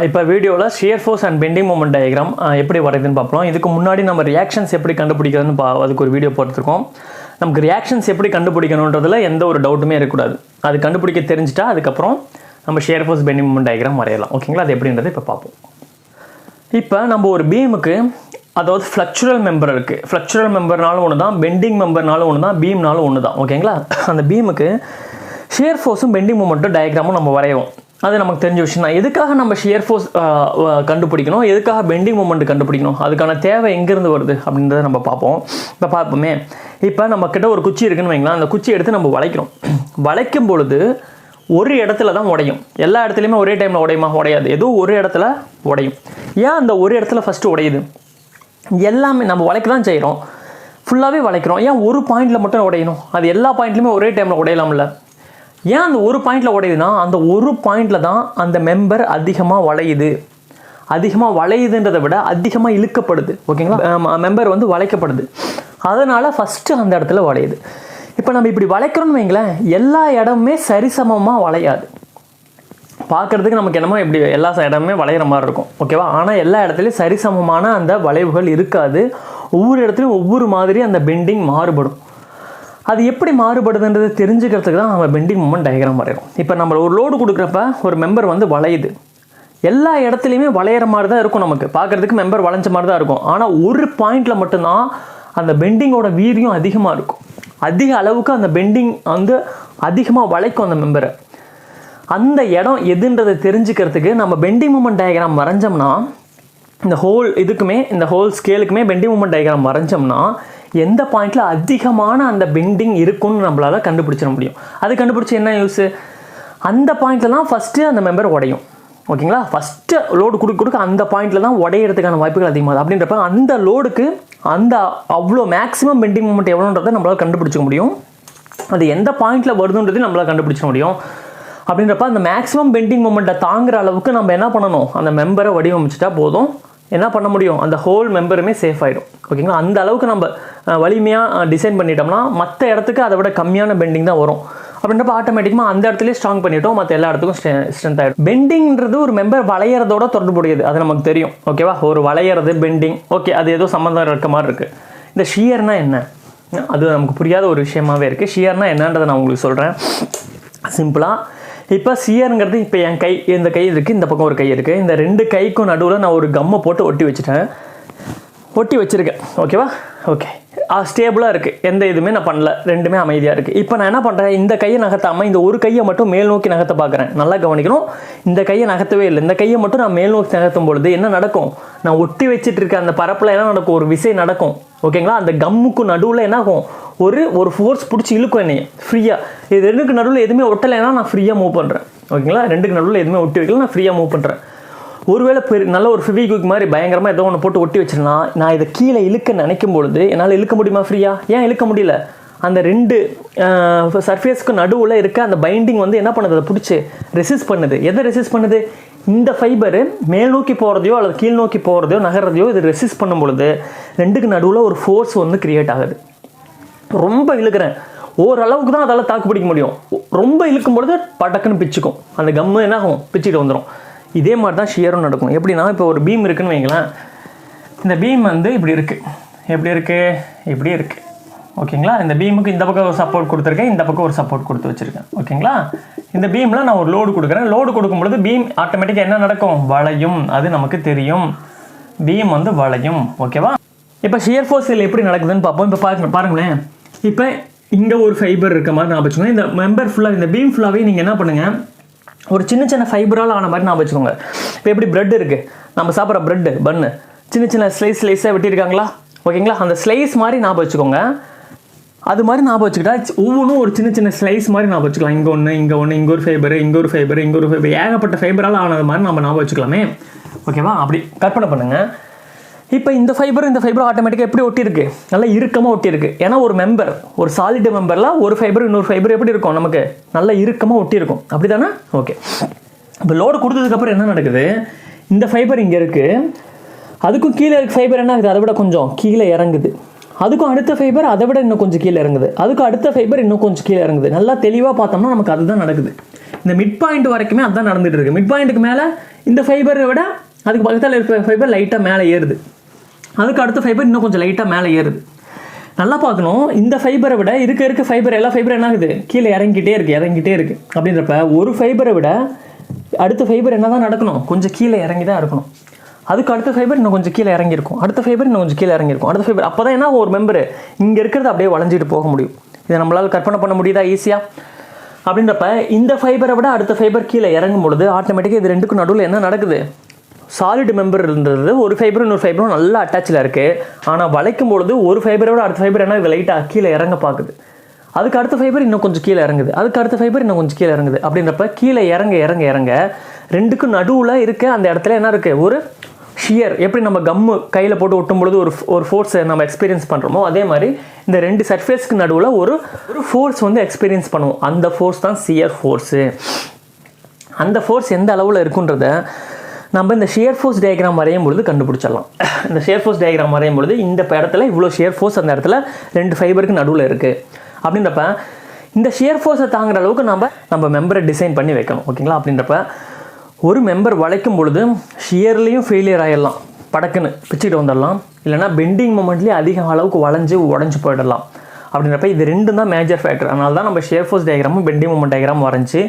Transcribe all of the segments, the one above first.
இப்போ வீடியோவில் shear force and bending moment diagram எப்படி வரையுதுன்னு பார்ப்போம். இதுக்கு முன்னாடி நம்ம ரியாக்ஷன்ஸ் எப்படி கண்டுபிடிக்கிறதுன்னு அதுக்கு ஒரு வீடியோ போட்டுருக்கோம். நமக்கு ரியாக்ஷன்ஸ் எப்படி கண்டுபிடிக்கணுன்றதுல எந்த ஒரு டவுட்டுமே இருக்கக்கூடாது. அது கண்டுபிடிக்க தெரிஞ்சிட்டா அதுக்கப்புறம் நம்ம shear force bending moment diagram வரையலாம். ஓகேங்களா? அது எப்படின்றத இப்போ பார்ப்போம். இப்போ நம்ம ஒரு பீமுக்கு அதாவது ஃப்ளக்சுரல் மெம்பர் இருக்குது. ஃப்ளக்சுரல் மெம்பர்னாலும் ஒன்று தான், பெண்டிங் மெம்பர்னாலும் ஒன்று தான், பீம்னாலும் ஒன்று தான். ஓகேங்களா? அந்த பீமுக்கு ஷியர் ஃபோர்ஸும் பெண்டிங் மூமெண்ட்டும் டயக்ராமும் நம்ம வரைவோம். அது நமக்கு தெரிஞ்ச விஷயம் தான். எதுக்காக நம்ம ஷியர் ஃபோர்ஸ் கண்டுபிடிக்கணும், எதுக்காக பெண்டிங் மூமெண்ட் கண்டுபிடிக்கணும், அதுக்கான தேவை எங்கேருந்து வருது அப்படின்றத நம்ம பார்ப்போம். இப்போ பார்ப்போமே, இப்போ நம்ம கிட்ட ஒரு குச்சி இருக்குன்னு வைங்களேன். அந்த குச்சி எடுத்து நம்ம வளைக்கிறோம். வளைக்கும் பொழுது ஒரு இடத்துல தான் உடையும். எல்லா இடத்துலையுமே ஒரே டைமில் உடையுமா? உடையாது. ஏதோ ஒரு இடத்துல உடையும். ஏன் அந்த ஒரு இடத்துல ஃபஸ்ட்டு உடையுது? எல்லாமே நம்ம வளைக்க தான் செய்கிறோம், ஃபுல்லாகவே வளைக்கிறோம். ஏன் ஒரு பாயிண்டில் மட்டும் உடையணும்? அது எல்லா பாயிண்ட்லையுமே ஒரே டைமில் உடையலாம்ல. ஏன் அந்த ஒரு பாயிண்டில் உடையுதுன்னா, அந்த ஒரு பாயிண்டில் தான் அந்த மெம்பர் அதிகமாக வளையுது. அதிகமாக வளையுதுன்றதை விட அதிகமாக இழுக்கப்படுது. ஓகேங்களா? மெம்பர் வந்து வளைக்கப்படுது. அதனால் ஃபஸ்ட்டு அந்த இடத்துல வளையுது. இப்போ நம்ம இப்படி வளைக்கிறோன்னு வைங்களேன், எல்லா இடமுமே சரிசமமாக வளையாது. பார்க்குறதுக்கு நமக்கு என்னமோ இப்படி எல்லா இடமுமே வளையிற மாதிரி இருக்கும். ஓகேவா? ஆனால் எல்லா இடத்துலையும் சரிசமமான அந்த வளைவுகள் இருக்காது. ஒவ்வொரு இடத்துலையும் ஒவ்வொரு மாதிரி அந்த பெண்டிங் மாறுபடும். அது எப்படி மாறுபடுதுன்றது தெரிஞ்சுக்கிறதுக்கு தான் நம்ம பெண்டிங் மூமெண்ட் டயக்ராம் வரைகிறோம். இப்போ நம்ம ஒரு லோடு கொடுக்குறப்ப ஒரு மெம்பர் வந்து வளையுது. எல்லா இடத்துலையுமே வளையிற மாதிரி தான் இருக்கும். நமக்கு பார்க்குறதுக்கு மெம்பர் வளைஞ்ச மாதிரி தான் இருக்கும். ஆனால் ஒரு பாயிண்டில் மட்டும்தான் அந்த பெண்டிங்கோட வீரியம் அதிகமாக இருக்கும். அதிக அளவுக்கு அந்த பெண்டிங் வந்து அதிகமாக வளைக்கும் அந்த மெம்பரை. அந்த இடம் எதுன்றதை தெரிஞ்சுக்கிறதுக்கு நம்ம பெண்டிங் மூமெண்ட் டயக்ராம் வரைஞ்சோம்னா, இந்த ஹோல் ஸ்கேலுக்குமே பெண்டிங் மூமெண்ட் டயக்ராம் வரைஞ்சோம்னா எந்த பாயிண்டில் அதிகமான அந்த பெண்டிங் இருக்குன்னு நம்மளால் கண்டுபிடிச்சிட முடியும். அது கண்டுபிடிச்சி என்ன யூஸு? அந்த பாயிண்டில் தான் ஃபஸ்ட்டு அந்த மெம்பர் உடையும். ஓகேங்களா? ஃபஸ்ட்டு லோடு கொடுக்க அந்த பாயிண்டில் தான் உடையிறதுக்கான வாய்ப்புகள் அதிகமாகுது. அப்படின்றப்ப அந்த லோடுக்கு அந்த அவ்வளோ மேக்ஸிமம் பெண்டிங் மூமெண்ட் எவ்வளோன்றதை நம்மளால் கண்டுபிடிச்சிக்க முடியும். அது எந்த பாயிண்டில் வருதுன்றதையும் நம்மளால் கண்டுபிடிச்சிக்க முடியும். அப்படின்றப்ப அந்த மேக்ஸிமம் பெண்டிங் மூமெண்ட்டை தாங்குற அளவுக்கு நம்ம என்ன பண்ணணும்? அந்த மெம்பரை வடிவமைச்சிட்டா போதும். என்ன பண்ண முடியும்? அந்த ஹோல் மெம்பருமே சேஃப் ஆகிடும். ஓகேங்களா? அந்த அளவுக்கு நம்ம வலிமையாக டிசைன் பண்ணிட்டோம்னா மற்ற இடத்துக்கு அதை விட கம்மியான பெண்டிங் தான் வரும். அப்படின்றப்ப ஆட்டோமேட்டிக்காக அந்த இடத்துலேயே ஸ்ட்ராங் பண்ணிட்டோம், மற்ற எல்லா இடத்துக்கும் ஸ்ட்ரென்த் ஆகிடும். பெண்டிங்கிறது ஒரு மெம்பர் வளையிறதோட தொடர்புடையது. அது நமக்கு தெரியும். ஓகேவா? ஒரு வளையிறது பெண்டிங், ஓகே, அது ஏதோ சம்மந்தம் இருக்க மாதிரி இருக்குது. இந்த ஷியர்னா என்ன? அது நமக்கு புரியாத ஒரு விஷயமாகவே இருக்குது. ஷியர்னா என்னன்றதை நான் உங்களுக்கு சொல்கிறேன் சிம்பிளாக. இப்போ ஷியருங்கிறது, இப்போ என் கை, இந்த கை இருக்குது, இந்த பக்கம் ஒரு கை இருக்குது. இந்த ரெண்டு கைக்கும் நடுவில் நான் ஒரு கம்மை போட்டு ஒட்டி வச்சுருக்கேன். ஓகேவா? ஓகே, ஸ்டேபிளாக இருக்குது. எந்த இதுவுமே நான் பண்ணல, ரெண்டுமே அமைதியாக இருக்குது. இப்போ நான் என்ன பண்ணுறேன்? இந்த கையை நகர்த்தாமல் இந்த ஒரு கையை மட்டும் மேல் நோக்கி நகர்த்த பார்க்குறேன். நல்லா கவனிக்கணும். இந்த கையை நகர்த்தவே இல்லை. இந்த கையை மட்டும் நான் மேல் நோக்கி நகர்த்தும் பொழுது என்ன நடக்கும்? நான் ஒட்டி வச்சுட்டு இருக்க அந்த பரப்பில் என்ன நடக்கும்? ஒரு விசை நடக்கும். ஓகேங்களா? அந்த கம்முக்கு நடுவில் என்ன ஆகும்? ஒரு ஃபோர்ஸ் பிடிச்சி இழுக்கும் என்னைய ஃப்ரீயாக. இது ரெண்டுக்கு நடுவில் எதுவுமே ஒட்டலைன்னா நான் ஃப்ரீயாக மூவ் பண்ணுறேன். ஓகேங்களா? ரெண்டுக்கு நடுவில் எதுவுமே ஒட்டி வைக்கல, நான் ஃப்ரீயாக மூவ் பண்ணுறேன். ஒருவேளை நல்ல ஒரு ஃபெவிக்விக் மாதிரி பயங்கரமாக ஏதோ ஒன்று போட்டு ஒட்டி வச்சுருந்தா நான் இதை கீழே இழுக்க நினைக்கும் பொழுது என்னால் இழுக்க முடியுமா ஃப்ரீயாக? ஏன் இழுக்க முடியல? அந்த ரெண்டு சர்ஃபேஸ்க்கு நடுவில் இருக்க அந்த பைண்டிங் வந்து என்ன பண்ணுது? அதை பிடிச்சி ரெசிஸ்ட் பண்ணுது. எதை ரெசிஸ்ட் பண்ணுது? இந்த ஃபைபரு மேல் நோக்கி போகிறதையோ அல்லது கீழ் நோக்கி போகிறதையோ நகர்றதையோ இது ரெசிஸ்ட் பண்ணும் பொழுது ரெண்டுக்கு நடுவில் ஒரு ஃபோர்ஸ் வந்து கிரியேட் ஆகுது. ரொம்ப இழுக்கிறேன், ஓரளவுக்கு தான் அதால் தாக்கு பிடிக்க முடியும். ரொம்ப இழுக்கும் பொழுது பட்டக்குன்னு பிச்சுக்கும். அந்த கம்மு என்ன ஆகும்? பிச்சுட்டு வந்துடும். இதே மாதிரி தான் ஷியரும் நடக்கும். எப்படின்னா, இப்போ ஒரு பீம் இருக்குன்னு வைங்களேன். இந்த பீம் வந்து இப்படி இருக்குது. எப்படி இருக்குது? இப்படி இருக்குது. ஓகேங்களா? இந்த பீமுக்கு இந்த பக்கம் ஒரு சப்போர்ட் கொடுத்துருக்கேன், இந்த பக்கம் ஒரு சப்போர்ட் கொடுத்து வச்சுருக்கேன். ஓகேங்களா? இந்த பீமில் நான் ஒரு லோடு கொடுக்குறேன். லோடு கொடுக்கும் பொழுது பீம் ஆட்டோமேட்டிக்காக என்ன நடக்கும்? வளையும். அது நமக்கு தெரியும். பீம் வந்து வளையும். ஓகேவா? இப்போ ஷியர் ஃபோர்ஸில் எப்படி நடக்குதுன்னு பார்ப்போம். இப்போ பாருங்களேன். இப்போ இங்கே ஒரு ஃபைபர் இருக்க மாதிரி நான் வச்சுக்கோங்க. இந்த மெம்பர் ஃபுல்லாக, இந்த பீம் ஃபுல்லாகவே நீங்கள் என்ன பண்ணுங்கள்? ஒரு சின்ன ஃபைபரால் ஆன மாதிரி நான் வச்சுக்கோங்க. இப்போ எப்படி ப்ரெட் இருக்குது, நம்ம சாப்பிட்ற ப்ரெட்டு பன்னு சின்ன ஸ்லைஸாக வெட்டியிருக்காங்களா? ஓகேங்களா? அந்த ஸ்லைஸ் மாதிரி ஞாபகம் வச்சுக்கோங்க. அது மாதிரி ஞாபகம் வச்சுக்கிட்டா ஒவ்வொன்றும் ஒரு சின்ன ஸ்லைஸ் மாதிரி ஞாபகம் வச்சுக்கலாம். இங்கே ஒன்று, இங்கே ஒரு ஃபைபர், இங்கே ஒரு ஃபைபர், ஏகப்பட்ட ஃபைபரால் ஆனது மாதிரி நம்ம ஞாபகம் வச்சுக்கலாமே. ஓகேவா? அப்படி கற்பனை பண்ணுங்கள். இப்போ இந்த ஃபைபர் ஆட்டோமேட்டிக்காக எப்படி ஒட்டியிருக்கு? நல்லா இறுக்கமாக ஒட்டியிருக்கு. ஏன்னா ஒரு மெம்பர், ஒரு சாலிட் மெம்பரில் ஒரு ஃபைபர் இன்னொரு ஃபைபர் எப்படி இருக்கும்? நமக்கு நல்லா இறுக்கமாக ஒட்டியிருக்கும். அப்படி தானே? ஓகே. இப்போ லோடு கொடுத்ததுக்கப்புறம் என்ன நடக்குது? இந்த ஃபைபர் இங்கே இருக்குது, அதுக்கும் கீழே இருக்க ஃபைபர் என்ன ஆகுது? அதை விட கொஞ்சம் கீழே இறங்குது. அதுக்கும் அடுத்த ஃபைபர் அதை விட இன்னும் கொஞ்சம் கீழே இறங்குது. அதுக்கும் அடுத்த ஃபைபர் இன்னும் கொஞ்சம் கீழே இறங்குது. நல்லா தெளிவாக பார்த்தோம்னா நமக்கு அதுதான் நடக்குது. இந்த மிட் பாயிண்ட் வரைக்குமே அதுதான் நடந்துகிட்டு இருக்குது. மிட் பாயிண்ட்டுக்கு மேலே இந்த ஃபைபரை விட அதுக்கு பக்கத்தில் இருக்கிற ஃபைபர் லைட்டாக மேலே ஏறுது, அதுக்கு அடுத்த ஃபைபர் இன்னும் கொஞ்சம் லைட்டாக மேலே ஏறுது. நல்லா பார்க்கணும், இந்த ஃபைபரை விட இருக்க ஃபைபர் எல்லா ஃபைபரும் என்ன ஆகுது, கீழே இறங்கிட்டே இருக்குது. அப்படின்றப்ப ஒரு ஃபைபரை விட அடுத்த ஃபைபர் என்ன தான் நடக்கணும், கொஞ்சம் கீழே இறங்கி தான் இருக்கணும். அதுக்கு அடுத்த ஃபைபர் இன்னும் கொஞ்சம் கீழே இறங்கியிருக்கும், அடுத்த ஃபைபர் இன்னும் கொஞ்சம் கீழே இறங்கியிருக்கும், அடுத்த ஃபைபர். அப்போ தான் என்ன ஒரு மெம்பர் இங்கே இருக்கிறது அப்படியே வளைஞ்சிட்டு போக முடியும். இதை நம்மளால் கற்பனை பண்ண முடியுதா ஈஸியாக? அப்படின்றப்ப இந்த ஃபைபரை விட அடுத்த ஃபைபர் கீழே இறங்கும் பொழுது ஆட்டோமேட்டிக்காக இது ரெண்டுக்கும் நடுவில் என்ன நடக்குது, சாலிட் மெம்பர் இருந்தது ஒரு ஃபைபரும் இன்னொரு ஃபைபரும் நல்லா அட்டாச்சில் இருக்குது. ஆனால் வளைக்கும் பொழுது ஒரு ஃபைபரை விட அடுத்த ஃபைபர் என்ன லைட்டாக கீழே இறங்க பார்க்குது, அதுக்கு அடுத்த ஃபைபர் இன்னும் கொஞ்சம் கீழே இறங்குது, அதுக்கு அடுத்த ஃபைபர் இன்னும் கொஞ்சம் கீழே இறங்குது. அப்படின்றப்ப கீழே இறங்க ரெண்டுக்கும் நடுவில் இருக்க அந்த இடத்துல என்ன இருக்குது, ஒரு ஷியர். எப்படி நம்ம கம்மு கையில் போட்டு ஒட்டும் பொழுது ஒரு ஃபோர்ஸை நம்ம எக்ஸ்பீரியன்ஸ் பண்ணுறோமோ அதே மாதிரி இந்த ரெண்டு சர்ஃபேஸ்க்கு நடுவில் ஒரு ஃபோர்ஸ் வந்து எக்ஸ்பீரியன்ஸ் பண்ணுவோம். அந்த ஃபோர்ஸ் தான் ஷியர் ஃபோர்ஸு. அந்த ஃபோர்ஸ் எந்த அளவில் இருக்குன்றத நம்ம இந்த ஷியர் ஃபோர்ஸ் டயக்ராம் வரையும் பொழுது கண்டுபிடிச்சிடலாம். இந்த ஷியர் ஃபோர்ஸ் டயக்ராம் வரையும் பொழுது இந்த இடத்துல இவ்வளோ ஷியர் ஃபோர்ஸ் அந்த இடத்துல ரெண்டு ஃபைபருக்கு நடுவில் இருக்குது. அப்படின்றப்ப இந்த ஷியர் ஃபோர்ஸை தாங்குற அளவுக்கு நம்ம மெம்பரை டிசைன் பண்ணி வைக்கணும். ஓகேங்களா? அப்படின்றப்ப ஒரு மெம்பர் வளைக்கும் பொழுது ஷியர்லேயும் ஃபெயிலியர் ஆகிடலாம், படக்குன்னு பிச்சுக்கிட்டு வந்துடலாம், இல்லைனா பெண்டிங் மொமெண்ட்லேயே அதிக அளவுக்கு உடஞ்சி போயிடலாம். அப்படின்றப்ப இது ரெண்டும் தான் மேஜர் ஃபேக்டர். அதனால தான் நம்ம ஷியர் ஃபோர்ஸ் டயக்ராமும் பெண்டிங் மொமெண்ட் டயக்ராமும் வரைஞ்சி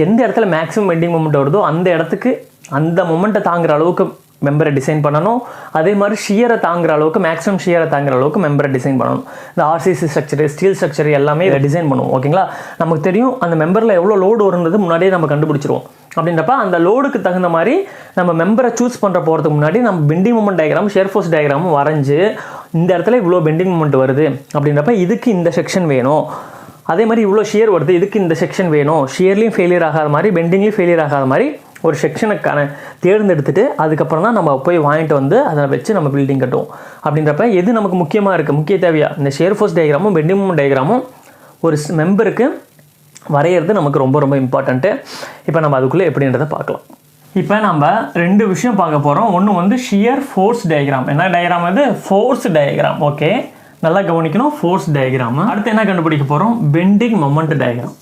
எந்த இடத்துல மேக்ஸிமம் பெண்டிங் மொமெண்ட் வருதோ அந்த இடத்துக்கு அந்த மொமெண்ட்டை தாங்குற அளவுக்கு மெம்பரை டிசைன் பண்ணணும். அதே மாதிரி ஷியரை தாங்குற அளவுக்கு மேக்ஸிமம் ஷியரை தாங்குற அளவுக்கு மெம்பரை டிசைன் பண்ணணும். இந்த ஆர்சிசி ஸ்ட்ரக்சரு, ஸ்டீல் ஸ்ட்ரக்சர் எல்லாமே இதை டிசைன் பண்ணுவோம். ஓகேங்களா? நமக்கு தெரியும் அந்த மெம்பரில் எவ்வளோ லோடு வருன்றது முன்னாடியே நம்ம கண்டுபிடிச்சிருவோம். அப்படின்றப்ப அந்த லோடுக்கு தகுந்த மாதிரி நம்ம மெம்பரை சூஸ் பண்ணுற போகிறதுக்கு முன்னாடி நம்ம bending moment diagram, shear force டயக்ராமும் வரைஞ்சி இந்த இடத்துல இவ்வளோ பெண்டிங் மொமெண்ட் வருது அப்படின்றப்ப இதுக்கு இந்த செக்ஷன் வேணும், அதே மாதிரி இவ்வளோ ஷியர் வருது இதுக்கு இந்த செக்ஷன் வேணும், ஷியர்லேயும் ஃபெயிலியர் ஆகாத மாதிரி பெண்டிங்லேயும் ஃபெயிலியர் ஆகாத மாதிரி ஒரு செக்ஷனுக்கான தேர்ந்தெடுத்துட்டு அதுக்கப்புறம் தான் நம்ம போய் வாங்கிட்டு வந்து அதை வச்சு நம்ம பில்டிங் கட்டுவோம். அப்படின்றப்ப எது நமக்கு முக்கியமாக இருக்குது, முக்கிய தேவையா இந்த ஷியர் ஃபோர்ஸ் டயக்ராமும் பெண்டிங் மொமெண்ட் டயக்ராமும் ஒரு மெம்பருக்கு வரைகிறது நமக்கு ரொம்ப ரொம்ப இம்பார்ட்டண்ட்டு. இப்போ நம்ம அதுக்குள்ளே எப்படின்றத பார்க்கலாம். இப்போ நம்ம ரெண்டு விஷயம் பார்க்க போகிறோம். ஒன்று வந்து ஷியர் ஃபோர்ஸ் டயக்ராம். என்ன டயக்ராம் அது? Force diagram. ஓகே, நல்லா கவனிக்கணும். Force diagram. அடுத்து என்ன கண்டுபிடிக்க போகிறோம்? Bending moment diagram.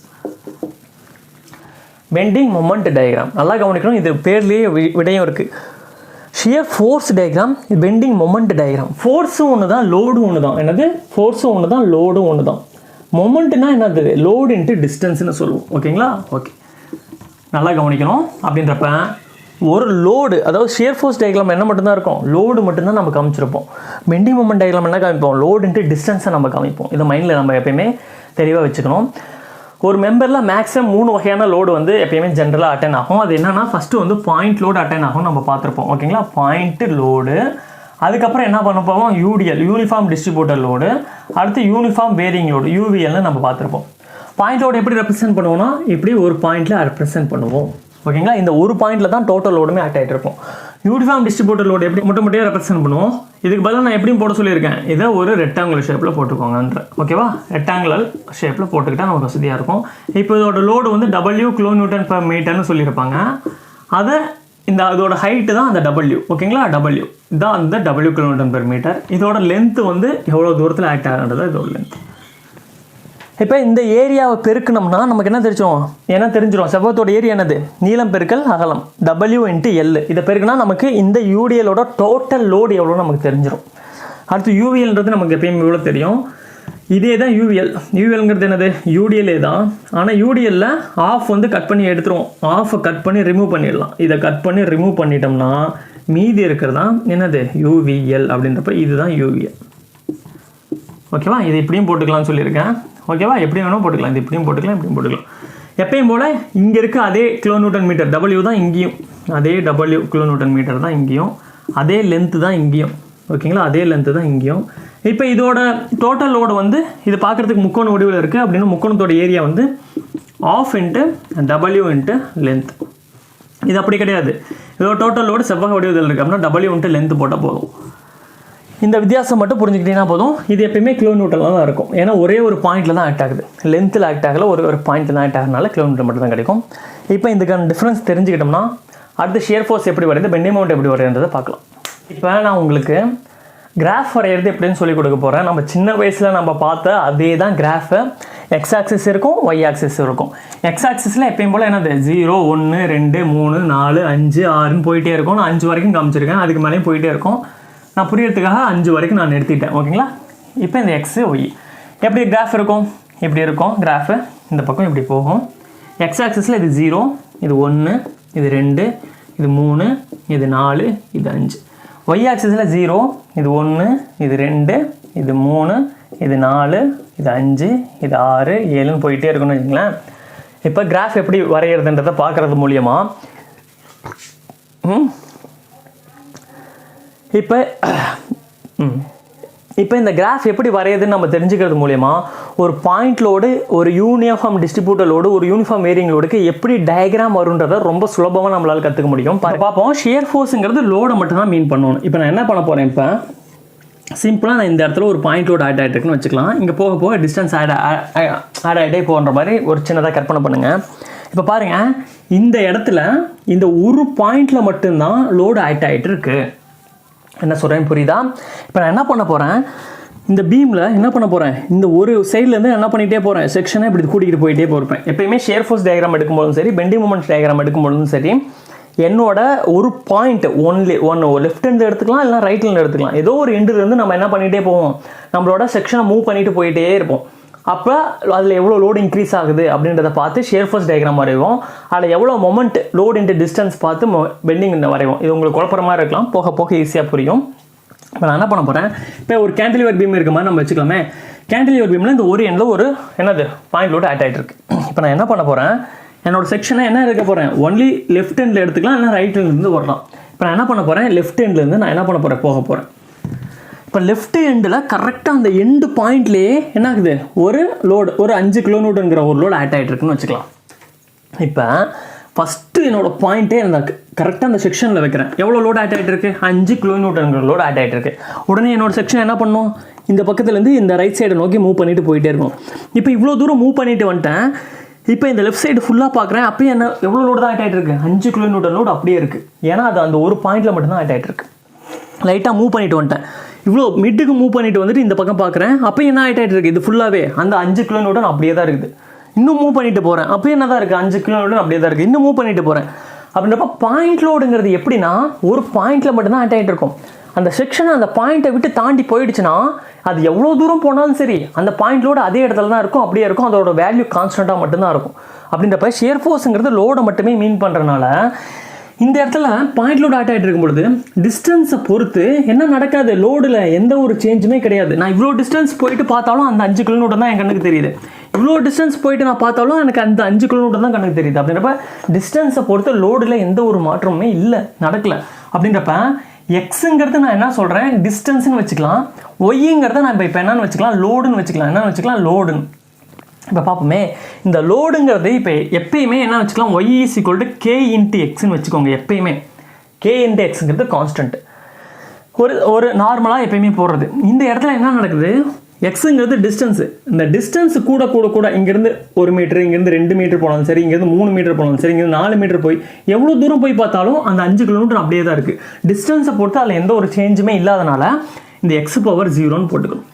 Bending moment diagram நல்லா கவனிக்கணும். இது பேர்லேயே விடையும் இருக்குது. Shear force diagram, bending moment diagram. ஃபோர்ஸும் ஒன்று தான், லோடும் ஒன்று தான். என்னது? ஃபோர்ஸும் ஒன்று தான், லோடும் ஒன்று தான். மொமெண்ட்னா என்னது? லோடு இன்ட்டு டிஸ்டன்ஸ்னு சொல்லுவோம். ஓகேங்களா? ஓகே, நல்லா கவனிக்கணும். அப்படின்றப்ப ஒரு லோடு, அதாவது ஷியர் ஃபோர்ஸ் டயக்ராம் என்ன மட்டும்தான் இருக்கும்? லோடு மட்டும்தான் நம்ம காமிச்சிருப்போம். பெண்டிங் மொமெண்ட் டயக்ராம் என்ன காமிப்போம்? லோடு இன்ட்டு டிஸ்டன்ஸை நம்ம காமிப்போம். இதை மைண்டில் நம்ம எப்பயுமே தெளிவாக வச்சுக்கணும். ஒரு மெம்பரில் மேக்ஸிமம் 3 வகையான லோடு வந்து எப்பயுமே ஜென்ரலாக அட்டைன் ஆகும். அது என்னன்னா ஃபஸ்ட்டு வந்து பாயிண்ட் லோடு அட்டைன் ஆகும், நம்ம பார்த்துருப்போம். ஓகேங்களா? Point load. அதுக்கப்புறம் என்ன பண்ண போவோம்? UTL, uniform distributor load. அடுத்து யூனிஃபார்ம் வேரிங் லோடு, யூவிஎல்னு நம்ம பார்த்துருப்போம். பாயிண்ட் லோடு எப்படி ரெப்ரசென்ட் பண்ணுவோம்னா இப்படி ஒரு பாயிண்டில் ரெப்ரசென்ட் பண்ணுவோம். ஓகேங்களா? இந்த ஒரு பாயிண்டில் தான் டோட்டல் லோடுமே ஆக்ட் ஆகிட்டு இருக்கும். யூனிஃபார்ம் டிஸ்ட்ரிபியூட்டர் லோடு எப்படி மட்டும் ரெப்ரசென்ட் பண்ணுவோம். இதுக்கு பதிலாக நான் எப்படியும் போட சொல்லியிருக்கேன், இதை ஒரு ரெக்டாங்குலர் ஷேப்பில் போட்டுக்கோங்கன்ற. ஓகேவா? ரெக்டாங்குலர் ஷேப்பில் போட்டுக்கிட்டால் நமக்கு வசதியாக இருக்கும். இப்போ இதோட லோடு வந்து W கிலோநியூட்டன் பர் மீட்டர்னு சொல்லியிருப்பாங்க. அதை அதோட ஹைட்டு தான் அந்த W. ஓகேங்களா? W தான் அந்த W கிலோநியூட்டன் பெர் மீட்டர். இதோட லென்த்து வந்து எவ்வளோ தூரத்தில் ஆக்ட் ஆகுன்றது இதோட லென்த். இப்போ இந்த ஏரியாவை பெருக்கணும்னா நமக்கு என்ன தெரிஞ்சிடும்? செவ்வகத்தோட ஏரியா என்னது? நீளம் பெருக்கல் அகலம், W இன்ட்டு L. இதை பெருக்குனா நமக்கு இந்த யூடிஎலோட டோட்டல் லோடு எவ்வளோ நமக்கு தெரிஞ்சிடும். அடுத்து யூவிஎல்ன்றது நமக்கு எப்பயும் இவ்வளோ தெரியும். இதே தான் யூவிஎல். யூவிஎல்ங்கிறது என்னது? யூடிஎல்லே தான். ஆனால் யூடிஎல்ல ஆஃப் வந்து கட் பண்ணி எடுத்துருவோம். ஆஃபை கட் பண்ணி ரிமூவ் பண்ணிடலாம். இதை கட் பண்ணி ரிமூவ் பண்ணிட்டோம்னா மீதி இருக்கிறது தான் என்னது? யூவிஎல். அப்படின்றப்ப இதுதான் யூவிஎல். ஓகேவா? இது இப்படியும் போட்டுக்கலாம்னு சொல்லியிருக்கேன். ஓகேவா? எப்படி வேணும் போட்டுக்கலாம். இது இப்படியும் போட்டுக்கலாம், இப்படியும் போட்டுக்கலாம். எப்பயும் போல் இங்கே இருக்க அதே கிலோநியூட்டன் மீட்டர் W தான் இங்கேயும், அதே W கிலோநியூட்டன் மீட்டர் தான் இங்கேயும், அதே லென்த்து தான் இங்கேயும். ஓகேங்களா? அதே லென்த்து தான் இங்கேயும். இப்போ இதோட டோட்டல் லோடு வந்து இது பார்க்குறதுக்கு முக்கோண வடிவில் இருக்குது. அப்படின்னு முக்கோணத்தோட ஏரியா வந்து of into W into length. இது அப்படி கிடையாது. இதோட டோட்டல் லோடு செவ்வக வடிவத்தில் இருக்குது அப்படின்னா W இன்ட்டு லென்த்து போட்டால் போதும். இந்த வித்தியாசம் மட்டும் புரிஞ்சுக்கிட்டீங்கன்னா போதும். இது எப்பயுமே கிலோமீட்டரில் தான் இருக்கும். ஏன்னா ஒரே ஒரு பாயிண்டில் தான் ஆக்ட் ஆகுது. லென்த்தில் ஆக்ட் ஆகலை, ஒரு பாயிண்டில் தான் ஆக்ட் ஆகிறதுனால கிலோமீட்டர் மட்டும் தான் கிடைக்கும். இப்போ இதுக்கான டிஃப்ரென்ஸ் தெரிஞ்சுக்கிட்டோம்னா அடுத்து ஷியர் ஃபோர்ஸ் எப்படி வருது, பெண்டிங் மொமெண்ட் எப்படி வருதுன்றதை பார்க்கலாம். இப்போ நான் உங்களுக்கு கிராஃப் வரைகிறது எப்படின்னு சொல்லிக் கொடுக்க போகிறேன். நம்ம சின்ன வயசில் நம்ம பார்த்த அதே தான் கிராஃபை எக்ஸ் ஆக்சிஸ் இருக்கும், ஒய் ஆக்சிஸ் இருக்கும். எக்ஸ் ஆக்சிஸில் எப்பயும் போல் என்னது 0 1 2 3 4 5 6ன்னு போயிட்டே இருக்கும். நான் 5 வரைக்கும் காமிச்சிருக்கேன், அதுக்கு மேலேயும் போயிட்டே இருக்கும். நான் புரியறதுக்காக 5 வரைக்கும் நான் நிறுத்திட்டேன். ஓகேங்களா? இப்போ இந்த எக்ஸு ஒய் எப்படி கிராஃப் இருக்கும், இப்படி இருக்கும் கிராஃபு. இந்த பக்கம் இப்படி போகும். எக்ஸ் ஆக்சிஸில் இது 0, இது 1, இது 2, இது 3, இது 4, இது 5. ஒய் ஆக்சிஸில் 0, இது 1, இது 2, இது 3, இது 4, இது 5, இது 6, 7ன்னு போயிட்டே இருக்குன்னு வச்சுங்களேன். இப்போ கிராஃப் எப்படி வரைகிறதுன்றதை பார்க்குறது மூலியமா இப்போ இந்த கிராஃப் எப்படி வரையுதுன்னு நம்ம தெரிஞ்சுக்கிறது மூலமா ஒரு பாயிண்ட் லோடு, ஒரு யூனிஃபார்ம் டிஸ்ட்ரிபியூட்டர் லோடு, ஒரு யூனிஃபார்ம் வேரியிங் லோடுக்கு எப்படி டயக்ராம் வரும்ன்றதை ரொம்ப சுலபமாக நம்மளால் கற்றுக்க முடியும். பார்ப்போம். ஷியர் ஃபோர்ஸுங்கிறது லோடை மட்டும் தான் மீன் பண்ணணும். இப்போ நான் என்ன பண்ண போகிறேன், இப்போ சிம்பிளாக நான் இந்த இடத்துல ஒரு பாயிண்ட் லோடு ஆட் ஆகிட்டுருக்குன்னு வச்சுக்கலாம். இங்கே போக போக டிஸ்டன்ஸ் ஆட் ஆகிட்டே போகிற மாதிரி ஒரு சின்னதாக கற்பனை பண்ணுங்கள். இப்போ பாருங்கள், இந்த இடத்துல இந்த ஒரு பாயிண்டில் மட்டும்தான் லோடு ஆட் ஆகிட்டு இருக்கு. என்ன சொல்கிறேன்னு புரியுதா? இப்போ நான் என்ன பண்ண போகிறேன், இந்த பீமில் என்ன பண்ண போகிறேன், இந்த ஒரு சைட்லேருந்து என்ன பண்ணிகிட்டே போகிறேன், செக்ஷனை இப்படி கூட்டிகிட்டு போயிட்டே போயிருப்பேன். எப்பயுமே ஷியர் ஃபோர்ஸ் டயக்ராம் எடுக்கும்போதும் சரி, பெண்டிங் மொமெண்ட் டயக்ராம் எடுக்கும்போதும் சரி, என்னோட ஒரு பாயிண்ட் ஒன்று லெஃப்ட் ஹேண்ட் எடுத்துக்கலாம், இல்லை ரைட் ஹேண்ட் எடுத்துக்கலாம். ஏதோ ஒரு எண்டுலேருந்து நம்ம என்ன பண்ணிகிட்டே போவோம், நம்மளோட செக்ஷனை மூவ் பண்ணிட்டு போயிட்டே இருப்போம். அப்போ அதில் எவ்வளோ லோடு இன்க்ரீஸ் ஆகுது அப்படின்றத பார்த்து ஷியர் ஃபோர்ஸ் டயக்ராம் வரைவோம். அதில் எவ்வளோ மொமெண்ட் லோடு இன்ட்டு டிஸ்டன்ஸ் பார்த்து பெண்டிங் வரைவோம். இது உங்களுக்கு குழப்பற மாதிரி இருக்கலாம், போக போக ஈஸியாக புரியும். இப்போ நான் என்ன பண்ண போகிறேன், இப்போ ஒரு கேண்டிலிவர் பீம் இருக்க மாதிரி நம்ம வச்சுக்கலாமே. கேண்டிலிவர் பீமில் இந்த ஒரு எண்டில் ஒரு என்னது பாயிண்ட் லோடு ஆட் ஆகிட்டு இருக்கு. இப்போ நான் என்ன பண்ண போகிறேன், என்னோட செக்ஷனை என்ன எடுக்க போகிறேன், ஒன்லி லெஃப்ட் ஹேண்டில் எடுத்துக்கலாம், இல்லை ரைட் ஹேண்ட்லேருந்து வரலாம். இப்போ நான் என்ன பண்ண போகிறேன், லெஃப்ட் ஹேண்ட்லேருந்து நான் என்ன பண்ண போகிறேன், போக போகிறேன். இப்போ லெஃப்ட் எண்டில் கரெக்டாக அந்த எண்டு பாயிண்ட்லேயே என்ன ஆகுது, ஒரு லோடு, ஒரு 5 கிலோமீட்டருங்கிற ஒரு லோடு ஆட் ஆகிட்டு இருக்குன்னு வச்சுக்கலாம். இப்போ ஃபஸ்ட்டு என்னோட பாயிண்ட்டே அந்த கரெக்டாக அந்த செக்ஷனில் வைக்கிறேன். எவ்வளோ லோடு ஆட் ஆகிட்டு இருக்கு, 5 கிலோமீட்டருங்கிற லோடு ஆட் ஆகிட்டு இருக்கு. உடனே என்னோட செக்ஷன் என்ன பண்ணும், இந்த பக்கத்துலேருந்து இந்த ரைட் சைடை நோக்கி மூவ் பண்ணிட்டு போயிட்டே இருக்கும். இப்போ இவ்வளோ தூரம் மூவ் பண்ணிட்டு வந்துட்டேன். இப்போ இந்த லெஃப்ட் சைடு ஃபுல்லாக பார்க்குறேன். அப்பயே என்ன எவ்வளோ லோடு தான் ஆட் ஆகிட்டு இருக்கு, 5 கிலோமீட்டர் லோடு அப்படியே இருக்குது. ஏன்னா அது அந்த ஒரு பாயிண்டில் மட்டும்தான் ஆட் ஆகிட்டு இருக்கு. லைட்டாக மூவ் பண்ணிட்டு வந்துட்டேன். இவ்வளோ மிட்டுக்கு மூவ் பண்ணிட்டு வந்துட்டு இந்த பக்கம் பார்க்குறேன். அப்போ என்ன ஆகிட்டு இருக்கு, இது ஃபுல்லாகவே அந்த 5 கிலோமீட்டர் அப்படியே தான் இருக்குது. இன்னும் மூவ் பண்ணிட்டு போகிறேன். அப்போ என்ன தான் இருக்குது, 5 கிலோமீட்டர் அப்படியே தான் இருக்குது. இன்னும் மூவ் பண்ணிட்டு போகிறேன். அப்படின்றப்ப பாயிண்ட் லோடுங்கிறது எப்படின்னா ஒரு பாயிண்டில் மட்டும்தான் ஆட் ஆகிட்டு இருக்கும். அந்த செக்ஷன் அந்த பாயிண்ட்டை விட்டு தாண்டி போயிடுச்சுன்னா அது எவ்வளோ தூரம் போனாலும் சரி அந்த பாயிண்ட் லோடு அதே இடத்துல தான் இருக்கும், அப்படியே இருக்கும். அதோட வேல்யூ கான்ஸ்டண்ட்டாக மட்டும்தான் இருக்கும். அப்படின்றப்ப ஷியர் ஃபோர்ஸுங்கிறது லோடை மட்டுமே மீன் பண்ணுறதுனால இந்த இடத்துல பாயிண்ட் லோடு ஆட் ஆகிட்டு இருக்கும் பொழுது டிஸ்டன்ஸை பொறுத்து என்ன நடக்காது, லோடில் எந்த ஒரு சேஞ்சுமே கிடையாது. நான் இவ்வளோ டிஸ்டன்ஸ் போயிட்டு பார்த்தாலும் அந்த 5 கிலோமீட்டர் தான் என் கண்ணுக்கு தெரியுது. இவ்வளோ டிஸ்டன்ஸ் போயிட்டு நான் பார்த்தாலும் எனக்கு அந்த 5 கிலோமீட்டர் தான் கண்ணுக்கு தெரியுது. அப்படின்றப்ப டிஸ்டன்ஸை பொறுத்து லோடில் எந்த ஒரு மாற்றமுமே இல்லை, நடக்கலை. அப்படின்றப்ப எக்ஸுங்கிறது நான் என்ன சொல்கிறேன், டிஸ்டன்ஸ்னு வச்சுக்கலாம். ஒய்ங்கிறத நான் இப்போ என்னன்னு வச்சுக்கலாம், லோடுன்னு வச்சுக்கலாம். என்னன்னு வச்சுக்கலாம், லோடுன்னு. இப்போ பார்ப்போமே, இந்த லோடுங்கிறது இப்போ எப்பயுமே என்ன வச்சுக்கலாம், Y is equal to K into எக்ஸ்ன்னு வச்சுக்கோங்க. எப்பயுமே கே இன்ட்டு எக்ஸுங்கிறது கான்ஸ்டன்ட், ஒரு நார்மலாக எப்பயுமே போடுறது. இந்த இடத்துல என்ன நடக்குது, எக்ஸுங்கிறது டிஸ்டன்ஸு. இந்த டிஸ்டன்ஸ் கூட கூட கூட இங்கேருந்து 1 மீட்டர், இங்கேருந்து 2 மீட்டர் போனாலும் சரி, இங்கேருந்து 3 மீட்டர் போனாலும் சரி, இங்கேருந்து 4 மீட்டர் போய் எவ்வளோ தூரம் போய் பார்த்தாலும் அந்த 5 கிலோமீட்டர் அப்படியே தான் இருக்குது. டிஸ்டன்ஸை பொறுத்து அதில் எந்த ஒரு சேஞ்சுமே இல்லாதனால இந்த எக்ஸ் பவர் 0ன்னு போட்டுக்கணும்.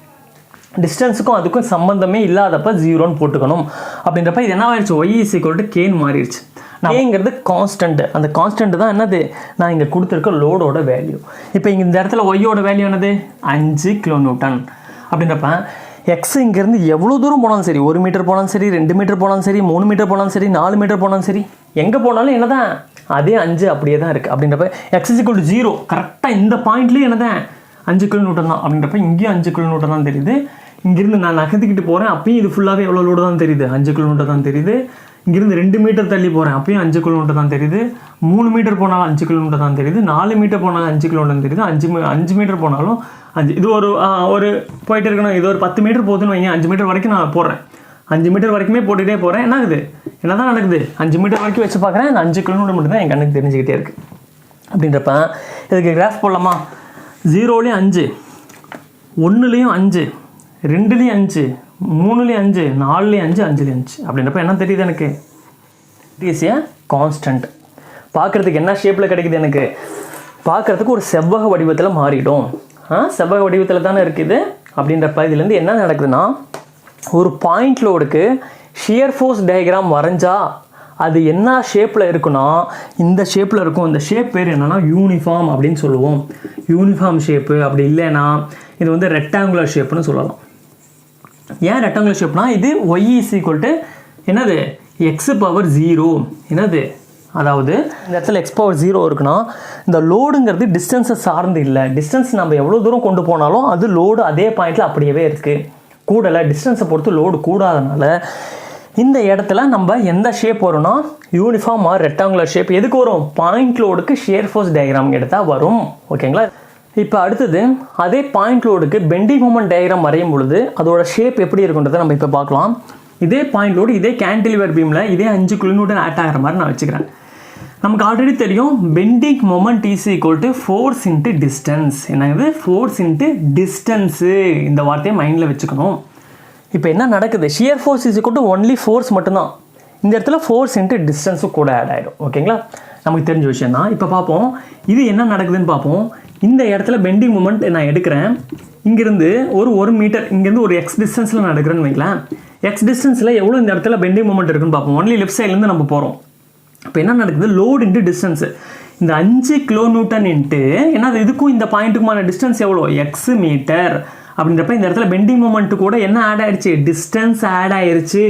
டிஸ்டன்ஸுக்கும் அதுக்கும் சம்மந்தமே இல்லாதப்ப 0ன்னு போட்டுக்கணும். அப்படின்றப்ப இது என்ன ஆயிடுச்சு, ஒய் இஸ் ஈக்குவல் டு கேன்னு மாறிடுச்சு. கேங்கிறது கான்ஸ்டன்ட். அந்த கான்ஸ்டன்ட் தான் என்னது, நான் இங்கே கொடுத்துருக்க லோடோட வேல்யூ. இப்போ இங்கே இந்த இடத்துல ஒய்யோட வேல்யூ என்னது, 5 கிலோமீட்டர். அப்படின்றப்ப எக்ஸ் இங்கேருந்து எவ்வளோ தூரம் போனாலும் சரி, 1 மீட்டர் போனாலும் சரி, 2 மீட்டர் போனாலும் சரி, 3 மீட்டர் போனாலும் சரி, 4 மீட்டர் போனாலும் சரி, எங்கே போனாலும் என்ன தான் அதே 5 அப்படியே தான் இருக்குது. அப்படின்றப்ப எக்ஸ் இஸ் ஈக்குவல் டு 0 கரெக்டாக இந்த பாயிண்ட்லேயே என்ன தான் 5 கிலோமீட்டர் தான். அப்படின்றப்ப இங்கேயும் 5 கிலோமீட்டர் தான் தெரியுது. இங்கேருந்து நான் நகர்த்திக்கிட்டு போகிறேன், அப்பயும் இது ஃபுல்லாகவே எவ்வளோ லோடு தான் தெரியுது, 5 கிலோமீட்டர் தான் தெரியுது. இங்கேருந்து 2 மீட்டர் தள்ளி போகிறேன், அப்பயும் 5 கிலோமீட்டர் தான் தெரியுது. 3 மீட்டர் போனாலும் 5 கிலோமீட்டர் தான் தெரியுது. 4 மீட்டர் போனாலும் 5 கிலோமீட்டர் தெரியுது. 5 மீட்டர் போனாலும் 5. இது ஒரு போயிட்டு இருக்கணும். இது ஒரு 10 மீட்டர் போகுதுன்னு வைங்க, 5 மீட்டர் வரைக்கும் நான் போடுறேன். 5 மீட்டர் வரைக்குமே போட்டுகிட்டே போகிறேன். என்ன ஆகுது, என்ன தான் நடக்குது, 5 மீட்டர் வரைக்கும் வச்சு பார்க்குறேன். அந்த 5 கிலோமீட்டர் மட்டும் தான் என் கண்ணுக்கு தெரிஞ்சுக்கிட்டே இருக்குது. அப்படின்றப்ப இதுக்கு கிராஃப் போடலாமா, 0லேயும் 5, 1லேயும் 5, 2லேயும் 5, 3லேயும் 5, 4லேயும் 5, 5லேயும் 5. அப்படின்றப்ப என்ன தெரியுது எனக்கு, ஈஸியாக கான்ஸ்டன்ட். பார்க்குறதுக்கு என்ன ஷேப்பில் கிடைக்குது எனக்கு, பார்க்குறதுக்கு ஒரு செவ்வக வடிவத்தில் மாறிடும். செவ்வக வடிவத்தில் தானே இருக்குது. அப்படின்றப்ப இதுலேருந்து என்ன நடக்குதுன்னா, ஒரு பாயிண்ட் லோடுக்கு ஷியர் ஃபோர்ஸ் டயக்ராம் வரைஞ்சா அது என்ன ஷேப்பில் இருக்குன்னா இந்த ஷேப்பில் இருக்கும். இந்த ஷேப் பேர் என்னென்னா யூனிஃபார்ம் அப்படின்னு சொல்லுவோம். Uniform shape. அப்படி இல்லைன்னா இது வந்து ரெக்டாங்குலர் ஷேப்புன்னு சொல்லலாம். ஏன் ரெக்டாங்குலர் ஷேப்னா இது y = என்னது x⁻0. என்னது, அதாவது இந்த இடத்துல x⁻0 இருக்குன்னா இந்த லோடுங்கிறது டிஸ்டன்ஸை சார்ந்து இல்லை. டிஸ்டன்ஸ் நம்ம எவ்வளோ தூரம் கொண்டு போனாலும் அது லோடு அதே பாயிண்டில் அப்படியே இருக்குது. கூடலை, டிஸ்டன்ஸை பொறுத்து லோடு கூடாதனால இந்த இடத்துல நம்ம எந்த ஷேப் வரும்னா யூனிஃபார்ம் ஆர் ரெக்டாங்குலர் ஷேப். எதுக்கு வரும்? பாயிண்ட் லோடுக்கு ஷியர் ஃபோர்ஸ் டயக்ராம் எடுத்தால் வரும். ஓகேங்களா? இப்போ அடுத்தது அதே பாயிண்ட் லோடுக்கு பெண்டிங் மொமெண்ட் டயக்ராம் வரையும் பொழுது அதோட ஷேப் எப்படி இருக்குன்றதை நம்ம இப்போ பார்க்கலாம். இதே பாயிண்ட் லோடு இதே கேன்டிலிவர் பீமில் இதே 5 kN ஆட் ஆகிற மாதிரி நான் வச்சுக்கிறேன். நமக்கு ஆல்ரெடி தெரியும் bending moment = force into distance. என்னது? Force into distance. இந்த வார்த்தையை மைண்டில் வச்சுக்கணும். இப்போ என்ன நடக்குது? ஷியர் ஃபோர்ஸ் ஒன்லி ஃபோர்ஸ் மட்டும்தான். இந்த இடத்துல ஃபோர்ஸ் இன்ட்டு டிஸ்டன்ஸும் கூட ஆட் ஆகிடும். ஓகேங்களா? நமக்கு தெரிஞ்ச விஷயம் தான். இப்போ பார்ப்போம் இது என்ன நடக்குதுன்னு பார்ப்போம். இந்த இடத்துல பெண்டிங் மொமெண்ட் நான் எடுக்கிறேன். இங்கேருந்து ஒரு மீட்டர் இங்கேருந்து ஒரு எக்ஸ் டிஸ்டன்ஸில் நான் எடுக்கிறேன்னு வைக்கலாம். எக்ஸ் டிஸ்டன்ஸில் எவ்வளோ இந்த இடத்துல பெண்டிங் மொமெண்ட் இருக்குன்னு பார்ப்போம். ஒன்லி லெஃப்ட் சைட்லேருந்து நம்ம போகிறோம். இப்போ என்ன நடக்குது? Load into distance. இந்த 5 kN இன்ட்டு என்னது இதுக்கும் இந்த பாயிண்ட்டுக்குமான டிஸ்டன்ஸ் எவ்வளோ? X metre. அப்படின்றப்ப இந்த இடத்துல பெண்டிங் மொமெண்ட்டு கூட என்ன ஆட் ஆயிடுச்சு? டிஸ்டன்ஸ் ஆட் ஆயிடுச்சு.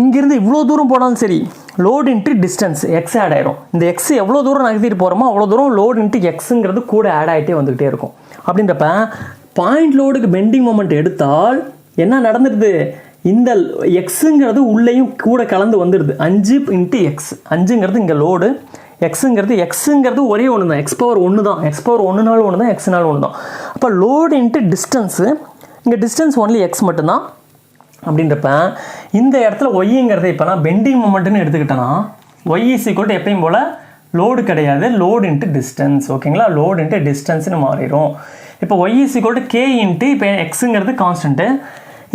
இங்கேருந்து இவ்வளோ தூரம் போனாலும் சரி load into distance X add ஆயிரும். இந்த எக்ஸ் எவ்வளோ தூரம் நகர்த்திட்டு போகிறோமோ அவ்வளோ தூரம் லோடு இன்ட்டு எக்ஸுங்கிறது கூட ஆட் ஆகிட்டே வந்துகிட்டே இருக்கும். அப்படின்றப்ப பாயிண்ட் லோடுக்கு பெண்டிங் மொமெண்ட் எடுத்தால் என்ன நடந்துடுது? இந்த எக்ஸுங்கிறது உள்ளேயும் கூட கலந்து வந்துடுது. 5 × x. 5ங்கிறது இங்கே லோடு, எக்ஸுங்கிறது ஒரே ஒன்று தான். x⁻1 தான். x⁻1 ஒன்று தான், x ஒன்று தான். அப்போ லோடு இன்ட்டு டிஸ்டன்ஸு. இங்கே டிஸ்டன்ஸ் ஒன்லி எக்ஸ் மட்டும்தான். அப்படின்றப்ப இந்த இடத்துல ஒய்ங்கிறத இப்போ நான் பெண்டிங் மொமெண்ட்னு எடுத்துக்கிட்டேன்னா y = எப்பயும் போல் லோடு கிடையாது, லோடு இன்ட்டு டிஸ்டன்ஸ். ஓகேங்களா? லோடு இன்ட்டு டிஸ்டன்ஸ்னு மாறிடும். இப்போ y = k இன்ட்டு இப்போ எக்ஸுங்கிறது கான்ஸ்டன்ட்டு.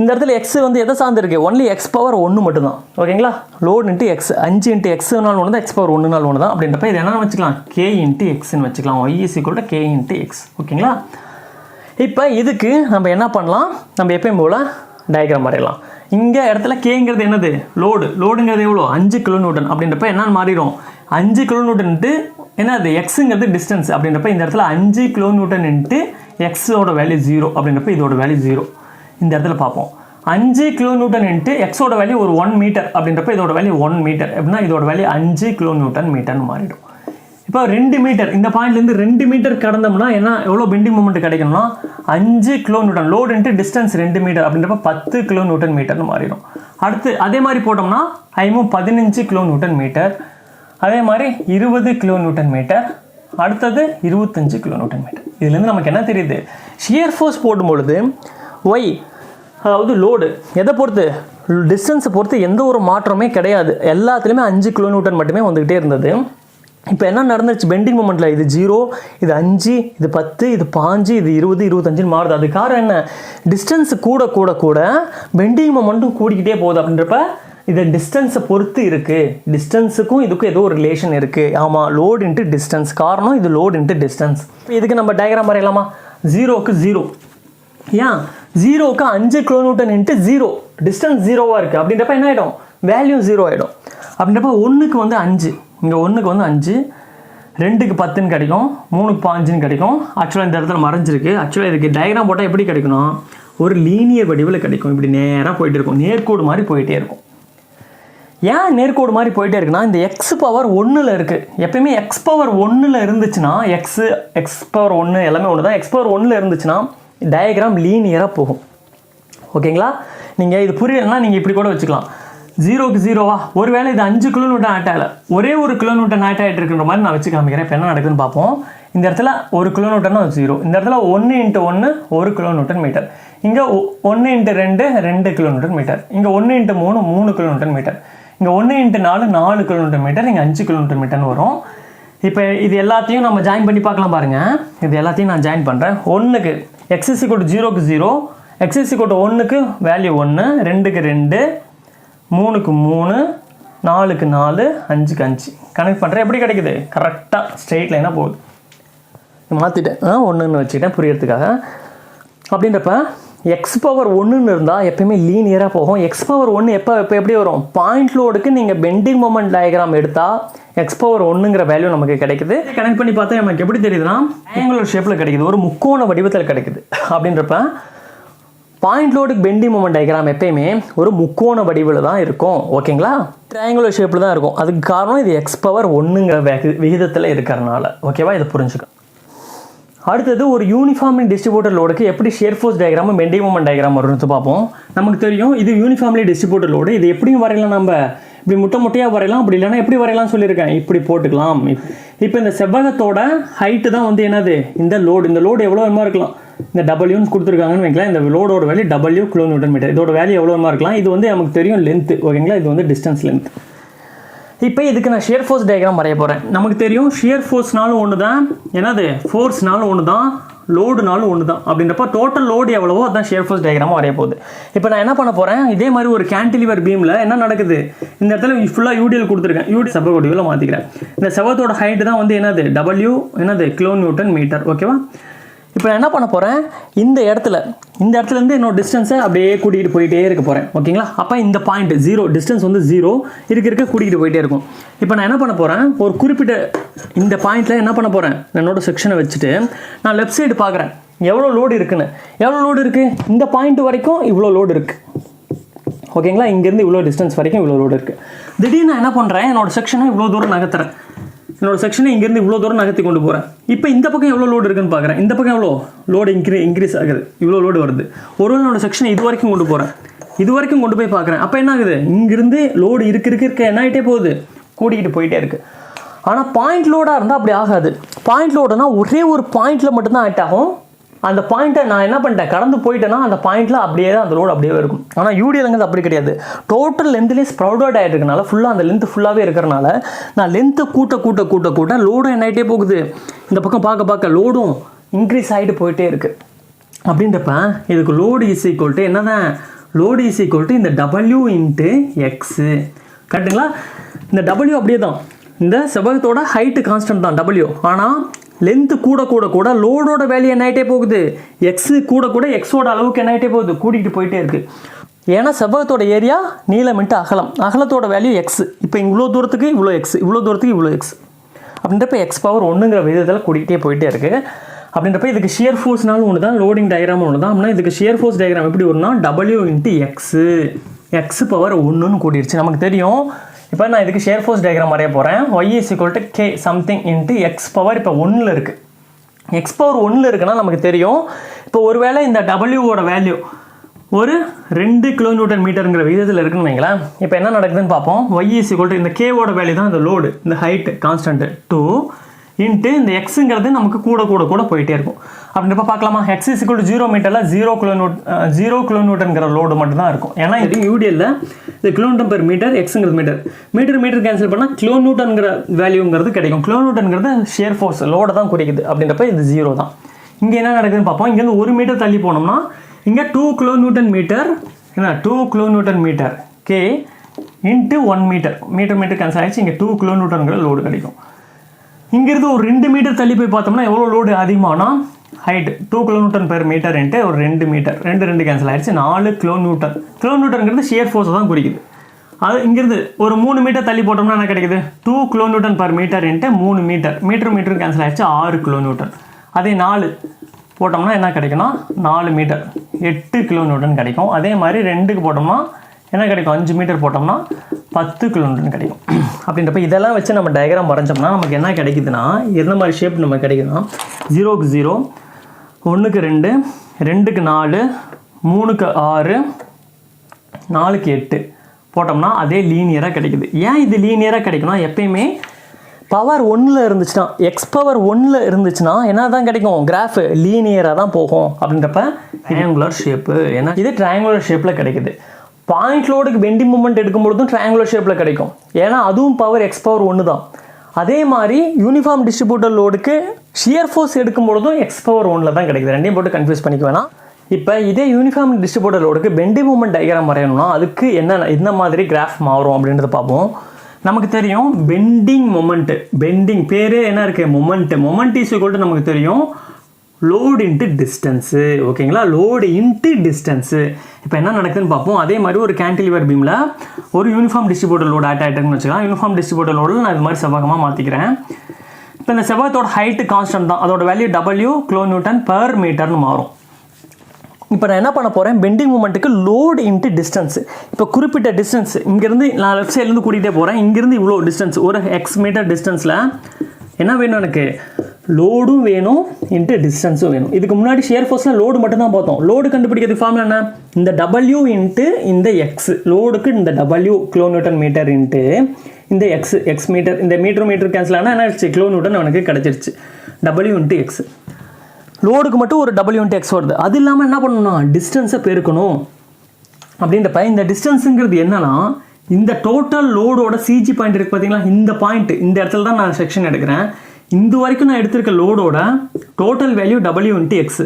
இந்த இடத்துல எக்ஸ் வந்து எதை சார்ந்துருக்கு? ஒன்லி x⁻1 மட்டும்தான். ஓகேங்களா? Load into X. 5 × x ஒன்று தான், x⁻1 ஒன்று தான். அப்படின்றப்ப இது என்ன வச்சுக்கலாம்? k × xன்னு வச்சுக்கலாம். y = k × x. ஓகேங்களா? இப்போ இதுக்கு நம்ம என்ன பண்ணலாம்? நம்ம எப்பயும் போல் டயக்ராம் வரையலாம். இங்கே இடத்துல கேங்கிறது என்னது? லோடுங்கிறது எவ்வளோ? 5 kN. அப்படின்றப்ப என்னன்னு மாறிடும்? 5 kN என்னது? எக்ஸுங்கிறது டிஸ்டன்ஸ். அப்படின்றப்ப இந்த இடத்துல 5 kN எக்ஸோட வேல்யூ 0. அப்படின்றப்ப இதோட வேல்யூ 0. இந்த இடத்துல பார்ப்போம் 5 kN எக்ஸோட வேல்யூ ஒரு 1 மீட்டர். அப்படின்றப்ப இதோட வேல்யூ 1 மீட்டர். எப்படின்னா இதோட வேல்யூ 5 kN மாறிடும். இப்போ 2 மீட்டர் இந்த பாயிண்ட்லேருந்து 2 மீட்டர் கடந்தோம்னா என்ன எவ்வளோ பெண்டிங் மொமெண்ட் கிடைக்கணும்னா 5 kN. Load into distance 2 metre. அப்படின்றப்ப 10 kN மாறிடும். அடுத்து அதே மாதிரி போட்டோம்னா 15 kN. அதே மாதிரி 20 kN. அடுத்தது 25 kN. இதுலேருந்து நமக்கு என்ன தெரியுது? ஷியர் ஃபோர்ஸ் போடும் பொழுது ஒய், அதாவது லோடு எதை பொறுத்து? டிஸ்டன்ஸை பொறுத்து எந்த ஒரு மாற்றமே கிடையாது. எல்லாத்துலேயுமே 5 kN மட்டுமே வந்துக்கிட்டே இருந்தது. இப்போ என்ன நடந்துச்சு? பெண்டிங் மொமெண்ட்டில் இது 0, இது 5, இது 10, இது 5, இது 20, 25 மாறுது. அது காரணம் என்ன? டிஸ்டன்ஸ் கூட கூட கூட பெண்டிங் மொமெண்ட்டும் கூடிக்கிட்டே போகுது. அப்படின்றப்ப இது டிஸ்டன்ஸை பொறுத்து இருக்குது. டிஸ்டன்ஸுக்கும் இதுக்கும் ஏதோ ஒரு ரிலேஷன் இருக்குது. ஆமாம், லோடு இன்ட்டு டிஸ்டன்ஸ். காரணம் இது லோடு இன்ட்டு டிஸ்டன்ஸ். இதுக்கு நம்ம டயக்ராம் வரையலாமா? 0க்கு 0. ஏன் 0க்கு 5 kN இன்ட்டு 0. டிஸ்டன்ஸ் 0வாக இருக்குது. அப்படின்றப்ப என்ன ஆகிடும்? வேல்யூ 0 ஆகிடும். அப்படின்றப்ப 1க்கு வந்து 5, இங்கே 1க்கு வந்து 5, 2க்கு 10ன்னு கிடைக்கும், 3க்கு 5ன்னு கிடைக்கும். ஆக்சுவலாக இந்த இடத்துல மறைஞ்சிருக்கு. ஆக்சுவலாக இதுக்கு டயக்ராம் போட்டால் எப்படி கிடைக்கும்னா ஒரு லீனியர் வடிவில் கிடைக்கும். இப்படி நேராக போயிட்டு இருக்கும், நேர்கோடு மாதிரி போயிட்டே இருக்கும். ஏன் நேர்கோடு மாதிரி போயிட்டே இருக்குன்னா இந்த x⁻1 இருக்குது. எப்பயுமே x⁻1 இருந்துச்சுன்னா x⁻1 எல்லாமே ஒன்று தான். x⁻1 இருந்துச்சுன்னா டயக்ராம் லீனியராக போகும். ஓகேங்களா? நீங்கள் இது புரியலைன்னா நீங்கள் இப்படி கூட வச்சுக்கலாம். 0க்கு 0வா? ஒருவேளை இது 5 kN ஆட் ஆகலை, ஒரே ஒரு kN ஆட் ஆகிட்டு இருக்குன்ற மாதிரி நான் வச்சு காமிக்கிறேன். இப்போ என்ன நடக்குதுன்னு பார்ப்போம். இந்த இடத்துல 1 kN 0. இந்த இடத்துல 1 × 1 1 kN. இங்கே 1 × 2 2 kN. இங்கே 1 × 3 3 kN. இங்கே 1 × 4 4 kN. இங்கே 5 kN வரும். இப்போ இது எல்லாத்தையும் நம்ம ஜாயின் பண்ணி பார்க்கலாம் பாருங்கள். இது எல்லாத்தையும் நான் ஜாயின் பண்ணுறேன். 1க்கு x = 0க்கு 0, x = 1க்கு வேல்யூ 1, 2க்கு 2, 3க்கு 3, 4க்கு 4, 5க்கு 5 கனெக்ட் பண்ணுறேன். எப்படி கிடைக்குது? கரெக்டாக ஸ்ட்ரெயிட் லைனாக போகுது. மாற்றிட்டேன், 1ன்னு வச்சுக்கிட்டேன் புரியறதுக்காக. அப்படின்றப்ப எக்ஸ் பவர் ஒன்றுன்னு இருந்தால் எப்பயுமே லீனியராக போகும். எக்ஸ் பவர் ஒன்று எப்போ எப்படி வரும்? பாயிண்ட் லோடுக்கு நீங்கள் பெண்டிங் மொமெண்ட் டயக்ராம் எடுத்தால் எக்ஸ் பவர் ஒன்றுங்கிற வேல்யூ நமக்கு கிடைக்குது. கனெக்ட் பண்ணி பார்த்தா நமக்கு எப்படி தெரியுதுன்னா ட்ரையாங்குலர் ஷேப்பில் கிடைக்குது, ஒரு முக்கோண வடிவத்தில் கிடைக்குது. அப்படின்றப்ப பாயிண்ட் லோடுக்கு பெண்டிங் மொமெண்ட் டயக்ராம் எப்பயுமே ஒரு முக்கோண வடிவில் தான் இருக்கும். ஓகேங்களா? ட்ரையாங்குலர் ஷேப்பில் தான் இருக்கும். அதுக்கு காரணம் இது எக்ஸ் பவர் ஒன்றுங்கிற விகிதத்தில் இருக்கிறனால. ஓகேவா? இதை புரிஞ்சுக்க. அடுத்தது ஒரு யூனிஃபார்ம்லி டிஸ்ட்ரிபியூட்டர் லோடுக்கு எப்படி shear force diagram bending moment diagram வரும்னு பார்ப்போம். நமக்கு தெரியும் இது யூனிஃபார்ம்லி டிஸ்ட்ரிபியூட்டர் லோடு. இது எப்படியும் வரையலாம், நம்ம இப்படி முட்டையாக வரையலாம், அப்படி இல்லைன்னா எப்படி வரையலாம் சொல்லியிருக்கேன், இப்படி போட்டுக்கலாம். இப்போ இந்த செவ்வகத்தோட ஹைட்டு தான் வந்து என்னது இந்த லோடு. இந்த லோடு எவ்வளோ வேணுமா இருக்கலாம், இந்த டபிள்யூன்னு கொடுத்துருக்காங்கன்னு வைக்கலாம். இந்த லோடோட வேல்யூ டபிள்யூ கிலோமீட்டர் மீட்டர். இதோட வேல்யூ எவ்வளோ வேணுமா இருக்கலாம். இது வந்து நமக்கு தெரியும் லென்த்து. ஓகேங்களா? இது வந்து டிஸ்டன்ஸ் லென்த். இப்போ இதுக்கு நான் ஷியர் ஃபோர்ஸ் டயக்ராம் வரைய போகிறேன். நமக்கு தெரியும் ஷியர் ஃபோர்ஸ்னாலும் ஒன்று தான், என்னது ஃபோர்ஸ்னாலும் ஒன்று தான், லோடுனாலும் ஒன்று தான். அப்படின்றப்ப டோட்டல் லோடு எவ்வளவோ அதுதான் ஷியர் ஃபோர்ஸ் டயக்ராமாக வரைய போகுது. இப்போ நான் என்ன பண்ண போகிறேன், இதே மாதிரி ஒரு கேன்டிலிவர் பீமில் என்ன நடக்குது, இந்த இடத்துல ஃபுல்லாக யூடிஎல் கொடுத்துருக்கேன், யூடி செவ்வக வடிவில் மாற்றிக்கிறேன். இந்த செவ்வகத்தோட ஹைட்டு தான் வந்து என்னது டபிள்யூ, என்னது கிலோ நியூட்டன் மீட்டர். ஓகேவா? இப்போ நான் என்ன பண்ண போகிறேன், இந்த இடத்துலேருந்து என்னோட டிஸ்டன்ஸை அப்படியே கூட்டிகிட்டு போயிட்டே இருக்க போகிறேன். ஓகேங்களா? அப்போ இந்த பாயிண்ட் ஜீரோ, டிஸ்டன்ஸ் வந்து ஜீரோ இருக்க கூட்டிகிட்டு போயிட்டே இருக்கும். இப்போ நான் என்ன பண்ண போகிறேன், ஒரு குறிப்பிட்ட இந்த பாயிண்டில் என்ன பண்ண போகிறேன், என்னோட செக்ஷனை வச்சுட்டு நான் லெஃப்ட் சைடு பார்க்குறேன் எவ்வளோ லோடு இருக்குன்னு. எவ்வளோ லோடு இருக்குது, இந்த பாயிண்ட் வரைக்கும் இவ்வளோ லோடு இருக்குது. ஓகேங்களா? இங்கேருந்து இவ்வளோ டிஸ்டன்ஸ் வரைக்கும் இவ்வளோ லோடு இருக்குது. திடீர்னு நான் என்ன பண்ணுறேன், என்னோட செக்ஷனை இவ்வளோ தூரம் நகர்த்துறேன். என்னோட செக்ஷனை இங்கேருந்து இவ்வளோ தூரம் நகர்த்தி கொண்டு போகிறேன். இப்போ இந்த பக்கம் எவ்வளோ லோடு இருக்குன்னு பார்க்குறேன். இந்த பக்கம் எவ்வளோ லோடு இன்க்ரீஸ் ஆகுது, இவ்வளோ லோடு வருது. ஒரு என்னோட செக்ஷனை இது வரைக்கும் கொண்டு போகிறேன், இது வரைக்கும் கொண்டு போய் பார்க்குறேன். அப்போ என்ன ஆகுது, இங்கிருந்து லோடு இருக்க என்ன ஆகிட்டே போகுது, கூட்டிகிட்டு போயிட்டே இருக்குது. ஆனால் பாயிண்ட் லோடாக இருந்தால் அப்படி ஆகாது. பாயிண்ட் லோடுனா ஒரே ஒரு பாயிண்டில் மட்டும்தான் ஆக்ட் ஆகும். அந்த பாயிண்ட்டை நான் என்ன பண்ணிட்டேன், கடந்து போயிட்டேன்னா அந்த பாயிண்ட்டில் அப்படியே தான் அந்த லோடு அப்படியே இருக்கும். ஆனால் யூடிஎல்ங்கிறது அப்படி கிடையாது. டோட்டல் லென்த்லேயே ஸ்ப்ரவுட் ஆகிட்டு இருக்கனால ஃபுல்லாக அந்த லென்த்து ஃபுல்லாகவே இருக்கிறனால நான் லென்த்தை கூட்ட லோடும் என்ன ஆகிட்டே போகுது. இந்த பக்கம் பார்க்க லோடும் இன்க்ரீஸ் ஆகிட்டு போயிட்டே இருக்குது. அப்படின்றப்ப இதுக்கு லோடு இஸ் ஈக்குவல் டு என்னதான், லோடு இஸ் ஈக்குவல் டு இந்த டபிள்யூ இன்ட்டு எக்ஸு. கரெக்டுங்களா? இந்த டபிள்யூ அப்படியே தான், இந்த செவ்வகத்தோட ஹைட்டு கான்ஸ்டன்ட் தான் டபிள்யூ. ஆனால் லென்த்து கூட லோடோட வேல்யூ என்ன ஆகிட்டே போகுது, எக்ஸு கூட எக்ஸோட அளவுக்கு என்ன ஆகிட்டே போகுது, கூட்டிகிட்டு போயிட்டே இருக்குது. ஏன்னா செவ்வகத்தோட ஏரியா நீளம் இன்ட்டு அகலம், அகலத்தோட வேல்யூ எக்ஸ். இப்போ இவ்வளோ தூரத்துக்கு இவ்வளோ எக்ஸ், இவ்வளோ தூரத்துக்கு இவ்வளோ எக்ஸ். அப்படின்றப்ப எக்ஸ் பவர் ஒன்றுங்கிற விதத்தில் கூட்டிகிட்டே போயிட்டே இருக்குது. அப்படின்றப்ப இதுக்கு ஷியர் ஃபோர்ஸ்னாலும் ஒன்று தான், லோடிங் டயக்ராமும் ஒன்று தான். அப்படின்னா இதுக்கு ஷியர் ஃபோர்ஸ் டயக்ராம் எப்படி வரும்னா W into x, X power ஒன்றுன்னு கூட்டிடுச்சு. நமக்கு தெரியும். இப்போ நான் இதுக்கு ஷியர் ஃபோர்ஸ் டயக்ராம் வரைய போகிறேன். y is equal to k something into x power இப்போ 1ல் இருக்குது. x பவர் 1ல் இருக்குன்னா நமக்கு தெரியும். இப்போ ஒருவேளை இந்த டபிள்யூவோட வேல்யூ ஒரு 2 கிலோமீட்டர் மீட்டருங்கிற விதத்தில் இருக்குன்னு வைங்களேன். இப்போ என்ன நடக்குதுன்னு பார்ப்போம். y is equal to இந்த கேவோட வேல்யூ தான் இந்த லோடு, இந்த ஹைட் கான்ஸ்டன்ட் 2 இன்ட்டு இந்த எக்ஸுங்கிறது நமக்கு கூட போயிட்டே இருக்கும். அப்படின்றப்ப பார்க்கலாமா, எக்ஸ் இஸ் ஈக்குவல் டு 0 மீட்டரில் 0 கிலோமீட்டருங்கிற லோடு மட்டும் தான் இருக்கும். ஏன்னா இது யூடிஎல்ல இது கிலோமீட்டர் பெர் மீட்டர், எக்ஸுங்கிறது மீட்டர் கேன்சல் பண்ணால் கிலோமீட்டருங்கிற வேல்யூங்கிறது கிடைக்கும். கிலோமீட்டருங்கிறது ஷியர் ஃபோர்ஸ் லோடை தான் குறிக்குது. அப்படின்றப்ப இது 0 தான். இங்கே என்ன நடக்குதுன்னு பார்ப்போம். இங்கேருந்து 1 மீட்டர் தள்ளி போனோம்னா இங்கே 2 கிலோமீட்டர் மீட்டர், என்ன 2 kilometre metre K into 1 metre cancel ஆகிடுச்சு. இங்கே 2 கிலோமீட்டருங்கிற லோடு கிடைக்கும். இங்கிருந்து ஒரு 2 மீட்டர் தள்ளி போய் பார்த்தோம்னா எவ்வளோ லோடு அதிகமானா, height 2 kilometre per metre into ஒரு 2 மீட்டர், 2 கேன்சல் ஆகிடுச்சு, 4 கிலோமீட்டருங்கிறது ஷியர் ஃபோர்ஸை தான் குறிக்குது. அது இங்கிருந்து ஒரு 3 மீட்டர் தள்ளி போட்டோம்னா என்ன கிடைக்குது, 2 kilometre per metre into 3 metre cancel ஆகிடுச்சு, 6 கிலோமீட்டர். அதே 4 போட்டோம்னா என்ன கிடைக்குன்னா 4 மீட்டர் 8 கிலோமீட்டர்னு கிடைக்கும். அதே மாதிரி 2க்கு போட்டோம்னா என்ன கிடைக்கும், 5 மீட்டர் போட்டோம்னா 10 கிலோமீட்டர்னு கிடைக்கும். அப்படின்றப்ப இதெல்லாம் வச்சு நம்ம டயக்ராம் வரைஞ்சோம்னா நமக்கு என்ன கிடைக்குதுன்னா, எந்த மாதிரி ஷேப் நமக்கு கிடைக்குதுன்னா 0க்கு 0, 1க்கு 2, 2க்கு 4, 3க்கு 6, 4க்கு 8 போட்டோம்னா அதே லீனியராக கிடைக்குது. ஏன் இது லீனியராக கிடைக்கும்னா, எப்பயுமே பவர் 1ல் இருந்துச்சுன்னா, எக்ஸ் பவர் 1ல் இருந்துச்சுன்னா என்ன தான் கிடைக்கும், கிராஃபு லீனியராக தான் போகும். அப்படின்றப்ப ட்ரையாங்குலர் ஷேப்பு, ஏன்னா இது ட்ரையாங்குலர் ஷேப்பில் கிடைக்குது. பாயிண்ட் லோடுக்கு பெண்டிங் மூமெண்ட் எடுக்கும்பொழுதும் ட்ரையாங்குலர் ஷேப்பில் கிடைக்கும். ஏன்னா அதுவும் பவர் எக்ஸ் பவர் 1 தான். அதே மாதிரி யூனிஃபார்ம் டிஸ்ட்ரிபியூட்டர் லோடுக்கு ஷியர் ஃபோர்ஸ் எடுக்கும்பொழுதும் எக்ஸ் பவர் 1ல் தான் கிடைக்குது. ரெண்டையும் போட்டு கன்ஃபியூஸ் பண்ணிக்க வேணாம். இப்போ இதே யூனிஃபார்ம் டிஸ்ட்ரிபியூட்டர் லோடுக்கு பெண்டிங் மூமெண்ட் டயக்ராம் வரையணும்னா அதுக்கு என்ன மாதிரி கிராஃப் மாறும் அப்படின்றத பார்ப்போம். நமக்கு தெரியும் பெண்டிங் மொமெண்ட், பெண்டிங் பேரே என்ன இருக்குது, மொமெண்ட் இஸ் ஈக்குவல் டு நமக்கு தெரியும் லோடு இன்ட்டு டிஸ்டன்ஸு. ஓகேங்களா, லோடு இன்ட்டு டிஸ்டன்ஸு. இப்போ என்ன நடக்குதுன்னு பார்ப்போம். அதே மாதிரி ஒரு கேன்டிலிவர் பீமில் ஒரு யூனிஃபார்ம் டிஸ்ட்ரிபியூட்டர் லோடு ஆட் ஆகிட்டுன்னு வச்சுக்கலாம். யூனிஃபார்ம் டிஸ்ட்ரிபியூட்டர் லோடில் நான் இது மாதிரி செவ்வகமாக மாற்றிக்கிறேன். இப்போ இந்த செவ்வகத்தோட ஹைட்டு கான்ஸ்டன்ட் தான், அதோட வேல்யூ W கிலோநியூட்டன் பெர் மீட்டர்னு மாறும். இப்போ நான் என்ன பண்ண போகிறேன், பெண்டிங் மூமெண்ட்டுக்கு லோடு இன்ட்டு டிஸ்டன்ஸ். இப்போ குறிப்பிட்ட டிஸ்டன்ஸ் இங்கேருந்து நான் லெஃப்ட் சைட்லேருந்து கூட்டிகிட்டே போகிறேன். இங்கேருந்து இவ்வளோ டிஸ்டன்ஸ், ஒரு எக்ஸ் மீட்டர் டிஸ்டன்ஸில் என்ன வேணும் எனக்கு, லோடும் வேணும் இன்ட்டு டிஸ்டன்ஸும் வேணும். இதுக்கு முன்னாடி ஷியர் ஃபோர்ஸில் லோடு மட்டும் தான் பார்த்தோம். லோடு கண்டுபிடிக்கிறதுக்கு ஃபார்முலா என்ன, இந்த W இன்ட்டு இந்த எக்ஸ், லோடுக்கு இந்த W கிலோநியூட்டன் மீட்டர் இன்ட்டு இந்த எக்ஸ் மீட்டர், இந்த மீட்டர் கேன்சல் ஆனால் என்ன ஆயிடுச்சு, கிலோநியூட்டன் எனக்கு கிடச்சிருச்சு. W இன்ட்டு எக்ஸ், லோடுக்கு மட்டும் ஒரு W இன்ட்டு எக்ஸ் வருது. அது இல்லாமல் என்ன பண்ணணும்னா டிஸ்டன்ஸை பெருக்கணும். அப்படின்றப்ப இந்த டிஸ்டன்ஸுங்கிறது என்னன்னா, இந்த டோட்டல் லோடோட சிஜி பாயிண்ட் இருக்குது பார்த்தீங்களா, இந்த பாயிண்ட், இந்த இடத்துல தான் நான் செக்ஷன் எடுக்கிறேன். இந்த வரைக்கும் நான் எடுத்திருக்க லோடோட total value W into X.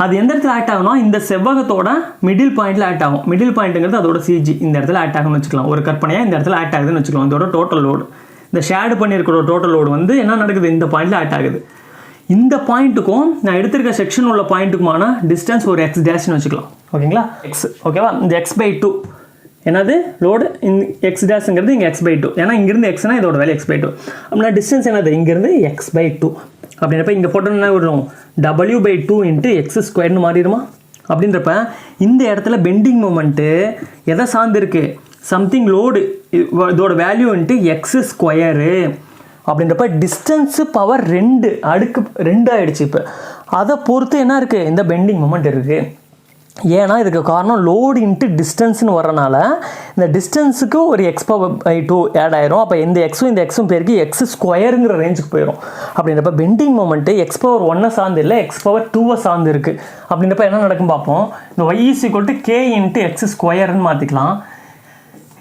அது எந்த இடத்துல ஆக்ட் ஆகும்னா, இந்த செவ்வகத்தோட மிடில் பாயிண்டில் ஆக்ட் ஆகும். மிடில் பாயிண்ட்டுங்கிறது அதோட சிஜி இந்த இடத்துல ஆக்ட் ஆகும்னு வச்சுக்கலாம். ஒரு கற்பனையாக இந்த இடத்துல ஆக்ட் ஆகுதுன்னு வச்சுக்கலாம். இதோட டோட்டல் லோடு, இந்த ஷேடு பண்ணியிருக்கிற டோட்டல் லோடு வந்து என்ன நடக்குது, இந்த பாயிண்டில் ஆக்ட் ஆகுது. இந்த பாயிண்ட்டுக்கும் நான் எடுத்திருக்க செக்ஷன் உள்ள பாயிண்ட்டுக்குமான டிஸ்டன்ஸ் ஒரு எக்ஸ் டேஷ்னு வச்சுக்கலாம். ஓகேங்களா, எக்ஸ். ஓகேவா, இந்த x/2 என்னது லோடு, எக்ஸ் டேஷ்ங்கிறது இங்கே x/2. ஏன்னா இங்கேருந்து எக்ஸ்னா இதோட வேலை x/2. அப்படின்னா டிஸ்டன்ஸ் என்னது, இங்கேருந்து x/2. அப்படின்றப்ப இங்கே போட்டோம் என்ன வரும், W/2 இன்ட்டு எக்ஸ் ஸ்கொயர்னு மாறிடுமா. அப்படின்றப்ப இந்த இடத்துல பெண்டிங் மூமெண்ட்டு எதை சார்ந்திருக்கு, சம்திங் லோடு, இதோட வேல்யூ இன்ட்டு எக்ஸ் ஸ்கொயரு. அப்படின்றப்ப டிஸ்டன்ஸு பவர் 2 அடுக்கு 2 ஆகிடுச்சு. இப்போ அதை பொறுத்து என்ன இருக்குது, இந்த பெண்டிங் மூமெண்ட் இருக்குது. ஏன்னா இதுக்கு காரணம் லோடு இன்ட்டு டிஸ்டன்ஸ்னு வரனால இந்த டிஸ்டன்ஸுக்கு ஒரு x/2 ஆட் ஆயிரும். அப்போ இந்த எக்ஸும் பெருக்கி எக்ஸ் ஸ்கொயருங்கிற ரேஞ்சுக்கு போயிடும். அப்படின்றப்ப பெண்டிங் மூமெண்ட்டு x/1 சார்ந்து இல்லை, x/2 சார்ந்து இருக்குது. அப்படின்றப்ப என்ன நடக்கும் பார்ப்போம். இந்த y = k இன்ட்டு எக்ஸ் ஸ்கொயர்னு மாற்றிக்கலாம்.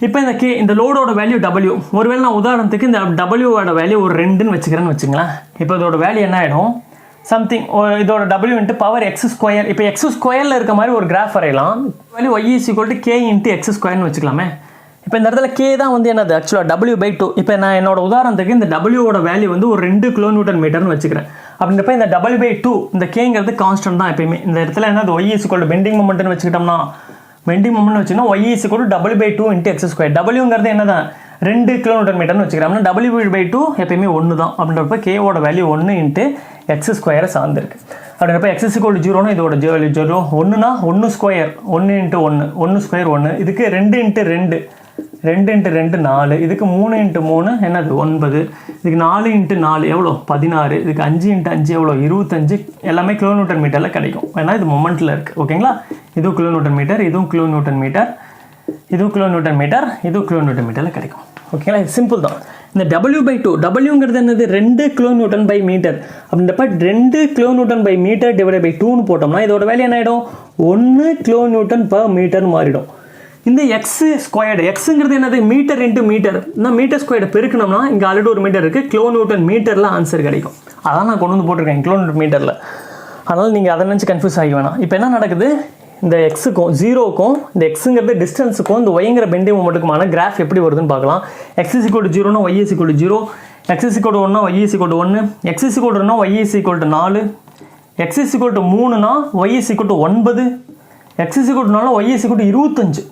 இப்போ இந்த லோடோட வேல்யூ W. ஒருவேளை நான் உதாரணத்துக்கு இந்த Wவோட வேல்யூ ஒரு 2ன்னு வச்சுக்கிறேன்னு வச்சுங்களேன். இப்போ இதோட வேல்யூ என்ன ஆகிடும், சம்திங் இதோட W into power X square. இப்போ எக்ஸ் ஸ்கொயரில் இருக்க மாதிரி ஒரு கிராஃப் வரையலாம். Value y = k into X ஸ்கொயர்னு வச்சுக்கலாமே. இப்போ இந்த இடத்துல k தான் வந்து என்னது, ஆக்சுவலாக W/2. இப்போ நான் என்னோட உதாரணத்துக்கு இந்த Wவோட வேல்யூ வந்து ஒரு 2 கிலோநியூட்டன் மீட்டர்னு வச்சுக்கிறேன். அப்படின்றப்ப இந்த W/2, இந்த கேங்கிறது கான்ஸ்டன்ட் தான் எப்பயுமே. இந்த இடத்துல என்னது y = பெண்டிங் மூமெண்ட்னு வச்சுக்கிட்டோம்னா, பெண்டிங் மூமெண்ட் வச்சுன்னா y = W/2 into X square. Wங்கிறது என்ன தான், 2 கிலோமீட்டர் மீட்டர்னு வச்சுக்கிறோம்னா W/2 எப்பயுமே 1 தான். அப்படின்றப்ப கேவோட வேல்யூ 1 இன்ட்டு எக்ஸ் ஸ்கொயரை சார்ந்திருக்கு. அப்படின்றப்ப x = 0னா இதோட வேல்யூ 0. 1னா 1 square, 1 into 1, 1 square 1. இதுக்கு 2 இன்ட்டு 2, 2 இன்ட்டு 2 4. இதுக்கு 3 இன்ட்டு 3 என்னது 9. இதுக்கு 4 இன்ட்டு 4 எவ்வளோ 16. இதுக்கு 5 இன்ட்டு 5 எவ்வளோ 25. எல்லாமே கிலோமீட்டர் மீட்டரில் கிடைக்கும். ஏன்னா இது மொமெண்ட்டில் இருக்குது. ஓகேங்களா, இதுவும் கிலோமீட்டர் மீட்டர், இதுவும் கிலோமீட்டர் மீட்டர், இதுவும் கிலோமீட்டர் மீட்டர், இதுவும் கிலோமீட்டர் மீட்டரில் கிடைக்கும். ஓகேங்களா, இது சிம்பிள் தான். இந்த W/2, Wங்கிறது என்னது 2 கிலோநியூட்டன் பை மீட்டர். அப்படின்றப்ப 2 kilonewton by metre divide by 2ன்னு போட்டோம்னா இதோட வேல்யூ என்ன ஆகிடும், 1 கிலோநியூட்டன் பர் மீட்டர்னு மாறிடும். இந்த எக்ஸ் ஸ்கொயர்டு, எக்ஸுங்கிறது என்னது மீட்டர் இன்ட்டு மீட்டர். இந்த மீட்டர் ஸ்கொயர்டை பெருக்கணும்னா இங்கே ஆல்ரெடி ஒரு மீட்டர் இருக்குது, கிலோநியூட்டன் மீட்டரில் ஆன்சர் கிடைக்கும். அதான் நான் கொண்டு வந்து போட்டிருக்கேன் கிலோமீட்டர் மீட்டரில். அதனால் நீங்கள் அதை நினச்சி கன்ஃபியூஸ் ஆகி வேணாம். இப்போ என்ன நடக்குது, இந்த எக்ஸுக்கும் 0க்கும் இந்த எக்ஸுங்கிறது டிஸ்டன்ஸுக்கும் இந்த ஒய்ங்கிற பெண்டிங் மூமெண்ட்டுக்குமான கிராஃப் எப்படி வருதுன்னு பார்க்கலாம். x = 0னா y = 0, x = 1னா y = 1, x = 2னா y = 4, x = 3னா y = 9, x = 4னா y = 25.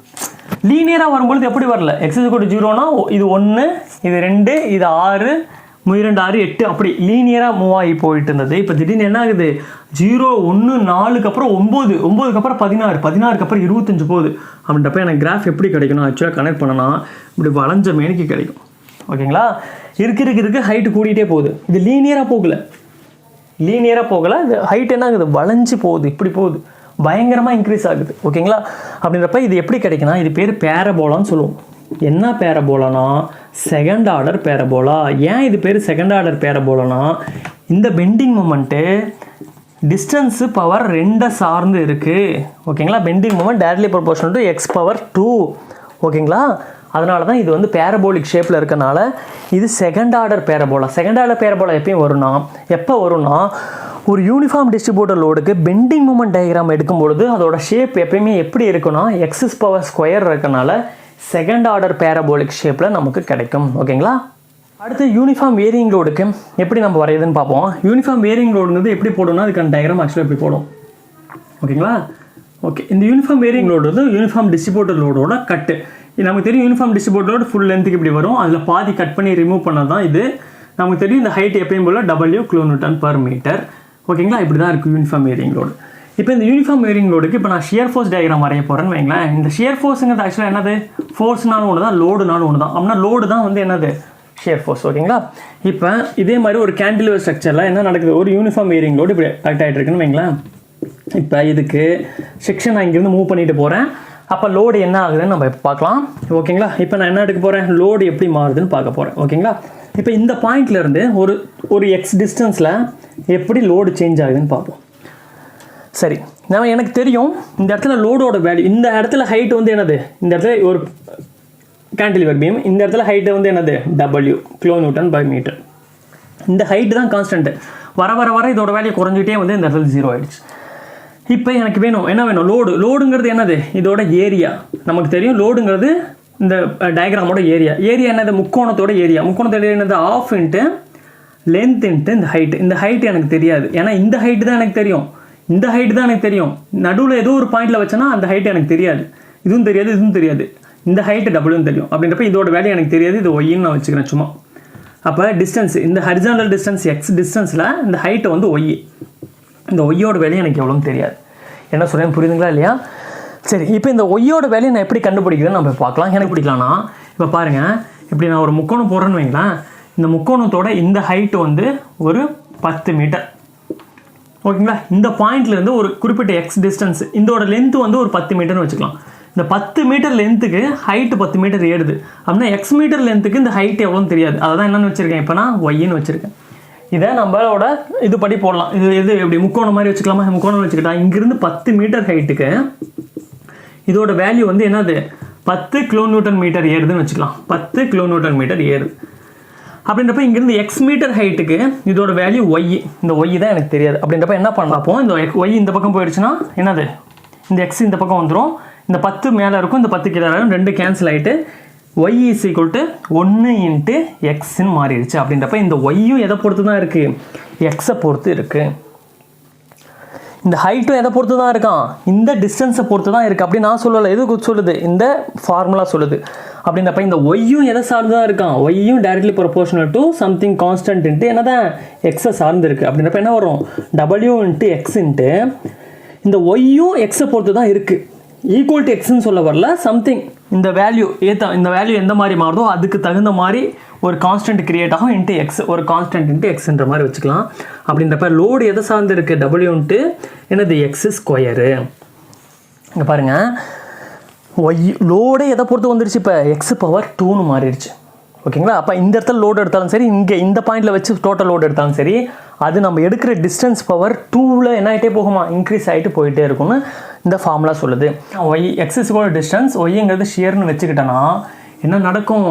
லீனியராக வரும்பொழுது எப்படி வரல, x = 0னா இது 1, இது 2, இது 6, 2 6 8 அப்படி லீனியராக மூவ் ஆகி போயிட்டு இருந்தது. இப்போ திடீர்னு என்ன ஆகுது, 0 1 4க்கு அப்புறம் 9, 9க்கு அப்புறம் 16, 16க்கு அப்புறம் 25 போகுது. அப்படின்றப்ப எனக்கு கிராஃப் எப்படி கிடைக்கணும், ஆக்சுவலாக கனெக்ட் பண்ணனா இப்படி வளைஞ்ச மேனிக்கு கிடைக்கும். ஓகேங்களா, இருக்கு ஹைட்டு கூட்டிகிட்டே போகுது. இது லீனியராக போகலை, இது ஹைட் என்ன ஆகுது, வளைஞ்சு போகுது, இப்படி போகுது, பயங்கரமாக இன்க்ரீஸ் ஆகுது. ஓகேங்களா, அப்படின்றப்ப இது எப்படி கிடைக்குன்னா, இது பேர் பேரபோலான்னு சொல்லுவோம். என்ன பேரபோலானா, செகண்ட் ஆர்டர் பேரபோலா. ஏன் இது பேர் செகண்ட் ஆர்டர் பேரபோலானா, இந்த பெண்டிங் மூமெண்ட்டு டிஸ்டன்ஸு பவர் 2 சார்ந்து இருக்குது. ஓகேங்களா, bending moment directly proportional to x/2. ஓகேங்களா, அதனால தான் இது வந்து பேரபோலிக் ஷேப்பில் இருக்கனால இது second order parabola. Second order parabola எப்போ வரும்னா ஒரு யூனிஃபார்ம் டிஸ்ட்ரிபியூட்டர் லோடுக்கு பெண்டிங் மூமெண்ட் டயக்ராம் எடுக்கும்பொழுது அதோட ஷேப் எப்பயுமே எப்படி இருக்குன்னா x² இருக்கனால செகண்ட் ஆர்டர் பேரபோலிக் ஷேப்பில் நமக்கு கிடைக்கும். ஓகேங்களா, அடுத்து யூனிஃபார்ம் வேரியிங் லோடுக்கு எப்படி நம்ம வரையுதுன்னு பார்ப்போம். யூனிஃபார்ம் வேரியிங் லோடுங்கிறது எப்படி போடணும்னா அதுக்கான டயக்ராம் ஆக்சுவலாக எப்படி போடும். ஓகேங்களா? ஓகே, இந்த யூனிஃபார்ம் வேரியிங் லோடு வந்து யூனிஃபார்ம் டிஸ்ட்ரிபியூட்டர் லோடோட கட்டு. நமக்கு தெரியும் யூனிஃபார்ம் டிஸ்ட்ரிபியூட்டர் லோடு ஃபுல் லென்த்துக்கு இப்படி வரும். அதில் பாதி கட் பண்ணி ரிமூவ் பண்ணது தான் இது. நமக்கு தெரியும் இந்த ஹைட் எப்பயும் போல் W kN/m. ஓகேங்களா? இப்படி தான் இருக்குது யூனிஃபார்ம் வேரியிங் லோடு. இப்போ இந்த யூனிஃபார்ம் வேரியிங் லோடுக்கு இப்போ நான் ஷியர் ஃபோர்ஸ் டயக்ராம் வரைய போகிறேன்னு வைங்களேன். இந்த ஷியர் ஃபோர்ஸுங்கிறது ஆக்சுவலாக என்னது, ஃபோர்ஸ்னாலும் ஒன்று தான், லோடுனாலும் ஒன்று தான். அப்படின்னா லோடு தான் வந்து என்னது, ஷியர் ஃபோர்ஸ். ஓகேங்களா? இப்போ இதே மாதிரி ஒரு கேண்டிலிவர் ஸ்ட்ரக்சரில் என்ன நடக்குது, ஒரு யூனிஃபார்ம் வேரியிங் லோடு இப்படி கரெக்ட் ஆகிட்டு இருக்குன்னு வைங்களேன். இப்போ இதுக்கு செக்ஷன் நான் இங்கேருந்து மூவ் பண்ணிட்டு போகிறேன். அப்போ லோடு என்ன ஆகுதுன்னு நம்ம இப்போ பார்க்கலாம். ஓகேங்களா? இப்போ நான் என்ன எடுக்க போகிறேன், லோடு எப்படி மாறுதுன்னு பார்க்க போகிறேன். ஓகேங்களா? இப்போ இந்த பாயிண்ட்லேருந்து ஒரு எக்ஸ் டிஸ்டன்ஸில் எப்படி லோடு சேஞ்ச் ஆகுதுன்னு பார்ப்போம். சரி, நான் எனக்கு தெரியும் இந்த இடத்துல லோடோட வேல்யூ, இந்த இடத்துல ஹைட் வந்து என்னது, இந்த இடத்துல ஒரு கேண்டிலிவர் பீம், இந்த இடத்துல ஹைட்டு வந்து என்னது W kN/m. இந்த ஹைட்டு தான் கான்ஸ்டன்ட். வர வர வர இதோட வேல்யூ குறைஞ்சிட்டே வந்து இந்த இடத்துல 0 ஆகிடுச்சு. இப்போ எனக்கு வேணும் என்ன வேணும், லோடுங்கிறது என்னது, இதோட ஏரியா. நமக்கு தெரியும் லோடுங்கிறது இந்த டயக்ராமோட ஏரியா என்னது, முக்கோணத்தோட ஏரியா என்னது, ½ இன்ட்டு லென்த் இன்ட்டு இந்த ஹைட்டு. இந்த ஹைட் எனக்கு தெரியாது, ஏன்னா இந்த ஹைட்டு தான் எனக்கு தெரியும், இந்த ஹைட்டு தான் எனக்கு தெரியும். நடுவில் ஏதோ ஒரு பாயிண்டில் வச்சேன்னா அந்த ஹைட்டு எனக்கு தெரியாது, இதுவும் தெரியாது. இந்த ஹைட்டு Wன்னு தெரியும். அப்படின்றப்ப இதோட வேல்யூ எனக்கு தெரியாது, இது ஒய்ன்னு நான் வச்சுக்கிறேன் சும்மா. அப்போ டிஸ்டன்ஸ், இந்த ஹரிசாண்டல் டிஸ்டன்ஸ் எக்ஸ் டிஸ்டன்ஸில் இந்த ஹைட்டை வந்து ஒய், இந்த ஒய்யோட வேல்யூ எனக்கு எவ்வளோன்னு தெரியாது. என்ன சொல்கிறேன் புரியுதுங்களா இல்லையா? சரி, இப்போ இந்த ஒய்யோட வேல்யூ நான் எப்படி கண்டுபிடிக்கிறேன்னு நம்ம பார்க்கலாம். எனக்கு பிடிக்கலாம்னா இப்போ பாருங்கள், இப்படி நான் ஒரு முக்கோணம் போடுறேன்னு வைங்களேன். இந்த முக்கோணத்தோட இந்த ஹைட்டு வந்து ஒரு 10 மீட்டர். ஓகேங்களா? இந்த பாயிண்ட்லேருந்து ஒரு குறிப்பிட்ட எக்ஸ் டிஸ்டன்ஸ், இதோட லென்த்து வந்து ஒரு 10 மீட்டர்னு வச்சுக்கலாம். இந்த 10 மீட்டர் லென்த்துக்கு ஹைட்டு 10 மீட்டர் ஏறுது அப்படின்னா எக்ஸ் மீட்டர் லென்த்துக்கு இந்த ஹைட் எவ்வளோன்னு தெரியாது. அதை தான் என்னென்னு வச்சுருக்கேன், இப்போ நான் ஒய்ன்னு வச்சுருக்கேன். இதை நம்மளோட இது படி போடலாம். இது எப்படி முக்கோணம் மாதிரி வச்சுக்கலாமா, முக்கோணம் வச்சுக்கிட்டா இங்கிருந்து 10 மீட்டர் ஹைட்டுக்கு இதோட வேல்யூ வந்து என்னது, 10 kN/m ஏறுதுன்னு வச்சுக்கலாம். 10 kN/m ஏறுது. அப்படின்றப்ப இங்கிருந்து எக்ஸ் மீட்டர் ஹைட்டுக்கு இதோட வேல்யூ ஒய். இந்த ஒய் தான் எனக்கு தெரியாது. அப்படின்றப்ப என்ன பண்ணலாம், இந்த ஒய் இந்த பக்கம் போயிடுச்சுன்னா என்னது, இந்த எக்ஸ் இந்த பக்கம் வந்துடும், இந்த 10 மேலே இருக்கும், இந்த 10 கீழே இருக்கும், 2 கேன்சல் ஆகிட்டு y = 1 இன்ட்டு எக்ஸ்ன்னு மாறிடுச்சு. அப்படின்றப்ப இந்த ஒய்யும் எதை பொறுத்து தான் இருக்குது, எக்ஸை பொறுத்து இருக்குது. இந்த ஹைட்டும் எதை பொறுத்து தான் இருக்கான், இந்த டிஸ்டன்ஸை பொறுத்து தான் இருக்குது. அப்படி நான் சொல்லலை, எது சொல்லுது, இந்த ஃபார்முலா சொல்லுது. அப்படின்றப்ப இந்த ஒய்யும் எதை சார்ந்து தான் இருக்கான், ஒய்யும் directly proportional to something constant into என்ன தான் எக்ஸை சார்ந்து இருக்குது. அப்படின்றப்ப என்ன வரும், W இன்ட்டு எக்ஸ் இன்ட்டு இந்த ஒய்யும் எக்ஸை பொறுத்து தான் இருக்குது. ஈக்குவல் டு எக்ஸ்ன்னு சொல்ல வரல, சம்திங் இந்த வேல்யூ இந்த வேல்யூ எந்த மாதிரி மாறுதோ அதுக்கு தகுந்த மாதிரி ஒரு கான்ஸ்டன்ட் கிரியேட் ஆகும் இன்ட்டு எக்ஸ், ஒரு கான்ஸ்டன்ட் இன்ட்டு எக்ஸ்ன்ற மாதிரி வச்சுக்கலாம். அப்படின்றப்ப லோடு எதை சார்ந்து இருக்குது, W இன்ட்டு என்னது x². இங்கே பாருங்கள், லோடே எதை பொறுத்து வந்துருச்சு, இப்போ x⁻2ன்னு மாறிடுச்சு. ஓகேங்களா? அப்போ இந்த இடத்துல லோடு எடுத்தாலும் சரி, இங்கே இந்த பாயிண்டில் வச்சு டோட்டல் லோடு எடுத்தாலும் சரி, அது நம்ம எடுக்கிற டிஸ்டன்ஸ் பவர் 2ல் என்ன ஆகிட்டே போகுமா, இன்க்ரீஸ் ஆகிட்டு போயிட்டே இருக்கும்னு இந்த ஃபார்முலா சொல்லுது. x = டிஸ்டன்ஸ், ஒய்ங்கிறது ஷியர்னு வச்சுக்கிட்டோன்னா என்ன நடக்கும்,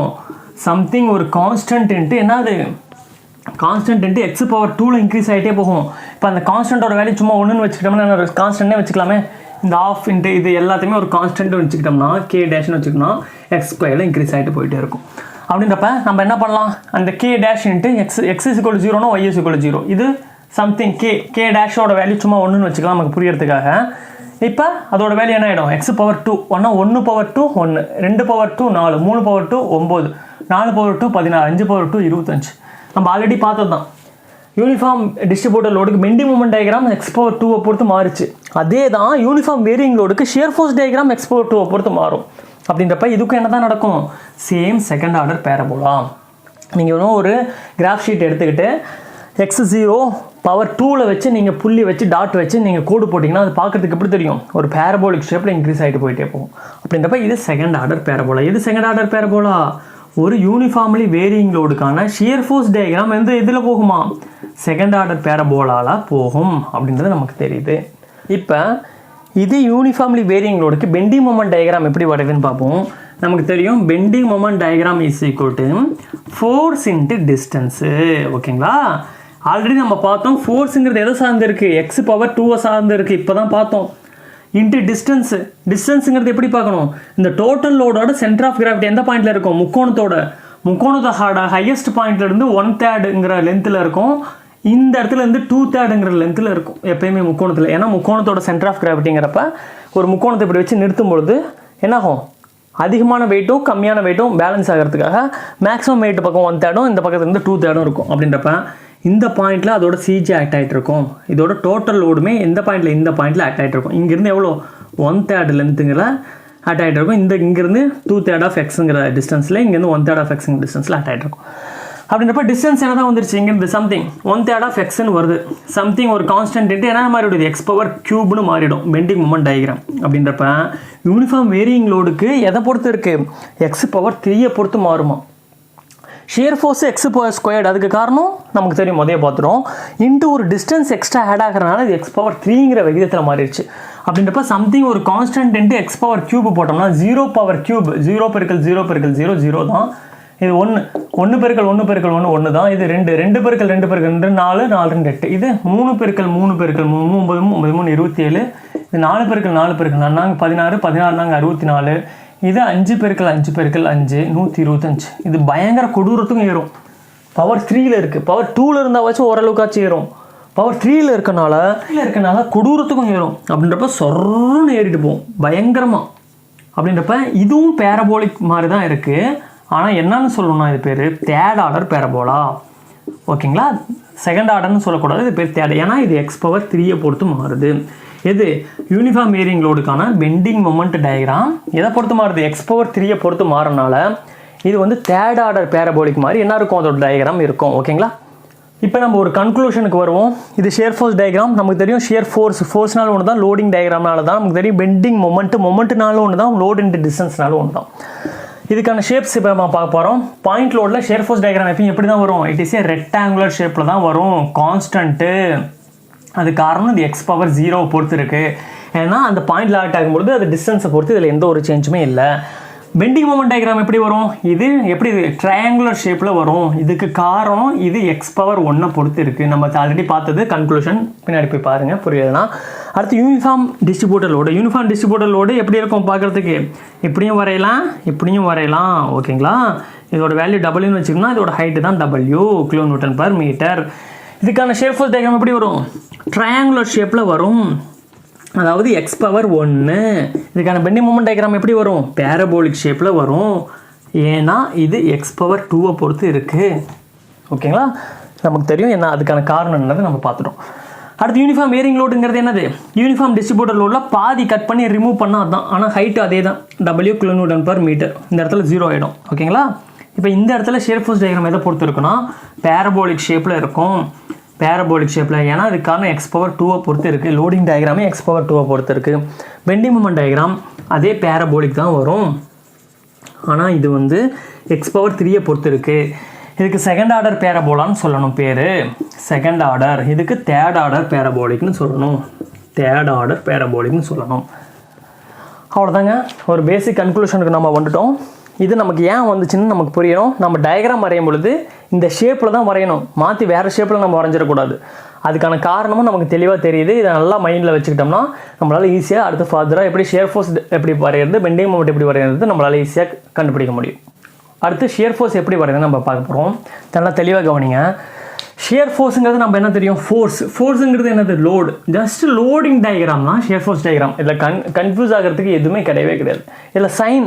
சம்திங் ஒரு கான்ஸ்டன்ட் இன்ட்டு என்னது, கான்ஸ்டன்ட் இன்ட்டு x⁻2ல் இன்க்ரீஸ் ஆகிட்டே போகும். இப்போ அந்த கான்ஸ்டன்ட்டோட வேல்யூ சும்மா 1ன்னு வச்சுக்கிட்டோம்னா என்ன, கான்ஸ்டன்ட்டே வச்சுக்கலாமே. இந்த ½ இன்ட்டு இது எல்லாத்தையுமே ஒரு கான்ஸ்டன்ட் வச்சுக்கிட்டோம்னா k' வச்சுக்கிட்டோம்னா x² இன்க்ரீஸ் ஆகிட்டு போயிட்டே இருக்கும். அப்படின்றப்ப நம்ம என்ன பண்ணலாம், அந்த k' இன்ட்டு x = 0னா y = 0, இது சம்திங் k' வேல்யூ சும்மா 1ன்னு வச்சுக்கலாம் நமக்கு புரியறதுக்காக. இப்போ அதோட வேல்யூ என்ன ஆகிடும், x⁻2 ஒன்றா 1/2 1, 2/2 4, 3/2 9, 4/2 16, 5/2 25. நம்ம ஆல்ரெடி பார்த்தது தான். யூனிஃபார்ம் டிஸ்ட்ரிபியூட்டர் லோடுக்கு பெண்டிங் மொமெண்ட் டயக்ராம் x⁻2 பொறுத்து மாறிச்சு. அதே தான் யூனிஃபார்ம் வேரியிங் லோடுக்கு ஷியர் ஃபோர்ஸ் டயக்ராம் x⁻2 பொறுத்து மாறும். அப்படின்றப்ப இதுக்கும் என்ன தான் நடக்கும், சேம் செகண்ட் ஆர்டர் பேரபோலா. நீங்கள் இன்னும் ஒரு கிராஃப் ஷீட் எடுத்துக்கிட்டு x0⁻2ல் வச்சு நீங்கள் புள்ளி வச்சு டாட் வச்சு நீங்கள் கோடு போட்டிங்கன்னா அது பார்க்குறதுக்கு எப்படி தெரியும், ஒரு பேரபோலிக் ஷேப்பில் இன்க்ரீஸ் ஆகிட்டு போயிட்டே போகும். அப்படின்றப்ப இது செகண்ட் ஆர்டர் பேரபோலா. இது செகண்ட் ஆர்டர் பேரபோலா ஒரு யூனிஃபார்ம்லி வேரியிங் லோடுக்கான ஷியர் ஃபோர்ஸ் டயக்ராம் எந்த இதில் போகுமா, செகண்ட் ஆர்டர் பேரபோலாவில் போகும் அப்படின்றது நமக்கு தெரியுது. இப்போ இது யூனிஃபார்ம்லி வேரியிங் லோடுக்கு பெண்டிங் மொமெண்ட் டயக்ராம் எப்படி வரையுதுன்னு பார்ப்போம். நமக்கு தெரியும் bending moment diagram = force into distance. ஓகேங்களா? ஆல்ரெடி நம்ம பார்த்தோம் ஃபோர்ஸுங்கிறது எதை சார்ந்து இருக்குது, x⁻2 சார்ந்து இருக்குது, இப்போ தான் பார்த்தோம். இன்ட்டு டிஸ்டன்ஸுங்கிறது எப்படி பார்க்கணும், இந்த டோட்டல் லோடோட சென்டர் ஆஃப் கிராவிட்டி எந்த பாயிண்டில் இருக்கும், முக்கோணத்தோட முக்கோணத்தோட ஹையஸ்ட் பாயிண்ட்லேருந்து 1/3ங்கிற லென்த்தில் இருக்கும், இந்த இடத்துல இருந்து 2/3ங்கிற லென்த்தில் இருக்கும் எப்பயுமே முக்கோணத்தில். ஏன்னா முக்கோணத்தோட சென்டர் ஆஃப் கிராவிட்டிங்கிறப்ப ஒரு முக்கோணத்தை இப்படி வச்சு நிறுத்தும் பொழுது என்னாகும், அதிகமான வெயிட்டும் கம்மியான வெயிட்டும் பேலன்ஸ் ஆகிறதுக்காக மேக்ஸிமம் வெயிட் பக்கம் 1/3 இந்த பக்கத்துலேருந்து 2/3 இருக்கும். அப்படின்றப்ப இந்த பாயிண்டில் அதோட சிஜி ஆக்ட் ஆகிட்டு இருக்கும். இதோட டோட்டல் லோடுமே இந்த பாயிண்டில் ஆக்ட் ஆகிட்டு இருக்கும். இங்கேருந்து எவ்வளோ 1/3 லென்த்துங்கிற ஆட் ஆகிட்டு இருக்கும். இங்கேருந்து 2/3 ஆஃப் எக்ஸுங்கிற டிஸ்டன்ஸில், இங்கேருந்து 1/3 ஆஃப் எக்ஸுங்கிற டிஸ்டன்ஸில் ஆட் ஆகிட்டு இருக்கும். அப்படின்றப்ப டிஸ்டன்ஸ் என்ன தான் வந்துருச்சு, இங்கேருந்து சம்திங் 1/3 ஆஃப் எக்ஸ்ன்னு வருது. சம்திங் ஒரு கான்ஸ்டன்ட் என்ன மாறிடுது, x⁻³ மாறிடும் பெண்டிங் மொமெண்ட் டயக்ராம். அப்படின்றப்ப யூனிஃபார்ம் வேரியிங் லோடுக்கு எதை பொறுத்து இருக்குது, x⁻3 பொறுத்து மாறுமா. ஷியர் ஃபோர்ஸ் x², அதுக்கு காரணம் நமக்கு தெரியும், முதல்ல பார்த்துரும். இன்ட்டு ஒரு டிஸ்டன்ஸ் எக்ஸ்ட்ரா ஆட் ஆகிறனால இது x⁻3ங்கிற விகிதத்தில் மாறிடுச்சு. அப்படின்றப்ப சம்திங் ஒரு கான்ஸ்டன்ட் இன்ட்டு x⁻³ போட்டோம்னா 0⁻³ 0 × 0 × 0 0 தான். இது 1 1 × 1 × 1 1 தான். இது 2 2 × 2 × 2 4 4 × 8. இது 3 × 3 × 3 9 3 27. இது 4 × 4 × 4 16 16 64. இது 5 × 5 × 5 125. இது பயங்கர கொடூரத்துக்கும் ஏறும். பவர் 3ல் இருக்குது. பவர் 2ல் இருந்தால் வச்சு ஓரளவுக்காச்சும் ஏறும். பவர் 3ல் இருக்கனால கொடூரத்துக்கும் ஏறும். அப்படின்றப்ப சொர்ன்னு ஏறிட்டு போகும் பயங்கரமாக. அப்படின்றப்ப இதுவும் பேரபோலிக் மாதிரி தான் இருக்குது. ஆனால் என்னன்னு சொல்லணும்னா இது பேர் தேர்ட் ஆர்டர் பேரபோலா. ஓகேங்களா, செகண்ட் ஆர்டர்னு சொல்லக்கூடாது, இது பேர் தேர்ட். ஏன்னா இது x⁻3 பொறுத்து மாறுது. எது யூனிஃபார்ம் வேரியிங் லோடுக்கான பெண்டிங் மொமெண்ட் டயக்ராம் எதை பொறுத்து மாறுது, x⁻3 பொறுத்து மாறனால இது வந்து தேர்ட் ஆர்டர் பேரபோலிக் மாதிரி என்ன இருக்கும், அதோட டயக்ராம் இருக்கும். ஓகேங்களா, இப்போ நம்ம ஒரு கன்க்ளூஷனுக்கு வருவோம். இது ஷியர் ஃபோர்ஸ் டயக்ராம். நமக்கு தெரியும் ஷியர் ஃபோர்ஸ்னால ஒன்று தான், லோடிங் டயக்ராம்னால தான் நமக்கு தெரியும். பெண்டிங் மொமெண்ட்னாலும் ஒன்று தான், லோட் இன்ட்டு டிஸ்டன்ஸ்னாலும் ஒன்று தான். இதுக்கான ஷேப்ஸ் இப்போ நம்ம பார்க்க போகிறோம். பாயிண்ட் லோடில் ஷியர் ஃபோர்ஸ் டயக்ராம் எப்பயும் எப்படி தான் வரும், இட் இஸ் ஏ ரெக்டாங்குலர் ஷேப்பில் தான் வரும், கான்ஸ்டன்ட்டு. அது காரணம் இது x⁻0 பொறுத்து இருக்குது. ஏன்னா அந்த பாயிண்டில் ஆக்ட் ஆகும்பொழுது அது டிஸ்டன்ஸை பொறுத்து இதில் எந்த ஒரு சேஞ்சுமே இல்லை. பெண்டிங் மொமெண்ட் டயக்ராம் எப்படி வரும், இது எப்படி ட்ரையாங்குலர் ஷேப்பில் வரும். இதுக்கு காரணம் இது x⁻1 பொறுத்து இருக்குது. நம்ம ஆல்ரெடி பார்த்தது கன்க்ளூஷன், பின்னாடி போய் பாருங்கள் புரியுதுன்னா. அடுத்து uniform distributor load. Uniform distributor load எப்படி இருக்கும் பார்க்குறதுக்கு, இப்படியும் வரையலாம். ஓகேங்களா, இதோட வேல்யூ டபுள்யூன்னு வச்சுக்கோங்கன்னா இதோட ஹைட்டு தான் W kN/m. இதுக்கான ஷியர் ஃபோர்ஸ் டயக்ராம் எப்படி வரும், ட்ரையாங்குலர் ஷேப்பில் வரும், அதாவது x⁻1. இதுக்கான பெண்டிங் மொமெண்ட் டயக்ராம் எப்படி வரும், பேரபோலிக் ஷேப்பில் வரும். ஏன்னா இது x⁻2 பொறுத்து இருக்குது. ஓகேங்களா, நமக்கு தெரியும் என்ன அதுக்கான காரணம் என்னது நம்ம பார்த்துட்டோம். அடுத்து யூனிஃபார்ம் வேரியிங் லோடுங்கிறது என்னது, யூனிஃபார்ம் டிஸ்ட்ரிபியூட்டர் லோடில் பாதி கட் பண்ணி ரிமூவ் பண்ணால் அதுதான். ஆனால் ஹைட்டு அதே தான், W kN/m. இந்த இடத்துல 0 ஆகிடும். ஓகேங்களா, இப்போ இந்த இடத்துல ஷியர் ஃபோர்ஸ் டயக்ராம் எதை பொறுத்து இருக்குன்னா பேரபோலிக் ஷேப்பில் இருக்கும். பேரபோலிக் ஷேப்பில், ஏன்னா இதுக்கான x⁻2 பொறுத்து இருக்குது. லோடிங் டயக்ராமே x⁻2 பொறுத்து இருக்குது. பெண்டிங் மொமெண்ட் டயக்ராம் அதே பேரபோலிக் தான் வரும். ஆனால் இது வந்து x⁻3 பொறுத்து இருக்குது. இதுக்கு செகண்ட் ஆர்டர் பேரபோலான்னு சொல்லணும் பேர், செகண்ட் ஆர்டர். இதுக்கு தேர்ட் ஆர்டர் பேரபோலிக்னு சொல்லணும், அவ்வளோதாங்க. ஒரு பேசிக் கன்க்ளூஷனுக்கு நம்ம வந்துட்டோம். இது நமக்கு ஏன் வந்துச்சுன்னு நமக்கு புரியணும். நம்ம டயக்ராம் வரையும் பொழுது இந்த ஷேப்பில் தான் வரையணும், மாற்றி வேறு ஷேப்பில் நம்ம வரைஞ்சிடக்கூடாது. அதுக்கான காரணமும் நமக்கு தெளிவாக தெரியுது. இதை நல்லா மைண்டில் வச்சுக்கிட்டோம்னா நம்மளால் ஈஸியாக அடுத்து ஃபர்தராக எப்படி ஷியர் ஃபோர்ஸ் எப்படி வரைகிறது, பெண்டிங் மொமெண்ட் எப்படி வரைகிறது நம்மளால் ஈஸியாக கண்டுபிடிக்க முடியும். அடுத்து ஷியர் ஃபோர்ஸ் எப்படி வரைகிறது நம்ம பார்க்க போகிறோம். நல்லா தெளிவாக கவனிங்க. ஷியர் ஃபோர்ஸுங்கிறது நம்ம என்ன தெரியும், ஃபோர்ஸுங்கிறது என்னது, லோடு. ஜஸ்ட் லோடிங் டயக்ராம் தான் ஷியர் ஃபோர்ஸ் டயக்ராம். இதில் கன்ஃபியூஸ் ஆகிறதுக்கு எதுவுமே கிடையவே கிடையாது. இதில் சைன்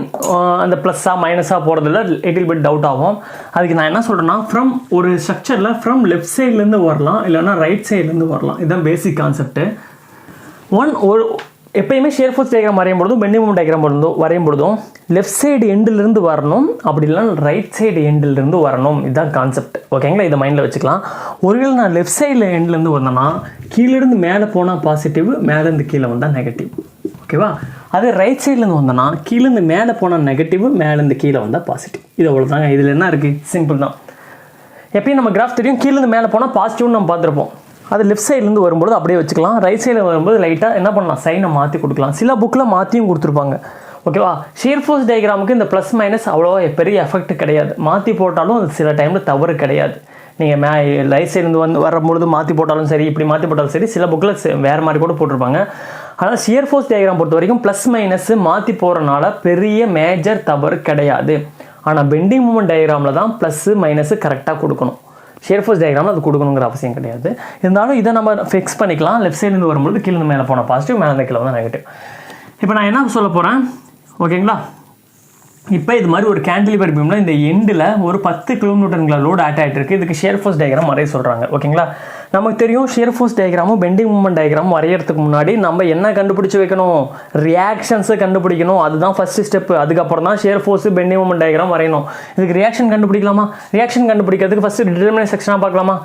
அந்த ப்ளஸ்ஸாக மைனஸாக போகிறதுல லிட்டில் பிட் டவுட் ஆகும். அதுக்கு நான் என்ன சொல்கிறேன்னா, ஃப்ரம் ஒரு ஸ்ட்ரக்சரில் ஃப்ரம் லெஃப்ட் சைட்லேருந்து வரலாம், இல்லைனா ரைட் சைட்லேருந்து வரலாம். இதுதான் பேசிக் கான்செப்ட்டு. எப்பயுமே ஷியர் ஃபோர்ஸ் டயக்ராம் வரையும் பொழுதும் பெண்டிங் மொமெண்ட் டயக்ராம் வரையும் பொழுதும் லெஃப்ட் சைடு எண்டிலிருந்து வரணும், அப்படி இல்லைனா ரைட் சைடு எண்டிலிருந்து வரணும். இதுதான் கான்செப்ட். ஓகேங்களா, இதை மைண்டில் வச்சுக்கலாம். ஒருவேளை நான் லெஃப்ட் சைடில் எண்ட்லேருந்து வந்தேன்னா கீழேருந்து மேலே போனால் பாசிட்டிவ், மேலேருந்து கீழே வந்தால் நெகட்டிவ். ஓகேவா, அதே ரைட் சைட்லேருந்து வந்தேன்னா கீழேருந்து மேலே போனால் நெகட்டிவ், மேலேருந்து கீழே வந்தால் பாசிட்டிவ். இது அவ்வளோதாங்க. இதில் என்ன இருக்குது, சிம்பிள் தான். எப்பயும் நம்ம கிராஃப் தெரியும், கீழேருந்து மேலே போனால் பாசிட்டிவ்னு நம்ம பார்த்துருப்போம். அது லெஃப்ட் சைட்லேருந்து வரும்போது அப்படியே வச்சுக்கலாம். ரைட் சைடில் வரும்போது லைட்டாக என்ன பண்ணலாம், சைனை மாற்றி கொடுக்கலாம். சில புக்கில் மாற்றியும் கொடுத்துருப்பாங்க. ஓகேவா, ஷியர் ஃபோர்ஸ் டயக்ராமுக்கு இந்த ப்ளஸ் மைனஸ் அவ்வளோவா பெரிய எஃபெக்ட் கிடையாது. மாற்றி போட்டாலும் அது சில டைமில் தவறு கிடையாது. நீங்கள் ரைட் சைட்லேருந்து வரும்பொழுது மாற்றி போட்டாலும் சரி, இப்படி மாற்றி போட்டாலும் சரி, சில புக்கில் வேறு மாதிரி கூட போட்டிருப்பாங்க. ஆனால் ஷியர் ஃபோர்ஸ் டயக்ராம் பொறுத்த வரைக்கும் ப்ளஸ் மைனஸ் மாற்றி போகிறனால பெரிய மேஜர் தவறு கிடையாது. ஆனால் பெண்டிங் மூமெண்ட் டயக்ராமில் தான் ப்ளஸ்ஸு மைனஸு கரெக்டாக கொடுக்கணும். ஷியர் ஃபோர்ஸ் டயக்ராமில் அது கொடுக்கணுங்கிற அவசியம் கிடையாது. இருந்தாலும் இதை நம்ம ஃபிக்ஸ் பண்ணிக்கலாம். லெஃப்ட் சைட்லேருந்து வரும்போது கீழே மேலே போனால் பாசிட்டிவ், மேலே கீழே வந்து நெகட்டிவ். இப்போ நான் என்ன சொல்ல போகிறேன் ஓகேங்களா? இப்போ இது மாதிரி ஒரு கேண்டிலிவர் பீமில் இந்த எண்டில் ஒரு 10 கிலோமீட்டருங்களா லோடு ஆட் ஆகிட்டு இருக்குது. இதுக்கு ஷியர் ஃபோர்ஸ் டயக்ராம் வரைய சொல்கிறாங்க. ஓகேங்களா? நமக்கு தெரியும் ஷியர் ஃபோர்ஸ் டயக்ராமும் பெண்டிங் மூமெண்ட் டயக்ராம் வரையறதுக்கு முன்னாடி நம்ம என்ன கண்டுபிடிச்சி வைக்கணும்? ரியாக்ஷன்ஸை கண்டுபிடிக்கணும். அதுதான் ஃபஸ்ட்டு ஸ்டெப்பு. அதுக்கப்புறம் தான் shear force bending moment diagram வரையணும். இதுக்கு ரியாக்ஷன் கண்டுபிடிக்கலாமா? ரியாக்ஷன் கண்டுபிடிக்கிறதுக்கு ஃபஸ்ட்டு டிட்டர்மினேட் செக்ஷனாக பார்க்கலாமா?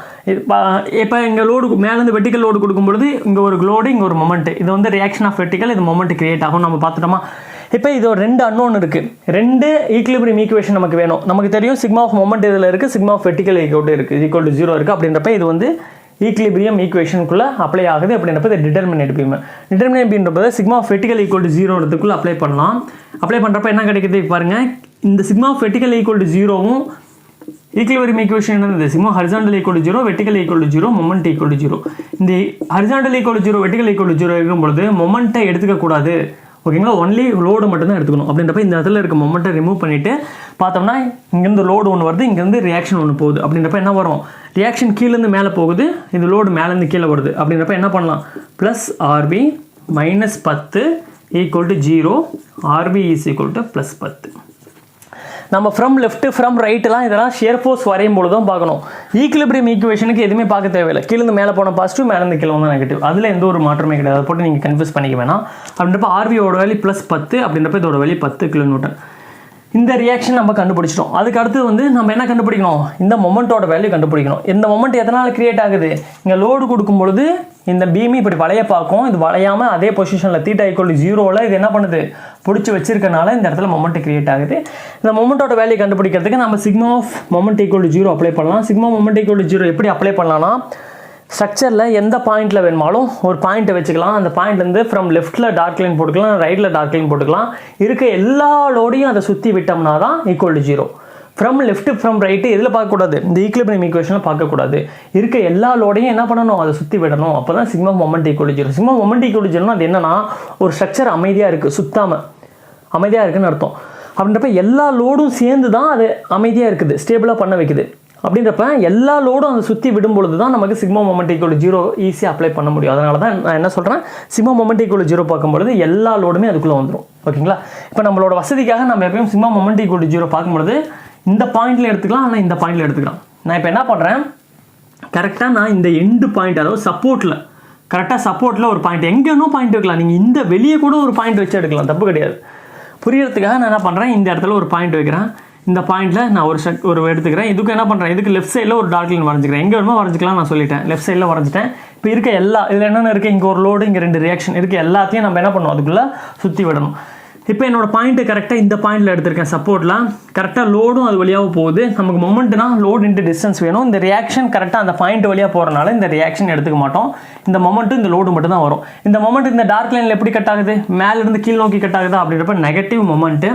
இப்போ இங்கே லோடு மேலேருந்து வெர்டிக்கல் லோடு கொடுக்கும்பொழுது இங்கே ஒரு லோடு, இங்கே ஒரு மொமெண்ட். இது வந்து ரியாக்ஷன் ஆஃப் வெர்டிக்கல், இது மொமெண்ட் கிரியேட் ஆகும். நம்ம பார்த்துட்டோமா? இப்போ இது ஒரு 2 அன்னோன் இருக்குது. 2 ஈக்குலிபிரியம் ஈக்குவேஷன் நமக்கு வேணும். நமக்கு தெரியும் சிக்மா ஆஃப் மொமெண்ட் இதில் இருக்குது, sigma of vertical equal to 0 இருக்குது. அப்படின்றப்ப இது வந்து ஈக்குலிபிரியம் ஈக்குவேஷனுக்குள்ளே அப்ளை ஆகுது. அப்படின்றப்ப இது டிட்டர்மினேட் பீம். டிட்டர்மினேட் பீம்ன்றப்ப sigma of vertical equal to 0 apply பண்ணலாம். அப்ளை பண்ணுறப்ப என்ன கிடைக்குது பாருங்கள். இந்த sigma of vertical equal to 0வும் ஈக்குலிபிரியம் ஈக்குவேஷன் என்னது? Sigma horizontal equal to 0, vertical equal to 0, moment equal to 0. இந்த horizontal equal to 0, vertical equal to 0 இருக்கும்பொழுது மொமெண்ட்டை எடுத்துக்கக்கூடாது. ஓகேங்களா? ஒன்லி லோடு மட்டும் தான் எடுத்துக்கணும். அப்படின்றப்ப இந்த இடத்துல இருக்க மொமெண்ட்டை ரிமூவ் பண்ணிவிட்டு பார்த்தோம்னா இங்கேருந்து லோடு ஒன்று வருது, இங்கேருந்து ரியாக்ஷன் ஒன்று போகுது. அப்படின்றப்ப என்ன வரும்? ரியாக்ஷன் கீழேருந்து மேலே போகுது, இது லோடு மேலேருந்து கீழே வருது. அப்படின்றப்ப என்ன பண்ணலாம்? Plus RB minus 10 equal to 0, RB is equal to plus 10. நம்ம ஃப்ரம் லெஃப்ட் ஃப்ரம் ரைட்டெலாம் இதெல்லாம் ஷியர் ஃபோர்ஸ் வரையும் போது தான் பார்க்கணும். ஈக்குலிபிரியம் ஈக்குவேஷனுக்கு எதுவுமே பார்க்க தேவையில்லை. கீழேருந்து மேலே போன பாசிட்டிவ், மேலேருந்து கீழே வந்து நெகட்டிவ். அதில் எந்த ஒரு மாற்றமே கிடையாது. அதை போட்டு நீங்கள் கன்ஃபியூஸ் பண்ணிக்க வேணாம். அப்படின்றப்ப ஆர்பியோட வேல்யூ ப்ளஸ் 10, அப்படின்றப்ப இதோட வேல்யூ 10 கிலோமீட்டர். இந்த ரியாக்ஷன் நம்ம கண்டுபிடிச்சிட்டோம். அதுக்கு அடுத்து வந்து நம்ம என்ன கண்டுபிடிக்கணும்? இந்த மொமெண்ட்டோட வேல்யூ கண்டுபிடிக்கணும். இந்த மொமெண்ட் எதனால் கிரியேட் ஆகுது? இங்கே லோடு கொடுக்கும்பொழுது இந்த பீமி இப்படி வளைய பார்க்கும். இது வளையாமல் அதே பொசிஷனில் தீட்டா ஈக்குவல் டு 0ல் இது என்ன பண்ணுது? பிடிச்சி வச்சிருக்கனால இந்த இடத்துல மொமெண்ட் கிரியேட் ஆகுது. இந்த மொமெண்ட்டோட வேல்யூ கண்டுபிடிக்கிறதுக்கு நம்ம sigma of moment equal to 0 apply பண்ணலாம். சிக்மா மொமெண்ட் ஈக்குவல் டு 0 எப்படி அப்ளை பண்ணலாம்னா, ஸ்ட்ரக்சரில் எந்த பாயிண்ட்டில் வேணுமாலும் ஒரு பாயிண்ட்டை வச்சுக்கலாம். அந்த பாயிண்ட்லேருந்து ஃப்ரம் லெஃப்ட்டில் டார்க் லைன் போட்டுக்கலாம், ரைட்டில் டார்க் லைன் போட்டுக்கலாம். இருக்க எல்லா லோடையும் அதை சுற்றி விட்டோம்னா தான் equal to 0. From left from right எதில் பார்க்கக்கூடாது? இந்த ஈக்குலிபிரியம் ஈக்குவேஷனில் பார்க்கக்கூடாது. இருக்க எல்லா லோடையும் என்ன பண்ணணும்? அதை சுற்றி விடணும். அப்போ தான் sigma moment equal to 0. Sigma moment equal to 0னா அது என்னன்னா, ஒரு ஸ்ட்ரக்சர் அமைதியாக இருக்குது, சுத்தாமல் அமைதியாக இருக்குதுன்னு அர்த்தம். அப்படின்றப்ப எல்லா லோடும் சேர்ந்து தான் அது அமைதியாக இருக்குது, ஸ்டேபிளாக பண்ண வைக்குது. அப்படின்றப்ப எல்லா லோடும் அதை சுற்றி விடும்பொழுது தான் நமக்கு சிக்மா மொமெண்ட் ஈக்குவல் டு 0 ஈஸியாக அப்ளை பண்ண முடியும். அதனால தான் நான் என்ன சொல்கிறேன், சிக்மா மொமெண்ட் ஈக்குவல் டு 0 பார்க்கும்பொழுது எல்லா லோடுமே அதுக்குள்ளே வந்துடும். ஓகேங்களா? இப்போ நம்மளோட வசதிக்காக நம்ம எப்பயும் சிக்மா மொமெண்ட் ஈக்குவல் டு 0 பார்க்கும்பொழுது இந்த பாயிண்டில் எடுத்துக்கலாம், ஆனால் இந்த பாயிண்டில் எடுத்துக்கலாம். நான் இப்போ என்ன பண்ணுறேன், கரெக்டாக நான் இந்த எண்டு பாயிண்ட், அதாவது சப்போர்ட்டில், கரெக்டாக சப்போர்ட்டில் ஒரு பாயிண்ட், எங்கேனோ பாயிண்ட் வைக்கலாம். நீங்கள் இந்த வெளியே கூட ஒரு பாயிண்ட் வச்சு எடுக்கலாம், தப்பு கிடையாது. புரியறதுக்காக நான் என்ன பண்ணுறேன், இந்த இடத்துல ஒரு பாயிண்ட் வைக்கிறேன். இந்த பாயிண்ட்டில் நான் ஒரு எடுத்துக்கிறேன். இதுக்கு என்ன பண்ணுறேன், இதுக்கு லெஃப்ட் சைடில் ஒரு டார்க் லைன் வரைஞ்சிக்கிறேன். எங்கே வேணுமோ வரைஞ்சிக்கலாம், நான் சொல்லிட்டேன். லெஃப்ட் சைடில் வரைஞ்சிட்டேன். இப்போ இருக்க எல்லா இதில் என்னென்ன இருக்குது, இங்கே ஒரு லோடு, இங்கே 2 ரியாக்ஷன் இருக்குது. எல்லாத்தையும் நம்ம என்ன பண்ணணும், அதுக்குள்ளே சுற்றி விடணும். இப்போ என்னோட பாயிண்ட்டு கரெக்டாக இந்த பாயிண்டில் எடுத்திருக்கேன். சப்போர்ட்டில் கரெக்டாக லோடும் அது வழியாக போகுது. நமக்கு மொமெண்ட்னா லோடு இன்ட்டு டிஸ்டன்ஸ் வேணும். இந்த ரியாக்ஷன் கரெக்டாக அந்த பாயிண்ட் வழியாக போகிறனால இந்த ரியாக்ஷன் எடுத்துக்க மாட்டோம். இந்த மொமெண்ட்டு இந்த லோடு மட்டும் தான் வரும். இந்த மொமெண்ட் இந்த டார்க் லைனில் எப்படி கட் ஆகுது, மேலேருந்து கீழ் நோக்கி கட் ஆகுதா? அப்படின்றப்ப நெகட்டிவ் மொமெண்ட்டு.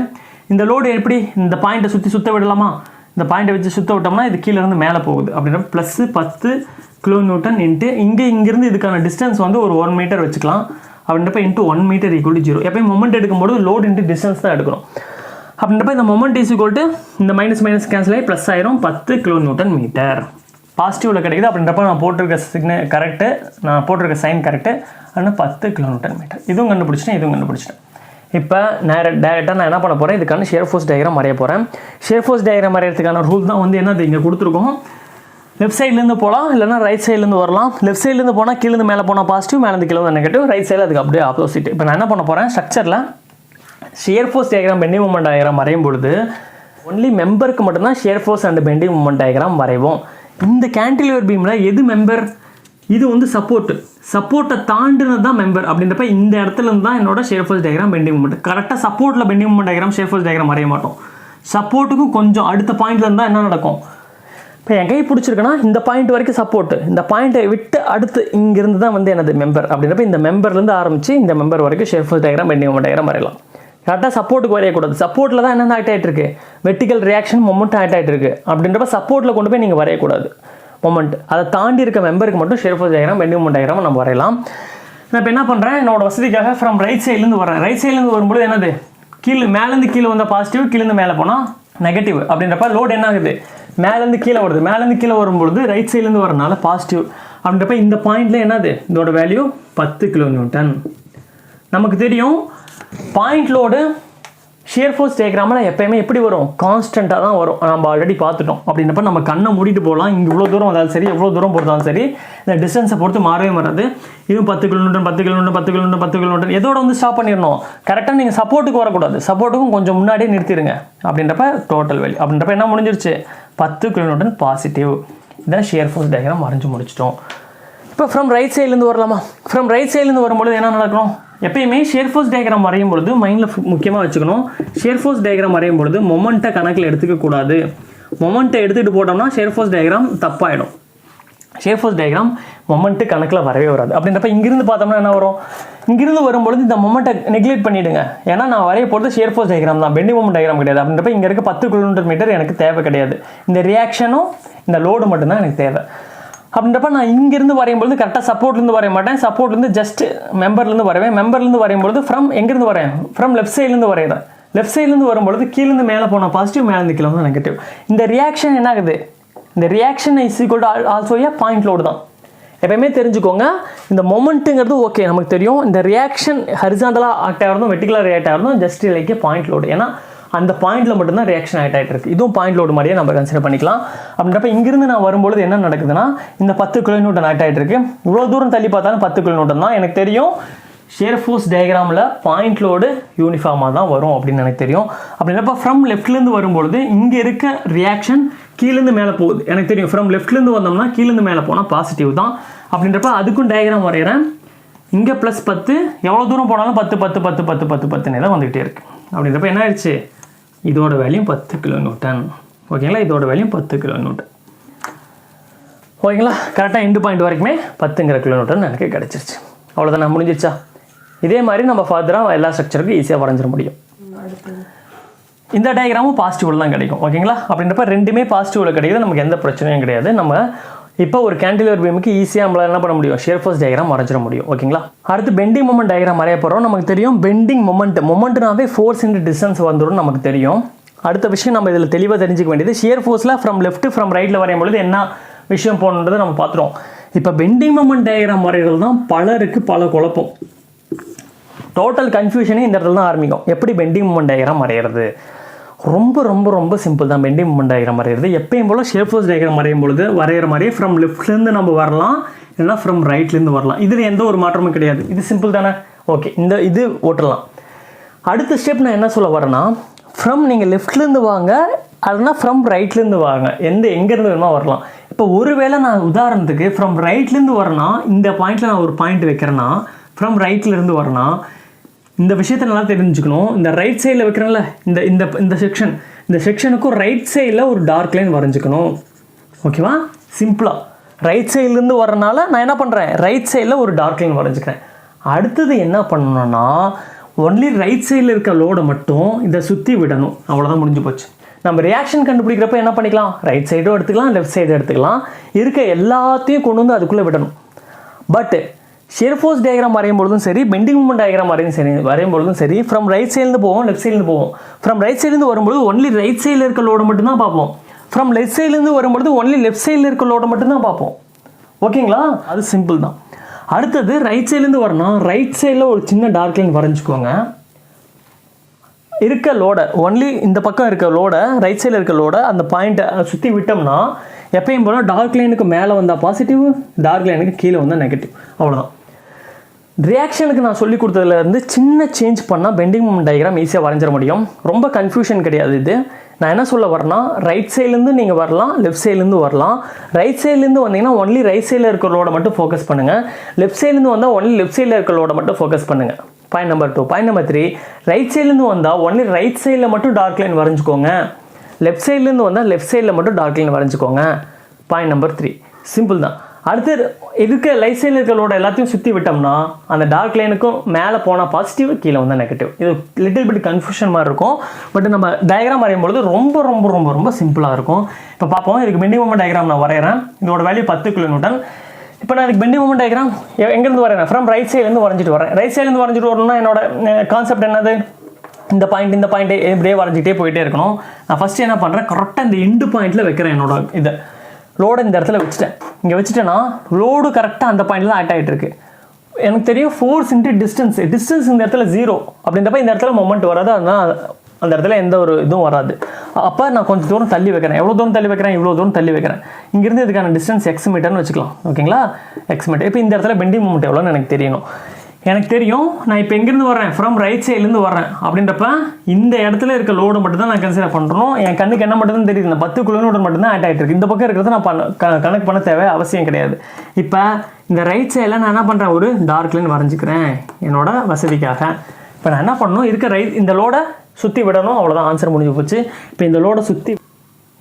இந்த லோடு எப்படி இந்த பாயிண்ட்டை சுற்ற விடலாமா? இந்த பாயிண்ட்டை வச்சு சுற்ற விட்டோம்னா இது கீழேருந்து மேலே போகுது. அப்படின்றப்ப ப்ளஸ் 10 கிலோமீட்டர் இன்ட்டு இங்கேருந்து இதுக்கான டிஸ்டன்ஸ் வந்து ஒரு 1 மீட்டர் வச்சுக்கலாம். அப்படின்றப்ப இன்ட்டு 1 மீட்டர் ஈக்குவல் டு 0. எப்பயும் மொமெண்ட் எடுக்கும்போது லோடு இன்ட்டு டிஸ்டன்ஸ் தான் எடுக்கணும். அப்படின்றப்ப இந்த மொமெண்ட் இஸ் ஈக்குவல் டு இந்த மைனஸ் கேன்சல் ஆகி ப்ளஸ் ஆயிரும், 10 கிலோமீட்டர் மீட்டர் பாசிட்டிவில் கிடைக்குது. அப்படின்றப்ப நான் போட்டிருக்க கரெக்டு, நான் போட்டிருக்க சைன் கரெக்டு. ஆனால் 10 கிலோமீட்டர் மீட்டர் இதுவும் கண்டுபிடிச்சிட்டேன், இதுவும் கண்டுபிடிச்சிட்டேன். இப்போ டேரெக்டாக நான் என்ன பண்ண போகிறேன், இதுக்கான ஷியர் ஃபோர்ஸ் டயக்ராம் வரைய போகிறேன். ஷியர் ஃபோர்ஸ் டயக்ராம் வரையறதுக்கான ரூல் தான் வந்து என்னது இங்கே கொடுத்துருக்கோம். லெஃப்ட் சைட்லேருந்து போகலாம், இல்லைனா ரைட் சைட்லேருந்து வரலாம். லெஃப்ட் சைட்லேருந்து போனால் கீழேருந்து மேலே போனால் பாசிட்டிவ், மேலேருந்து கீழே வந்து நெகட்டிவ். ரைட் சைடில் அதுக்கு அப்படியே ஆப்போசிட். இப்போ நான் என்ன பண்ண போகிறேன், ஸ்ட்ரக்சரில் shear force diagram bending moment diagram வரையும் பொழுது ஒன்லி மெம்பருக்கு மட்டும்தான் shear force and bending moment diagram வரைவோம். இந்த கேன்டிலிவர் பீமில் எது மெம்பர், இது வந்து சப்போர்ட்டை தாண்டினது தான் மெம்பர். அப்படின்றப்ப இந்த இடத்துல இருந்து தான் என்னோட shear force diagram bending moment. கரெக்டாக சப்போர்ட்டில் bending moment diagram shear force diagram வரைய மாட்டோம். சப்போர்ட்டுக்கும் கொஞ்சம் அடுத்த பாயிண்ட்ல இருந்தால் என்ன நடக்கும், இப்போ என் கை பிடிச்சிருக்குன்னா இந்த பாயிண்ட் வரைக்கும் சப்போர்ட்டு, இந்த பாயிண்ட்டை விட்டு அடுத்து இங்கிருந்து தான் வந்து எனது மெம்பர். அப்படின்றப்ப இந்த மெம்பர்லேருந்து ஆரம்பித்து இந்த மெம்பர் வரைக்கும் shear force diagram bending moment diagram வரையலாம். கரெக்டாக சப்போர்ட்டுக்கு வரையக்கூடாது. சப்போர்ட்டில் தான் என்னென்ன ஆக்ட் ஆகிட்டு இருக்கு, வெர்டிக்கல் ரியாக்ஷன் மொமெண்ட் ஆக்ட் ஆகிட்டு இருக்கு. அப்படின்றப்ப சப்போர்ட்டில் கொண்டு போய் நீங்கள் வரையக்கூடாது மொமெண்ட். அதை தாண்டி இருக்க மெம்பருக்கு மட்டும் shear force diagram bending moment diagram நம்ம வரையலாம். நான் இப்போ என்ன பண்ணுறேன், என்னோட வசதிக்காக ஃப்ரம் ரைட் சைட்லேருந்து வரேன். ரைட் சைட்லேருந்து வரும்போது என்னது, மேலேருந்து கீழே வந்தால் பாசிட்டிவ், கீழேருந்து மேலே போனால் நெகட்டிவ். அப்படின்றப்ப லோடு என்ன ஆகுது, மேலேருந்து கீழே வருது. மேலேருந்து கீழே வரும்பொழுது ரைட் சைட்லேருந்து வரனால பாசிட்டிவ். அப்படின்றப்ப இந்த பாயிண்டில் என்னது, இதோட வேல்யூ 10 kN. நமக்கு தெரியும் பாயிண்ட் லோடு ஷியர் ஃபோர்ஸ் டயக்ராமில் எப்போயுமே எப்படி வரும், கான்ஸ்டண்ட்டாக தான் வரும். நம்ம ஆல்ரெடி பார்த்துட்டோம். அப்படின்றப்ப நம்ம கண்ணை மூடிட்டு போகலாம். இங்கே இவ்வளோ தூரம் வந்தாலும் சரி, எவ்வளோ தூரம் போகிறதாலும் சரி, இந்த டிஸ்டன்ஸை பொறுத்து மாறவே மாறாது. இதுவும் 10 kN 10 kN 10 kN 10 kN. எதோட வந்து ஸ்டாப் பண்ணிடணும், கரெக்டாக நீங்கள் சப்போர்ட்டுக்கு வரக்கூடாது. சப்போர்ட்டுக்கும் கொஞ்சம் முன்னாடியே நிறுத்திடுங்க. அப்படின்றப்ப டோட்டல் வேல்யூ. அப்படின்றப்ப என்ன முடிஞ்சிருச்சு, 10 kN பாசிட்டிவ். இதான் ஷியர் ஃபோர்ஸ் டயக்ராம் வரைஞ்சி முடிச்சிட்டோம். இப்போ ஃப்ரம் ரைட் சைட்லேருந்து வரலாமா? ஃப்ரம் ரைட் சைட்லேருந்து வரும்பொழுது என்ன நடக்கணும், எப்பயுமே ஷியர் ஃபோர்ஸ் டயக்ராம் வரையும் பொழுது மைண்டில் முக்கியமாக வச்சுக்கணும், ஷியர் ஃபோர்ஸ் டயக்ராம் வரையும் பொழுது மொமெண்ட்டை கணக்கில் எடுத்துக்கக்கூடாது. மொமெண்ட்டை எடுத்துகிட்டு போட்டோம்னா ஷியர் ஃபோர்ஸ் டயக்ராம் தப்பாயிடும். ஷியர் ஃபோர்ஸ் டயக்ராம் மொமெண்ட்டு கணக்கில் வரவே வராது. அப்படின்றப்ப இங்கிருந்து பார்த்தோம்னா என்ன வரும், இங்கிருந்து வரும்பொழுது இந்த மொமெண்ட்டை நெக்லெக்ட் பண்ணிவிடுங்க. ஏன்னா நான் வரைய போகிறது ஷியர் ஃபோர்ஸ் டயக்ராம் தான், பெண்டிங் மொமெண்ட் டயக்ராம் கிடையாது. அப்படின்றப்ப இங்கே இருக்க 10 kN எனக்கு தேவை கிடையாது. இந்த ரியாக்ஷனும் இந்த லோடு மட்டும்தான் எனக்கு தேவை. அப்படின்றப்ப நான் இங்கேருந்து வரையும்பொழுது கரெக்டாக சப்போர்ட்லேருந்து வரைய மாட்டேன். சப்போர்ட்லேருந்து ஜஸ்ட் மெம்பர்லேருந்து வரைவேன். மெம்பர்லேருந்து வரையும்பொழுது ஃப்ரம் எங்கேருந்து வரேன், ஃப்ரம் லெஃப்ட் சைட்லேருந்து வரைகிறேன். லெஃப்ட் சைட்லேருந்து வரும்பொழுது கீழேருந்து மேலே போனால் பாசிட்டிவ், மேலேருந்து கீழே வந்து நெகட்டிவ். இந்த ரியாக்ஷன் என்ன ஆகுது, இந்த reaction is equal to also a point load தான். எப்பயுமே தெரிஞ்சுக்கோங்க, இந்த மொமெண்ட்டுங்கிறது ஓகே நமக்கு தெரியும். இந்த ரியாக்ஷன் ஹரிசாண்டலாக ஆக்ட் ஆகிறதும் வெர்டிகலாக ரியாக்ட் ஆகிறதும் just like a point load. ஏன்னா அந்த பாயிண்டில் மட்டும்தான் ரியாக்ஷன் ஆகிட்டு இருக்கு. இதுவும் பாயிண்ட் லோடு மாதிரியே நம்ம கன்சிடர் பண்ணிக்கலாம். அப்படின்றப்ப இங்கிருந்து நான் வரும்பொழுது என்ன நடக்குதுன்னா, இந்த 10 kN ஆக்ட் ஆகிட்டு இருக்கு. இவ்வளோ தூரம் தள்ளி பார்த்தாலும் 10 kN தான். எனக்கு தெரியும் ஷியர் ஃபோர்ஸ் டயக்ராமில் பாயிண்ட் லோடு யூனிஃபார்மாக தான் வரும் அப்படின்னு எனக்கு தெரியும். அப்படின்றப்ப ஃப்ரம் லெஃப்ட்லேருந்து வரும்பொழுது இங்கே இருக்க ரியாக்ஷன் கீழேருந்து மேலே போகுது. எனக்கு தெரியும் ஃப்ரம் லெஃப்ட்லேருந்து வந்தோம்னா கீழேருந்து மேலே போனால் பாசிட்டிவ் தான். அப்படின்றப்ப அதுக்கும் டயக்ராம் வரைகிறேன். இங்கே +10, எவ்வளோ தூரம் போனாலும் 10 10 10 10 10 10 தான் வந்துகிட்டே இருக்கு. அப்படின்றப்ப என்ன ஆயிடுச்சு, இதோட வேல்யூ 10 kN. ஓகேங்களா, இதோட வேல்யூ 10 kN. ஓகேங்களா, கரெக்டாக எண்டு பாயிண்ட் வரைக்குமே 10 kN எனக்கு கிடச்சிருச்சு. அவ்வளோதான், நான் முடிஞ்சிருச்சா? இதே மாதிரி நம்ம ஃபர்தராக எல்லா ஸ்ட்ரக்சருக்கும் ஈஸியாக வரைஞ்சிட முடியும். இந்த டயக்ராமும் பாசிட்டிவில் தான் கிடைக்கும். ஓகேங்களா, அப்படின்றப்ப ரெண்டுமே பாசிட்டிவில் கிடைக்குது, நமக்கு எந்த பிரச்சனையும் கிடையாது. நம்ம இப்போ ஒரு கேண்டிலிவர் பீமுக்கு ஈஸியாக நம்மளால் என்ன பண்ண முடியும், ஷியர் ஃபோர்ஸ் டயக்ராம் வரைஞ்சிட முடியும். ஓகேங்களா, அடுத்து பெண்டிங் மொமெண்ட் டயக்ராம் வரைய போகிறோம். நமக்கு தெரியும் பெண்டிங் மொமெண்ட்னாவே ஃபோர்ஸ் இன்டு டிஸ்டன்ஸ் வந்துடும் நமக்கு தெரியும். அடுத்த விஷயம் நம்ம இதில் தெளிவாக தெரிஞ்சுக்க வேண்டியது, ஷியர் ஃபோர்ஸில் ஃப்ரம் லெஃப்ட் ஃப்ரம் ரைட்டில் வரையும் பொழுது என்ன விஷயம் போகணுன்றதை நம்ம பார்த்துருவோம். இப்போ பெண்டிங் மொமெண்ட் டயக்ராம் வரைகிறது தான் பலருக்கு பல குழப்பம். டோட்டல் கன்ஃபியூஷனே இந்த இடத்துல தான் ஆரம்பிக்கும். எப்படி பெண்டிங் மொமெண்ட் டயக்ராம் வரைகிறது, ரொம்ப ரொம்ப ரொம்ப சிம்பிள் தான் பெண்டிங் மொமெண்ட் டயக்ராம் வரைகிறது. எப்பயும் போல் ஷியர் ஃபோர்ஸ் டயக்ராம் வரையும் பொழுது வரைகிற மாதிரியே ஃப்ரம் லெஃப்ட்லேருந்து நம்ம வரலாம், இல்லைனா ஃப்ரம் ரைட்லேருந்து வரலாம். இதில் எந்த ஒரு மாற்றமும் கிடையாது. இது சிம்பிள் தானே, ஓகே, இது ஓட்டலாம். அடுத்த ஸ்டெப் நான் என்ன சொல்ல வரேன்னா, ஃப்ரம் நீங்கள் லெஃப்ட்லேருந்து வாங்க, அதுனா ஃப்ரம் ரைட்லேருந்து வாங்க, எங்கேருந்து வேணுமா வரலாம். இப்போ ஒருவேளை நான் உதாரணத்துக்கு ஃப்ரம் ரைட்லேருந்து வரேன்னா, இந்த பாயிண்டில் நான் ஒரு பாயிண்ட் வைக்கிறேன்னா, ஃப்ரம் ரைட்லேருந்து வரேன்னா, இந்த விஷயத்தை நல்லா தெரிஞ்சுக்கணும். இந்த ரைட் சைடில் வைக்கிறேன்ல, இந்த செக்ஷனுக்கும் ரைட் சைடில் ஒரு டார்க் லைன் வரைஞ்சிக்கணும். ஓகேவா, சிம்பிளாக ரைட் சைட்லேருந்து வரனால நான் என்ன பண்ணுறேன், ரைட் சைடில் ஒரு டார்க் லைன் வரைஞ்சிக்கிறேன். அடுத்தது என்ன பண்ணணும்னா, ஒன்லி ரைட் சைடில் இருக்க லோடை மட்டும் இதை சுற்றி விடணும். அவ்வளோதான், முடிஞ்சு போச்சு. நம்ம ரியாக்ஷன் கண்டுபிடிக்கிறப்ப என்ன பண்ணிக்கலாம், ரைட் சைடும் எடுத்துக்கலாம், லெஃப்ட் சைடும் எடுத்துக்கலாம். இருக்க எல்லாத்தையும் கொண்டு வந்து அதுக்குள்ளே விடணும். பட் ஷியர் ஃபோர்ஸ் டயக்ராம் வரையும் பொழுதும் சரி, பெண்டிங் மொமெண்ட் டயக்ராம் வரையும் பொழுதும் சரி, ஃப்ரம் ரைட் சைட்லேருந்து போவோம், லெஃப்ட் சைட்லேருந்து போவோம். ஃப்ரம் ரைட் சைட்லேருந்து வரும்பொழுது ஒன்லி ரைட் சைடில் இருக்க லோடு மட்டும்தான் பார்ப்போம். ஃப்ரம் லெஃப்ட் சைட்லேருந்து வரும்பொழுது ஒன்லி லெஃப்ட் சைடில் இருக்க லோடு மட்டும்தான் பார்ப்போம். ஓகேங்களா, அது சிம்பிள் தான். அடுத்தது ரைட் சைட்லேருந்து வரணும், ரைட் சைடில் ஒரு சின்ன டார்க் லைன் வரைஞ்சிக்கோங்க. இருக்க லோடை ஒன்லி இந்த பக்கம் இருக்க லோடை, ரைட் சைடில் இருக்க லோடை அந்த பாயிண்ட்டை சுற்றி விட்டோம்னா எப்பயும் போல் டார்க் லைனுக்கு மேலே வந்தால் பாசிட்டிவ், டார்க் லைனுக்கு கீழே வந்தால் நெகட்டிவ். அவ்வளோதான். ரியாக்ஷனுக்கு நான் சொல்லி கொடுத்ததுலேருந்து சின்ன சேஞ்ச் பண்ணால் பெண்டிங் மொமெண்ட் டயக்ராம் ஈஸியாக வரைஞ்சிட முடியும். ரொம்ப கன்ஃபியூஷன் கிடையாது இது. நான் என்ன சொல்ல வரேன்னா, ரைட் சைட்லேருந்து நீங்கள் வரலாம், லெஃப்ட் சைட்லேருந்து வரலாம். ரைட் சைட்லேருந்து வந்தீங்கன்னா ஒன்லி ரைட் சைடில் இருக்கிற லோடை மட்டும் ஃபோக்கஸ் பண்ணுங்கள். லெஃப்ட் சைட்லேருந்து வந்தால் ஒன்லி லெஃப்ட் சைடில் இருக்கிற லோடை மட்டும் ஃபோக்கஸ் பண்ணுங்கள். Point number 2. Point number 3, right சைட்லேருந்து வந்தால் ஒன்லி ரைட் சைடில் மட்டும் டார்க் லைன் வரைஞ்சிக்கோங்க. லெஃப்ட் சைட்லேருந்து வந்தால் லெஃப்ட் சைடில் மட்டும் டார்க் லைன் வரைஞ்சிக்கோங்க. பாயிண்ட் நம்பர் 3, சிம்பிள் தான். அடுத்து இருக்க லைட் சைடில் இருக்கிற லோட எல்லாத்தையும் சுற்றி விட்டோம்னா அந்த டார்க் லைனுக்கும் மேலே போனால் பாசிட்டிவ், கீழே வந்தால் நெகட்டிவ். இது லிட்டில் பிட் கன்ஃபியூஷன் மாதிரி இருக்கும். பட் நம்ம டயக்ராம் வரையும்பொழுது ரொம்ப ரொம்ப ரொம்ப ரொம்ப சிம்பிளாக இருக்கும். இப்போ பார்ப்போம். இதுக்கு பெண்டிங் மொமெண்ட் டயக்ராம் நான் வரைகிறேன். இதோட வேல்யூ 10 kN. இப்போ நான் இதுக்கு பெண்டிங் மொமெண்ட் டயக்ராம் எங்கேருந்து வரேன், ஃப்ரம் ரைட் சைட்லேருந்து வரைஞ்சிட்டு வரேன். ரைட் சைட்லேருந்து வரைஞ்சிட்டு வரணும்னா என்னோட கான்செப்ட் என்னது, இந்த பாயிண்ட் இப்படியே வரைஞ்சிக்கிட்டே போயிட்டே இருக்கணும். நான் ஃபஸ்ட்டு என்ன பண்ணுறேன், கரெக்டாக இந்த எண்டு பாயிண்ட்டில் வைக்கிறேன். என்னோட இதை லோடு இந்த இடத்துல வச்சுட்டேன். இங்கே வச்சுட்டேன்னா லோடு கரெக்டாக அந்த பாயிண்டில் தான் ஆட் ஆகிட்டு இருக்கு. எனக்கு தெரியும் ஃபோர்ஸ் இன்ட்டு டிஸ்டன்ஸ் இந்த இடத்துல 0 அப்படின்றப்ப இந்த இடத்துல மொமெண்ட் வராது. அதனால் அந்த இடத்துல எந்த ஒரு இதுவும் வராது. அப்போ நான் கொஞ்சம் தூரம் தள்ளி வைக்கிறேன். எவ்வளோ தூரம் தள்ளி வைக்கிறேன், இவ்வளோ தூரம் தள்ளி வைக்கிறேன். இங்கேருந்து இதுக்கான டிஸ்டன்ஸ் எக்ஸ் மீட்டர்னு வச்சுக்கலாம். ஓகேங்களா, எக்ஸ் மீட்டர். இப்போ இந்த இடத்துல பெண்டிங் மொமெண்ட் எவ்வளோன்னு எனக்கு தெரியணும். எனக்கு தெரியும் நான் இப்போ எங்கேருந்து வர்றேன், ஃப்ரம் ரைட் சைட்லேருந்து வர்றேன் அப்படின்றப்ப இந்த இடத்துல இருக்க லோடு மட்டும் தான் நான் கன்சிடர் பண்ணுறோம். என் கண்ணுக்கு என்ன மட்டும் தான் தெரியுது, இந்த 10 கிலோமீட்டர் மட்டும் தான் ஆட் ஆகிட்டு இருக்கு. இந்த பக்கம் இருக்கிறத நான் கணக்கு பண்ண தேவை அவசியம் கிடையாது. இப்போ இந்த ரைட் சைடில் நான் என்ன பண்ணுறேன், ஒரு டார்க் லைன் வரைஞ்சிக்கிறேன் என்னோட வசதிக்காக. இப்போ நான் என்ன பண்ணணும், இருக்க இந்த லோடை சுற்றி விடணும், அவ்வளோதான், ஆன்சர் முடிஞ்சு போச்சு. இப்போ இந்த லோடை சுற்றி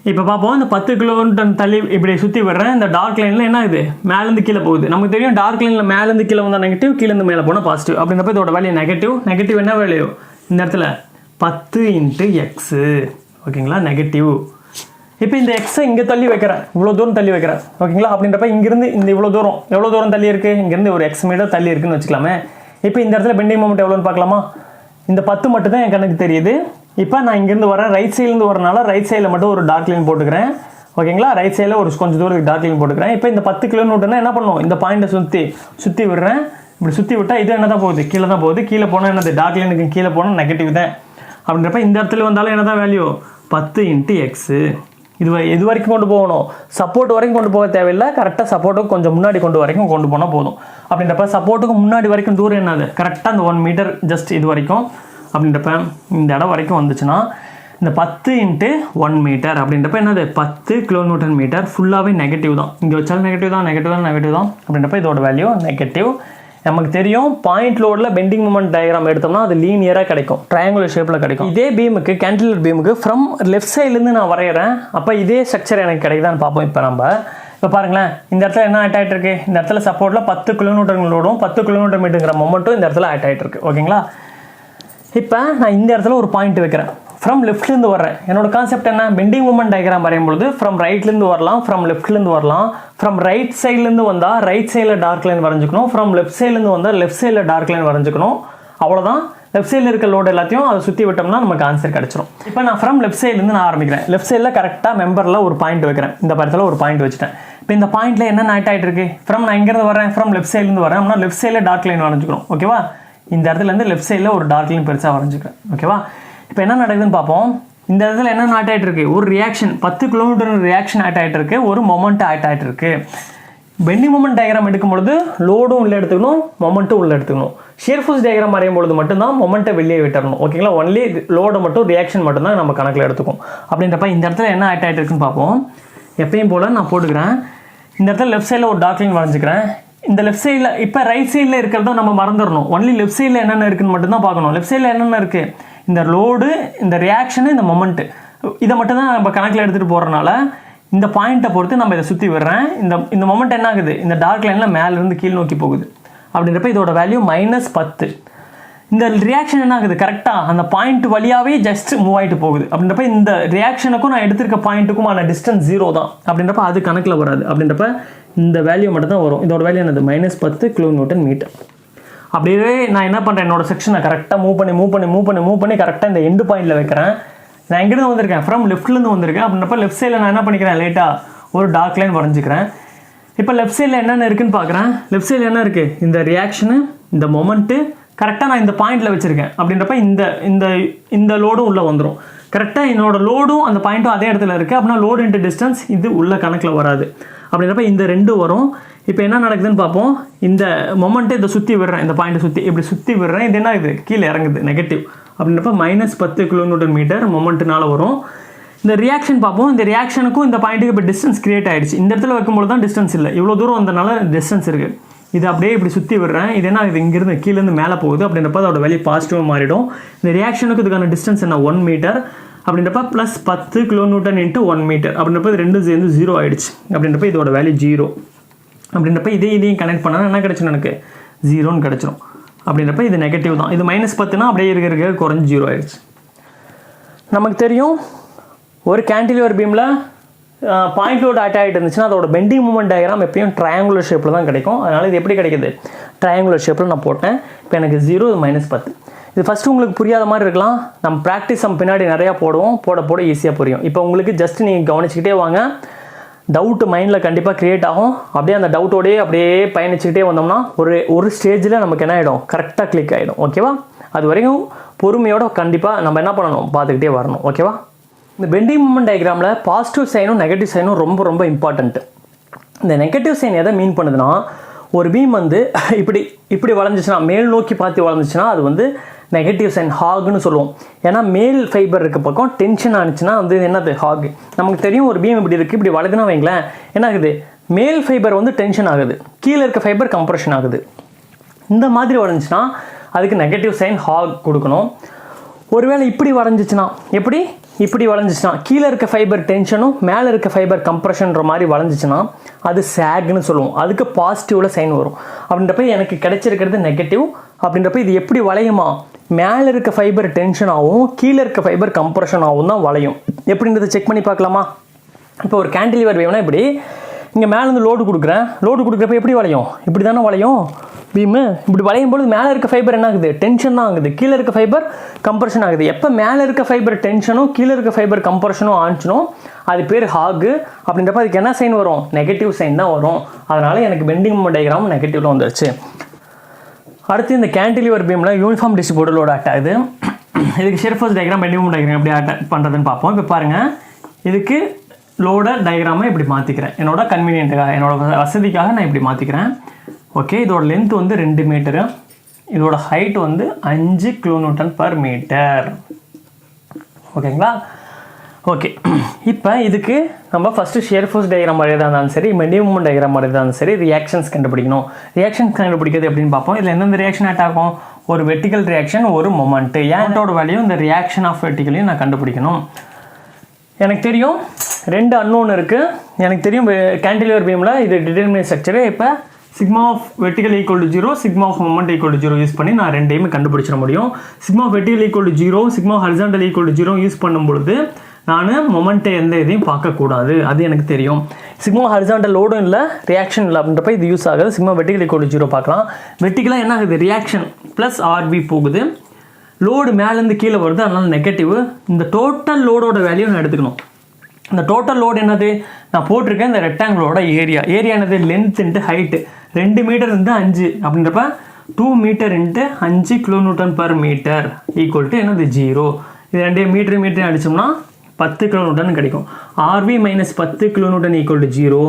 இப்போ பார்ப்போம். இந்த 10 கிலோமீட்டர் தள்ளி இப்படி சுற்றி விடுறேன். இந்த டார்க் லைனில் என்ன ஆகுது, மேலேருந்து கீழே போகுது. நமக்கு தெரியும் டார்க் லைனில் மேலேருந்து கீழே வந்தால் நெகட்டிவ், கீழேருந்து மேலே போனால் பாசிட்டிவ். அப்படின்றப்ப இதோட வேல்யூ நெகட்டிவ் என்ன வேல்யூ இந்த இடத்துல 10 × x. ஓகேங்களா, நெகட்டிவ். இப்போ இந்த எக்ஸை இங்கே தள்ளி வைக்கிறேன், இவ்வளோ தூரம் தள்ளி வைக்கிறேன். ஓகேங்களா, அப்படின்றப்ப இங்கேருந்து இந்த எவ்வளோ தூரம் தள்ளி இருக்குது, இங்கேருந்து ஒரு எக்ஸ் மீட்டர் தள்ளி இருக்குன்னு வச்சுக்கலாமே. இப்போ இந்த இடத்துல பெண்டிங் மொமெண்ட் எவ்வளோன்னு பார்க்கலாமா. இந்த 10 மட்டும் தான் என் கணக்கு தெரியுது. இப்போ நான் இங்கேருந்து வரேன், ரைட் சைட்லேருந்து வரனால ரைட் சைடில் மட்டும் ஒரு டார்க் லைன் போட்டுக்கிறேன். ஓகேங்களா, ரைட் சைடில் ஒரு கொஞ்சம் தூரத்துக்கு டார்க் லைன் போட்டுக்கிறேன். இப்போ இந்த 10 கிலோமீட்டர்னா என்ன பண்ணுவோம், இந்த பாயிண்ட்டை சுற்றி விடுறேன். இப்படி சுற்றி விட்டால் இது என்ன தான் போகுது, கீழே தான் போகுது. கீழே போனால் என்னது, டார்க் லைனுக்கு கீழே போனால் நெகட்டிவ் தான். அப்படின்றப்ப இந்த இடத்துல வந்தாலும் என்ன தான் வேல்யூ 10 × x. இது வரைக்கும் கொண்டு போகணும், சப்போர்ட் வரைக்கும் கொண்டு போக தேவையில்லை. கரெக்டாக சப்போர்ட்டுக்கு கொஞ்சம் முன்னாடி கொண்டு போனால் போதும். அப்படின்றப்ப சப்போர்ட்டுக்கு முன்னாடி வரைக்கும் தூரம் என்னது, கரெக்டாக அந்த 1 மீட்டர் ஜஸ்ட் இது வரைக்கும். அப்படின்றப்ப இந்த இடம் வரைக்கும் வந்துச்சுன்னா இந்த 10 × 1 மீட்டர் அப்படின்றப்ப என்னது 10 கிலோமீட்டர் மீட்டர் ஃபுல்லாகவே நெகட்டிவ் தான். இங்கே வச்சாலும் நெகட்டிவ் தான். அப்படின்றப்ப இதோட வேல்யூ நெகட்டிவ். நமக்கு தெரியும் பாயிண்ட் லோடில் பெண்டிங் மொமெண்ட் டயக்ராம் எடுத்தோம்னா அது லீனியராக கிடைக்கும், ட்ரையாங்குலர் ஷேப்பில் கிடைக்கும். இதே பீமுக்கு கேன்டிலர் பீமுக்கு ஃப்ரம் லெஃப்ட் சைட்லேருந்து நான் வரைகிறேன். அப்போ இதே ஸ்ட்ரக்சர் எனக்கு கிடைக்குதான்னு பார்ப்போம். இப்போ பாருங்களேன், இந்த இடத்துல என்ன ஆட் ஆகிட்டு இருக்கு, இந்த இடத்துல சப்போர்ட்டில் 10 கிலோமீட்டர்களோடும் 10 கிலோமீட்டர் மீட்டருங்கிற மொமெண்ட்டும் இந்த இடத்துல ஆட் ஆகிட்டு இருக்கு. ஓகேங்களா, இப்போ நான் இந்த இடத்துல ஒரு பாயிண்ட் வைக்கிறேன், ஃப்ரம் லெஃப்ட்லேருந்து வர்றேன். என்னோட கான்செப்ட் என்ன, பெண்டிங் மொமெண்ட் டயக்ராம் வரையும்பொழுது ஃப்ரம் ரைட்லேருந்து வரலாம், ஃப்ரம் லெஃப்ட்லேருந்து வரலாம். ஃப்ரம் ரைட் சைட்லேருந்து வந்தால் ரைட் சைடில் டார்க் லைன் வரைஞ்சிக்கணும், ஃப்ரம் லெஃப்ட் சைட்லேருந்து வந்தால் லெஃப்ட் சைடில் டார்க் லைன் வரைஞ்சிக்கணும். அவ்வளோதான். லெஃப்ட் சைடில் இருக்க லோடு எல்லாத்தையும் அதை சுற்றி விட்டோம்னா நமக்கு ஆன்சர் கிடச்சிரும். இப்போ நான் ஃப்ரம் லெஃப்ட் சைட்லேருந்து நான் ஆரம்பிக்கிறேன். லெஃப்ட் சைடில் கரெக்டாக மெம்பரில் ஒரு பாயிண்ட் வைக்கிறேன். இந்த படத்தில் ஒரு பாயிண்ட் வச்சுட்டேன். இப்போ இந்த பாயிண்ட்டில் என்ன ஆட் ஆகிட்டு இருக்கு, ஃப்ரம் நான் இங்கேருந்து வரேன், ஃப்ரம் லெஃப்ட் சைட்லேருந்து வரேன். அப்படின்னா லெஃப்ட் சைடில் டார்க் லைன் வரைஞ்சிக்கணும். ஓகேவா, இந்த இடத்துலேருந்து லெஃப்ட் சைடில் ஒரு டார்க் லைன் பெருசாக வரைஞ்சிக்கிறேன். ஓகேவா, இப்போ என்ன நடக்குதுன்னு பார்ப்போம். இந்த இடத்துல என்ன ஆட் ஆகிட்டு இருக்கு, ஒரு ரியாக்ஷன் 10 கிலோமீட்டர் ரியாக்ஷன் ஆட் ஆகிட்டு இருக்கு, ஒரு மொமெண்ட் ஆட் ஆகிட்டு இருக்கு. பெண்டிங் மொமெண்ட் டயக்ராம் எடுக்கும்பொழுது லோடும் உள்ள எடுத்துக்கணும், மொமெண்ட்டும் உள்ள எடுத்துக்கணும். ஷியர் ஃபோர்ஸ் டயக்ராம் வரையும் பொழுது மட்டும்தான் மொமெண்ட்டை வெளியே விட்டுறணும். ஓகேங்களா, ஒன்லி லோடு மட்டும் ரியாக்ஷன் மட்டும்தான் நம்ம கணக்கில் எடுத்துக்கும். அப்படின்றப்ப இந்த இடத்துல என்ன ஆட் ஆகிட்டு இருக்குன்னு பார்ப்போம். எப்பயும் போல் நான் போட்டுக்கிறேன். இந்த இடத்துல லெஃப்ட் சைடில் ஒரு டார்க் லைன் வரைஞ்சிக்கிறேன். இந்த லெஃப்ட் சைடில் இப்போ ரைட் சைடில் இருக்கிறத நம்ம மறந்துடணும். ஒன்லி லெஃப்ட் சைடில் என்னென்ன இருக்குன்னு மட்டும்தான் பார்க்கணும். லெஃப்ட் சைடில் என்னென்ன இருக்குது, இந்த லோடு, இந்த ரியாக்ஷனு, இந்த மொமெண்ட்டு, இதை மட்டும் தான் நம்ம கணக்கில் எடுத்துகிட்டு போகிறனால இந்த பாயிண்ட்டை பொறுத்து நம்ம இதை சுற்றி விடுறேன். இந்த மொமெண்ட் என்ன ஆகுது, இந்த டார்க் லைனில் மேலேருந்து கீழ் நோக்கி போகுது. அப்படின்றப்ப இதோட வேல்யூ -10. இந்த ரியாக்ஷன் என்ன ஆகுது, கரெக்டாக அந்த பாயிண்ட் வழியாகவே ஜஸ்ட் மூவ் ஆகிட்டு போகுது. அப்படின்றப்ப இந்த ரியாக்ஷனுக்கும் நான் எடுத்திருக்க பாயிண்ட்டுக்குமான டிஸ்டன்ஸ் 0 தான். அப்படின்றப்ப அது கணக்கில் வராது. அப்படின்றப்ப இந்த வேல்யூ மட்டும் தான் வரும். இதோட வேல்யூ என்னது, -10 கிலோமீட்டர் மீட்டர். அப்படியே நான் என்ன பண்ணுறேன், என்னோட செக்ஷனை கரெக்டாக மூவ் பண்ணி கரெக்டாக இந்த எண்டு பாயிண்டில் வைக்கிறேன். நான் எங்கேருந்து வந்திருக்கேன், ஃப்ரம் லெஃப்ட்லேருந்து வந்திருக்கேன். அப்படின்றப்ப லெஃப்ட் சைடில் நான் என்ன பண்ணிக்கிறேன், லைட்டாக ஒரு டார்க் லைன் வரைஞ்சிக்கிறேன். இப்போ லெஃப்ட் சைடில் என்னென்ன இருக்குன்னு பார்க்குறேன். லெஃப்ட் சைடில் என்ன இருக்குது, இந்த ரியாக்ஷனு, இந்த மொமெண்ட்டு கரெக்டாக நான் இந்த பாயிண்டில் வச்சுருக்கேன். அப்படின்றப்ப இந்த லோடும் உள்ளே வந்துடும். கரெக்டாக என்னோட லோடும் அந்த பாயிண்ட்டும் அதே இடத்துல இருக்குது. அப்படின்னா லோடு இன்ட்டு டிஸ்டன்ஸ் இது உள்ள கணக்கில் வராது. அப்படின்றப்ப இந்த 2 வரும். இப்போ என்ன நடக்குதுன்னு பார்ப்போம். இந்த மொமெண்ட்டை இதை சுற்றி விடுறேன், இந்த பாயிண்ட்டை இப்படி சுற்றி விடுறேன். இது என்ன ஆகுது, கீழே இறங்குது, நெகட்டிவ். அப்படின்றப்ப -10 கிலோமீட்டர் மீட்டர் மொமெண்ட்னால வரும். இந்த ரியாக்ஷன் பார்ப்போம். இந்த ரியாக்ஷனுக்கும் இந்த பாயிண்ட்டுக்கு இப்போ டிஸ்டன்ஸ் கிரியேட் ஆகிடுச்சு. இந்த இடத்துல வைக்கும்போது தான் டிஸ்டன்ஸ் இல்லை, இவ்வளோ தூரம் வந்தனால டிஸ்டன்ஸ் இருக்குது. இது அப்படியே இப்படி சுற்றி விடுறேன். இது என்ன, இது இங்கேருந்து கீழேருந்து மேலே போகுது. அப்படின்றப்ப அதோட வேல்யூ பாசிட்டிவாக மாறிடும். இந்த ரியாக்ஷனுக்கு இதுக்கான டிஸ்டன்ஸ் என்ன, 1 மீட்டர். அப்படின்றப்ப +10 கிலோமீட்டர் × 1 மீட்டர். அப்படின்றப்ப இது 2 சேர்ந்து 0 ஆகிடுச்சு. அப்படின்றப்ப இதோட வேல்யூ 0. அப்படின்றப்ப இதையும் கனெக்ட் பண்ணால் என்ன கிடச்சிடும், எனக்கு 0ன்னு கிடச்சிரும். அப்படின்றப்ப இது நெகட்டிவ் தான். இது -10னா அப்படியே இருக்க குறைஞ்சி 0 ஆகிடுச்சு. நமக்கு தெரியும் ஒரு கேன்டிலிவர் பீமில் பாயிண்ட் லோடு ஆட் ஆகிட்டு இருந்துச்சுன்னா அதோட பெண்டிங் மூமெண்ட் டயக்ராம் எப்பயும் ட்ரையாங்குலர் ஷேப்பில் தான் கிடைக்கும். அதனால் இது எப்படி கிடைக்கிது, ட்ரையாங்குலர் ஷேப்பில் நான் போட்டேன். இப்போ எனக்கு 0, இது -10. இது ஃபஸ்ட்டு உங்களுக்கு புரியாத மாதிரி இருக்கலாம். நம்ம ப்ராக்டிஸ் நம்ம பின்னாடி நிறையா போடுவோம், போட ஈஸியாக புரியும். இப்போ உங்களுக்கு ஜஸ்ட் நீங்கள் கவனிச்சுக்கிட்டே வாங்க. டவுட்டு மைண்டில் கண்டிப்பாக க்ரியேட் ஆகும். அப்படியே அந்த டவுட்டோடையே அப்படியே பயணிச்சுக்கிட்டே வந்தோம்னா ஒரு ஸ்டேஜில் நமக்கு என்ன ஆகிடும், கரெக்டாக கிளிக் ஆகிடும். ஓகேவா? அது வரைக்கும் பொறுமையோட கண்டிப்பாக நம்ம என்ன பண்ணணும், பார்த்துக்கிட்டே வரணும். ஓகேவா? இந்த பெண்டிங் மூமெண்ட் டயக்ராமில் பாசிட்டிவ் சைனும் நெகட்டிவ் சைனும் ரொம்ப ரொம்ப இம்பார்ட்டன்ட்டு. இந்த நெகட்டிவ் சைன் எதை மீன் பண்ணுதுன்னா, ஒரு பீம் வந்து இப்படி வளைஞ்சிச்சுன்னா, மேல் நோக்கி பார்த்து வளைஞ்சிச்சுன்னா அது வந்து நெகட்டிவ் சைன், ஹாக்னு சொல்லுவோம். ஏன்னா மேல் ஃபைபர் இருக்க பக்கம் டென்ஷன் ஆனிச்சுன்னா வந்து என்னது, ஹாக். நமக்கு தெரியும் ஒரு பீம் இப்படி இருக்குது, இப்படி வளைதுன்னா வைங்களேன் என்ன ஆகுது, மேல் ஃபைபர் வந்து டென்ஷன் ஆகுது, கீழே இருக்க ஃபைபர் கம்ப்ரெஷன் ஆகுது. இந்த மாதிரி வளைஞ்சிச்சுன்னா அதுக்கு நெகட்டிவ் சைன் ஹாக் கொடுக்கணும். ஒருவேளை இப்படி வளைஞ்சிச்சுன்னா, இப்படி வளைஞ்சிச்சுன்னா கீழே இருக்க ஃபைபர் டென்ஷனும் மேலே இருக்க ஃபைபர் கம்ப்ரெஷன்ற மாதிரி வளைஞ்சிச்சுன்னா அது சேக்னு சொல்லுவோம். அதுக்கு பாசிட்டிவில் சைன் வரும். அப்படின்றப்ப எனக்கு கிடைச்சிருக்கிறது நெகட்டிவ். அப்படின்றப்ப இது எப்படி வளையுமா, மேலே இருக்க ஃபைபர் டென்ஷன் ஆகும், கீழே இருக்க ஃபைபர் கம்ப்ரெஷன் ஆகும் தான் வளையும். எப்படின்றத செக் பண்ணி பார்க்கலாமா? இப்போ ஒரு கேன்டிலிவர் வேவ்னா இப்படி இங்கே மேலேருந்து லோடு கொடுக்குறப்ப எப்படி வளையும், இப்படி தானே வளையும் பீமு. இப்படி வளையும் பொழுது மேலே இருக்க ஃபைபர் என்ன ஆகுது, டென்ஷன் தான் ஆகுது, கீழே இருக்க ஃபைபர் கம்ப்ரெஷன் ஆகுது. எப்போ மேலே இருக்க ஃபைபர் டென்ஷனும் கீழே இருக்க ஃபைபர் கம்ப்ரெஷனும் ஆனிச்சனும் அது பேர் ஹாகு. அப்படின்றப்ப அதுக்கு என்ன சைன் வரும், நெகட்டிவ் சைன் தான் வரும். அதனால் எனக்கு பெண்டிங் மூமெண்ட் டயக்ராம் நெகட்டிவில் வந்துருச்சு. அடுத்து இந்த கேன்டிலிவர் பீமில் யூனிஃபார்ம் டிஸ்ட்ரிபியூட்டட் லோடு ஆட் ஆகுது. இதுக்கு shear force diagram, bending moment diagram எப்படி ஆட் பண்ணுறதுன்னு பார்ப்போம். இப்போ பாருங்கள், இதுக்கு லோட டயக்ராமை இப்படி மாற்றிக்கிறேன். என்னோட கன்வீனியன்ட்டுக்காக, என்னோட வசதிக்காக நான் இப்படி மாற்றிக்கிறேன். ஓகே, இதோட லென்த் வந்து 2 மீட்டரு, இதோட ஹைட் வந்து 5 kN/மீட்டர். ஓகேங்களா? ஓகே, இப்போ இதுக்கு நம்ம ஃபஸ்ட்டு ஷியர் ஃபோர்ஸ் டயக்ராம் வரையதாக இருந்தாலும் சரி, பெண்டிங் மூமெண்ட் டயக்ராம் வரையதாக இருந்தாலும் சரி, ரியாக்ஷன்ஸ் கண்டுபிடிக்கணும். ரியாக்ஷன்ஸ் கண்டுபிடிக்கிறது எப்படின்னு பார்ப்போம். இதில் எந்தெந்த ரியாக்ஷன் ஆட் ஆகும், ஒரு வெர்டிக்கல் ரியாக்ஷன், ஒரு மொமெண்ட்டு. ஏன்டோட வேல்யூ இந்த ரியாக்ஷன் ஆஃப் வெர்டிக்கலையும் நான் கண்டுபிடிக்கணும். எனக்கு தெரியும் 2 அன்னோன் இருக்குது. எனக்கு தெரியும் கேன்டிலிவர் பீமில் இது டிட்டர்மினேட் ஸ்ட்ரக்சரு. இப்போ sigma of vertical equal to 0, sigma of moment equal to 0 use பண்ணி நான் ரெண்டையுமே கண்டுபிடிச்சிட முடியும். Sigma of vertical equal to 0, sigma horizontal equal to 0 use பண்ணும்பொழுது நான் மொமெண்ட்டை எந்த இதையும் பார்க்கக்கூடாது, அது எனக்கு தெரியும். சிக்மா ஹரிசாண்டல் லோடும் இல்லை, ரியாக்ஷன் இல்லை. அப்படின்றப்ப இது யூஸ் ஆகுது. சிக்மா வெர்டிகல் ஈக்குவல் டு 0 பார்க்கலாம். வெர்டிகலாக என்ன ஆகுது, ரியாக்ஷன் ப்ளஸ் ஆர்வி போகுது, லோடு மேலேருந்து கீழே வருது, அதனால் நெகட்டிவ். இந்த டோட்டல் லோடோட வேல்யூ நான் எடுத்துக்கணும். இந்த டோட்டல் லோடு என்னது, நான் போட்டிருக்கேன் இந்த ரெக்டாங்கிளோட ஏரியா என்னது, length into height. 2 metre into 5 அப்படின்றப்ப 2 மீட்டர் இன்ட்டு 5 kN/மீட்டர் ஈக்குவல் டு என்னது 0. இது 2 மீட்டர் அடித்தோம்னா 10 kN கிடைக்கும். RV minus 10 kN equal to 0.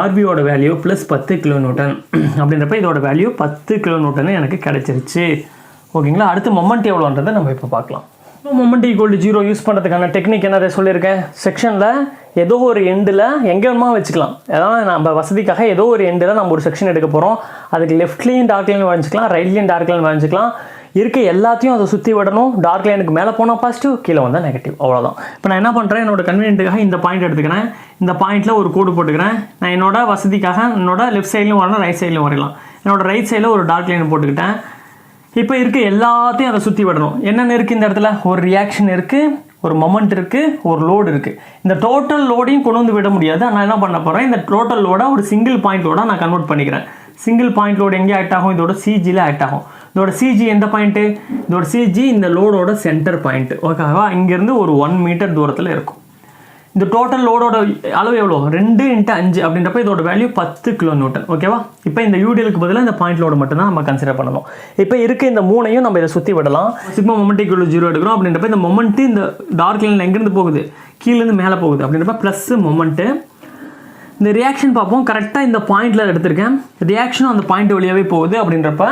ஆர்வியோட வேல்யூ ப்ளஸ் 10 kN அப்படின்றப்ப இதோட வேல்யூ 10 kN எனக்கு கிடைச்சிருச்சு. ஓகேங்களா? அடுத்து மொமெண்ட் எவ்வளோன்றதை நம்ம இப்போ பார்க்கலாம். மொமெண்ட் ஈக்குவல் டு 0 யூஸ் பண்ணுறதுக்கான டெக்னிக் என்னதை சொல்லியிருக்கேன். செக்ஷனில் ஏதோ ஒரு எண்டில் எங்கே வேணுமா வச்சுக்கலாம். அதாவது நம்ம வசதிக்காக ஏதோ ஒரு எண்டில் நம்ம ஒரு செக்ஷன் எடுக்க போகிறோம். அதுக்கு லெஃப்ட்லேயும் டார்க் லைன் வரைஞ்சிக்கலாம், ரைட்லேயும் டார்க் லைன் வரைஞ்சிக்கலாம். இருக்க எல்லாத்தையும் அதை சுற்றி விடணும். டார்க் லைனுக்கு மேலே போனால் பாசிட்டிவ், கீழே வந்தால் நெகட்டிவ், அவ்வளோதான். இப்போ நான் என்ன பண்ணுறேன், என்னோட கன்வீனியன்ட்டுக்காக இந்த பாயிண்ட் எடுத்துக்கிறேன். இந்த பாயிண்ட்டில் ஒரு கோடு போட்டுக்கிறேன். நான் என்னோட வசதிக்காக என்னோட லெஃப்ட் சைட்லையும் வரலாம், ரைட் சைட்லையும் வரையலாம். என்னோட ரைட் சைடில் ஒரு டார்க் லைன் போட்டுக்கிட்டேன். இப்போ இருக்க எல்லாத்தையும் அதை சுற்றி விடணும். என்னென்ன இருக்குது இந்த இடத்துல, ஒரு ரியாக்ஷன் இருக்குது, ஒரு மொமெண்ட் இருக்குது, ஒரு லோடு இருக்குது. இந்த டோட்டல் லோடையும் கொண்டு வந்து விட முடியாது. நான் என்ன பண்ண போகிறேன், இந்த டோட்டல் லோடை ஒரு சிங்கிள் பாயிண்ட் லோடாக நான் கன்வெர்ட் பண்ணிக்கிறேன். சிங்கிள் பாயிண்ட் லோடு எங்கே ஆக்ட் ஆகும், இதோட சிஜியில் ஆக்ட் ஆகும். இதோட சிஜி எந்த பாயிண்ட்டு, இதோட சிஜி இந்த லோடோட சென்டர் பாயிண்ட். ஓகேவா? இங்கேருந்து ஒரு 1 மீட்டர் தூரத்தில் இருக்கும். இந்த டோட்டல் லோடோட அளவு எவ்வளோ, 2 × 5 அப்படின்றப்ப இதோட வேல்யூ 10 kN. ஓகேவா? இப்போ இந்த யூடிஎலுக்கு பதிலாக இந்த பாயிண்ட் லோடு மட்டும் தான் நம்ம கன்சிடர் பண்ணணும். இப்போ இருக்க இந்த 3ஐயும் நம்ம இதை சுற்றி விடலாம். சிக்மா மொமெண்ட் ஈக்குவல் டு 0 எடுக்கிறோம். அப்படின்றப்ப இந்த மொமெண்ட்டு இந்த டார்க் லைனில் எங்கேருந்து போகுது, கீழேருந்து மேலே போகுது. அப்படின்றப்ப ப்ளஸ் மொமெண்ட்டு. இந்த ரியாக்ஷன் பார்ப்போம். கரெக்டாக இந்த பாயிண்டில் எடுத்திருக்கேன். ரியாக்ஷனும் அந்த பாயிண்ட் வழியாகவே போகுது. அப்படின்றப்ப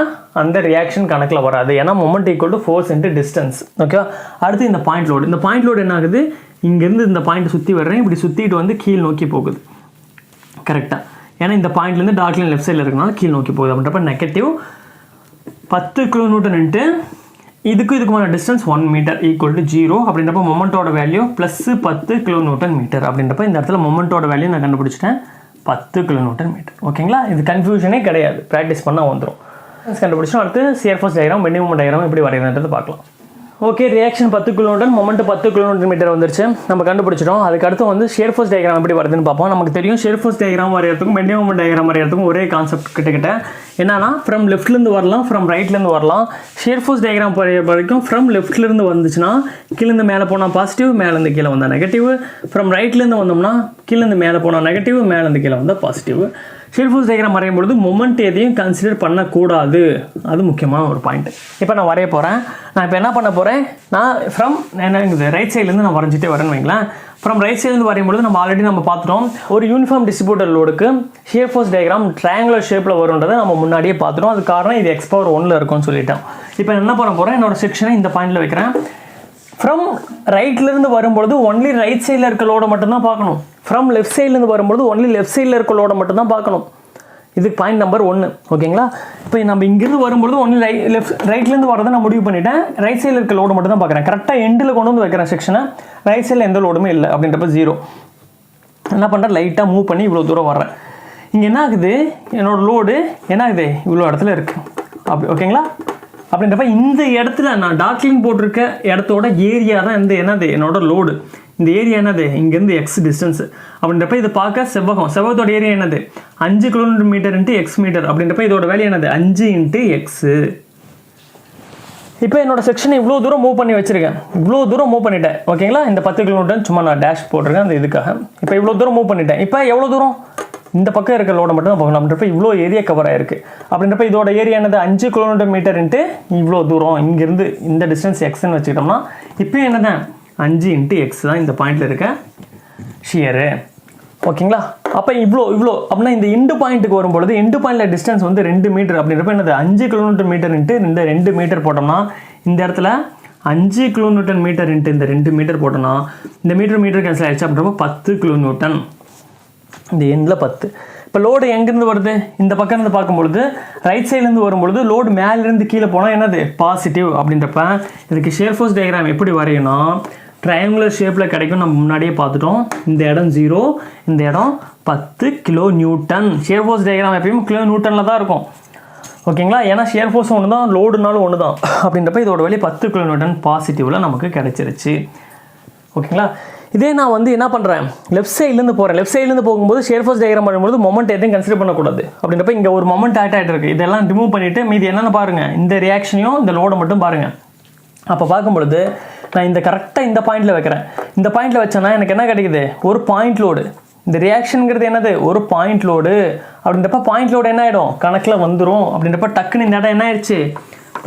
அந்த ரியாக்ஷன் கணக்கில் வராது. ஏன்னா moment equal to force into distance. ஓகேவா? அடுத்து இந்த பாயிண்ட் லோடு. இந்த பாயிண்ட் லோடு என்ன ஆகுது, இங்கேருந்து இந்த பாயிண்ட் சுற்றி வர்றேன். இப்படி சுற்றிட்டு வந்து கீழ் நோக்கி போகுது. கரெக்டாக? ஏன்னா இந்த பாயிண்ட்லேருந்து டார்க் லைன் லெஃப்ட் சைடில் இருக்கனால கீழ் நோக்கி போகுது. அப்படின்றப்ப நெகட்டிவ் 10 kN இதுக்குமான டிஸ்டன்ஸ் 1 மீட்டர் ஈக்குவல் டு 0. அப்படின்றப்ப மொமெண்ட்டோட வேல்யூ ப்ளஸ் 10 kN/மீட்டர். அப்படின்றப்ப இந்த இடத்துல மொமெண்ட்டோட வேல்யூ நான் கண்டுபிடிச்சிட்டேன் 10 kN/மீட்டர். ஓகேங்களா? இது கன்ஃபியூஷனே கிடையாது, ப்ராக்டிஸ் பண்ணால் வந்துடும். கண்டுபிடிச்சோம். அடுத்து shear force diagram, bending moment diagram எப்படி வரைகிறதுன்றது பார்க்கலாம். Okay, reaction 10 kilometre, moment 10 kilometre வந்துருச்சு. நம்ம கண்டுபிடிச்சிட்டோம். அதுக்கடுத்து வந்து ஷியர் ஃபோர்ஸ் டயக்ராம் எப்படி வருதுன்னு பார்ப்போம். நமக்கு தெரியும் ஷியர் ஃபோர்ஸ் டயக்ராம் வரையறதுக்கும் பெண்டிங் மொமெண்ட் டயக்ராம் வரையறதுக்கும் ஒரே கான்செப்ட் கிட்ட என்னன்னா ஃப்ரம் லெஃப்ட்லேருந்து வரலாம், ஃப்ரம் ரைட்லேருந்து வரலாம். ஷியர் ஃபோர்ஸ் டயக்ராம் வரைக்கும் ஃப்ரம் லெஃப்ட்லேருந்து வந்துச்சுன்னா கீழேருந்து மேலே போனால் பாசிட்டிவ், மேலேருந்து கீழே வந்தால் நெகட்டிவ். ஃப்ரம் ரைட்லேருந்து வந்தோம்னா கீழேருந்து மேலே போனால் நெகட்டிவ், மேலேருந்து கீழே வந்தால் பாசிட்டிவ். ஷியர் ஃபோர்ஸ் டயக்ராம் வரையும் பொழுது மொமெண்ட் எதையும் கன்சிடர் பண்ணக்கூடாது. அது முக்கியமான ஒரு பாயிண்ட். இப்போ நான் வரைய போகிறேன். நான் இப்போ என்ன பண்ண போகிறேன், நான் ஃப்ரம் என்ன ரைட் சைட்லேருந்து நான் வரைஞ்சிட்டே வரேன்னு வைங்களேன். ஃப்ரம் ரைட் சைட்லேருந்து வரையும்பொழுது நம்ம ஆல்ரெடி நம்ம பார்த்துட்டோம், ஒரு யூனிஃபார்ம் டிஸ்ட்ரிபியூட்டர் லோடுக்கு ஷியர் ஃபோர்ஸ் டயக்ராம் ட்ரையாங்குலர் ஷேப்பில் வரும்ன்றதை நம்ம முன்னாடியே பார்த்துட்டோம். அது காரணம் இது x⁴ இருக்கும்னு சொல்லிட்டோம். இப்போ என்ன பண்ண போகிறேன், என்னோட செக்ஷனை இந்த பாயிண்டில் வைக்கிறேன். ஃப்ரம் ரைட்லேருந்து வரும்பொழுது ஒன்லி ரைட் சைடில் இருக்க லோடை மட்டும்தான் பார்க்கணும். ஃப்ரம் லெஃப்ட் சைட்லேருந்து வரும்பொழுது ஒன்லி லெஃப்ட் சைடில் இருக்க லோடை மட்டும்தான் பார்க்கணும். இது பாயிண்ட் நம்பர் 1. ஓகேங்களா? இப்போ நம்ம இங்கேருந்து வரும்பொழுது ஒன்லி ரைட்லேருந்து வரதை நான் முடிவு பண்ணிட்டேன். ரைட் சைடில் இருக்க லோடு மட்டும் தான் பார்க்குறேன். கரெக்டாக எண்டில் கொண்டு வந்து வைக்கிறேன் செக்ஷனை. ரைட் சைடில் எந்த லோடுமே இல்லை அப்படின்றப்ப 0. என்ன பண்ணுறேன், லைட்டாக மூவ் பண்ணி இவ்வளோ தூரம் வர்றேன். இங்கே என்ன ஆகுது, என்னோடய லோடு என்ன ஆகுது, இவ்வளோ இடத்துல இருக்குது. அப்படி ஓகேங்களா? அப்படின்றப்ப இந்த இடத்துல நான் டார்க்லிங் போட்டிருக்க இடத்தோட ஏரியா தான் என்னது என்னோட லோடு. இந்த ஏரியா என்னது, இங்கேருந்து எக்ஸ் டிஸ்டன்ஸ். அப்படின்றப்ப இது பார்க்க செவ்வகத்தோட ஏரியா என்னது 5 கிலோமீட்டர் × எக்ஸ் மீட்டர். அப்படின்றப்ப இதோட வேல்யூ என்னது 5 × எக்ஸு. இப்போ என்னோட செக்ஷனை இவ்வளோ தூரம் மூவ் பண்ணி வச்சிருக்கேன். இவ்வளோ தூரம் மூவ் பண்ணிட்டேன். ஓகேங்களா? இந்த 10 கிலோமீட்டர் சும்மா நான் டேஷ் போட்டிருக்கேன் அந்த இதுக்காக. இப்போ இவ்வளோ தூரம் மூவ் பண்ணிட்டேன். இப்போ எவ்வளோ தூரம், இந்த பக்கம் இருக்க லோடை மட்டும் தான் பார்க்கணும். அப்படின்றப்ப இவ்வளோ ஏரியா கவர் ஆயிருக்கு. அப்படின்றப்ப இதோட ஏரியா என்னது 5 கிலோமீட்டர் × இவ்வளோ தூரம். இங்கேருந்து இந்த டிஸ்டன்ஸ் எக்ஸ்ன்னு வச்சுக்கிட்டோம்னா இப்போ என்னதான் 5 × எக்ஸ் தான் இந்த பாயிண்டில் இருக்க ஷியரு. ஓகேங்களா? அப்போ இவ்வளோ அப்படின்னா இந்த எண்டு பாயிண்ட்டுக்கு வரும்பொழுது எண்டு பாயிண்டில் டிஸ்டன்ஸ் வந்து 2 மீட்டர். அப்படின்றப்ப என்னது 5 கிலோமீட்டர் × இந்த 2 மீட்டர் போட்டோம்னா இந்த இடத்துல 5 கிலோமீட்டர் × இந்த 2 மீட்டர் போட்டோம்னா இந்த மீட்டர் கேன்சல் ஆயிடுச்சு. அப்படின்றப்ப 10 கிலோமீட்டர். இந்த எண்டில் 10. இப்போ லோடு எங்கேருந்து வருது, இந்த பக்கம் இருந்து பார்க்கும்பொழுது ரைட் சைட்லேருந்து வரும்பொழுது லோடு மேலேருந்து கீழே போனால் என்னது பாசிட்டிவ். அப்படின்றப்ப இதுக்கு ஷியர் ஃபோர்ஸ் டயக்ராம் எப்படி வரையணும், ட்ரையாங்குலர் ஷேப்பில் கிடைக்கும். நம்ம முன்னாடியே பார்த்துட்டோம். இந்த இடம் 0, இந்த இடம் 10 kilo Newton. Shear force diagram எப்பயும் கிலோ நியூட்டனில் தான் இருக்கும். ஓகேங்களா? ஏன்னா ஷியர் ஃபோர்ஸ் ஒன்று தான், லோடுனாலும் ஒன்று தான். அப்படின்றப்ப இதோட வேல்யூ 10 கிலோ நியூட்டன் பாசிட்டிவில் நமக்கு கிடைச்சிருச்சு. ஓகேங்களா? இதே நான் வந்து என்ன பண்ணுறேன், லெஃப்ட் சைட்லேருந்து போகிறேன். லெஃப்ட் சைட்லேருந்து போகும்போது ஷியர் ஃபோர்ஸ் டயக்ராம் பண்ணும்போது மொமெண்ட் எதையும் கன்சிடர் பண்ணக்கூடாது. அப்படின்றப்ப இங்கே ஒரு மொமெண்ட் ஆட் ஆகிட்டு இருக்குது. இதெல்லாம் ரிமூவ் பண்ணிவிட்டு மீதி என்னென்னு பாருங்கள், இந்த ரியாக்ஷனையும் இந்த லோடை மட்டும் பாருங்கள். அப்போ பார்க்கும்பொழுது நான் இந்த கரெக்டாக இந்த பாயிண்டில் வைக்கிறேன். இந்த பாயிண்டில் வச்சேன்னா எனக்கு என்ன கிடைக்குது, ஒரு பாயிண்ட் லோடு. இந்த ரியாக்ஷனுங்கிறது என்னது, ஒரு பாயிண்ட் லோடு. அப்படின்றப்ப பாயிண்ட் லோடு என்ன ஆகிடும், கணக்கில் வந்துடும். அப்படின்றப்ப டக்குன்னு இந்த இடம் என்ன ஆயிடுச்சு,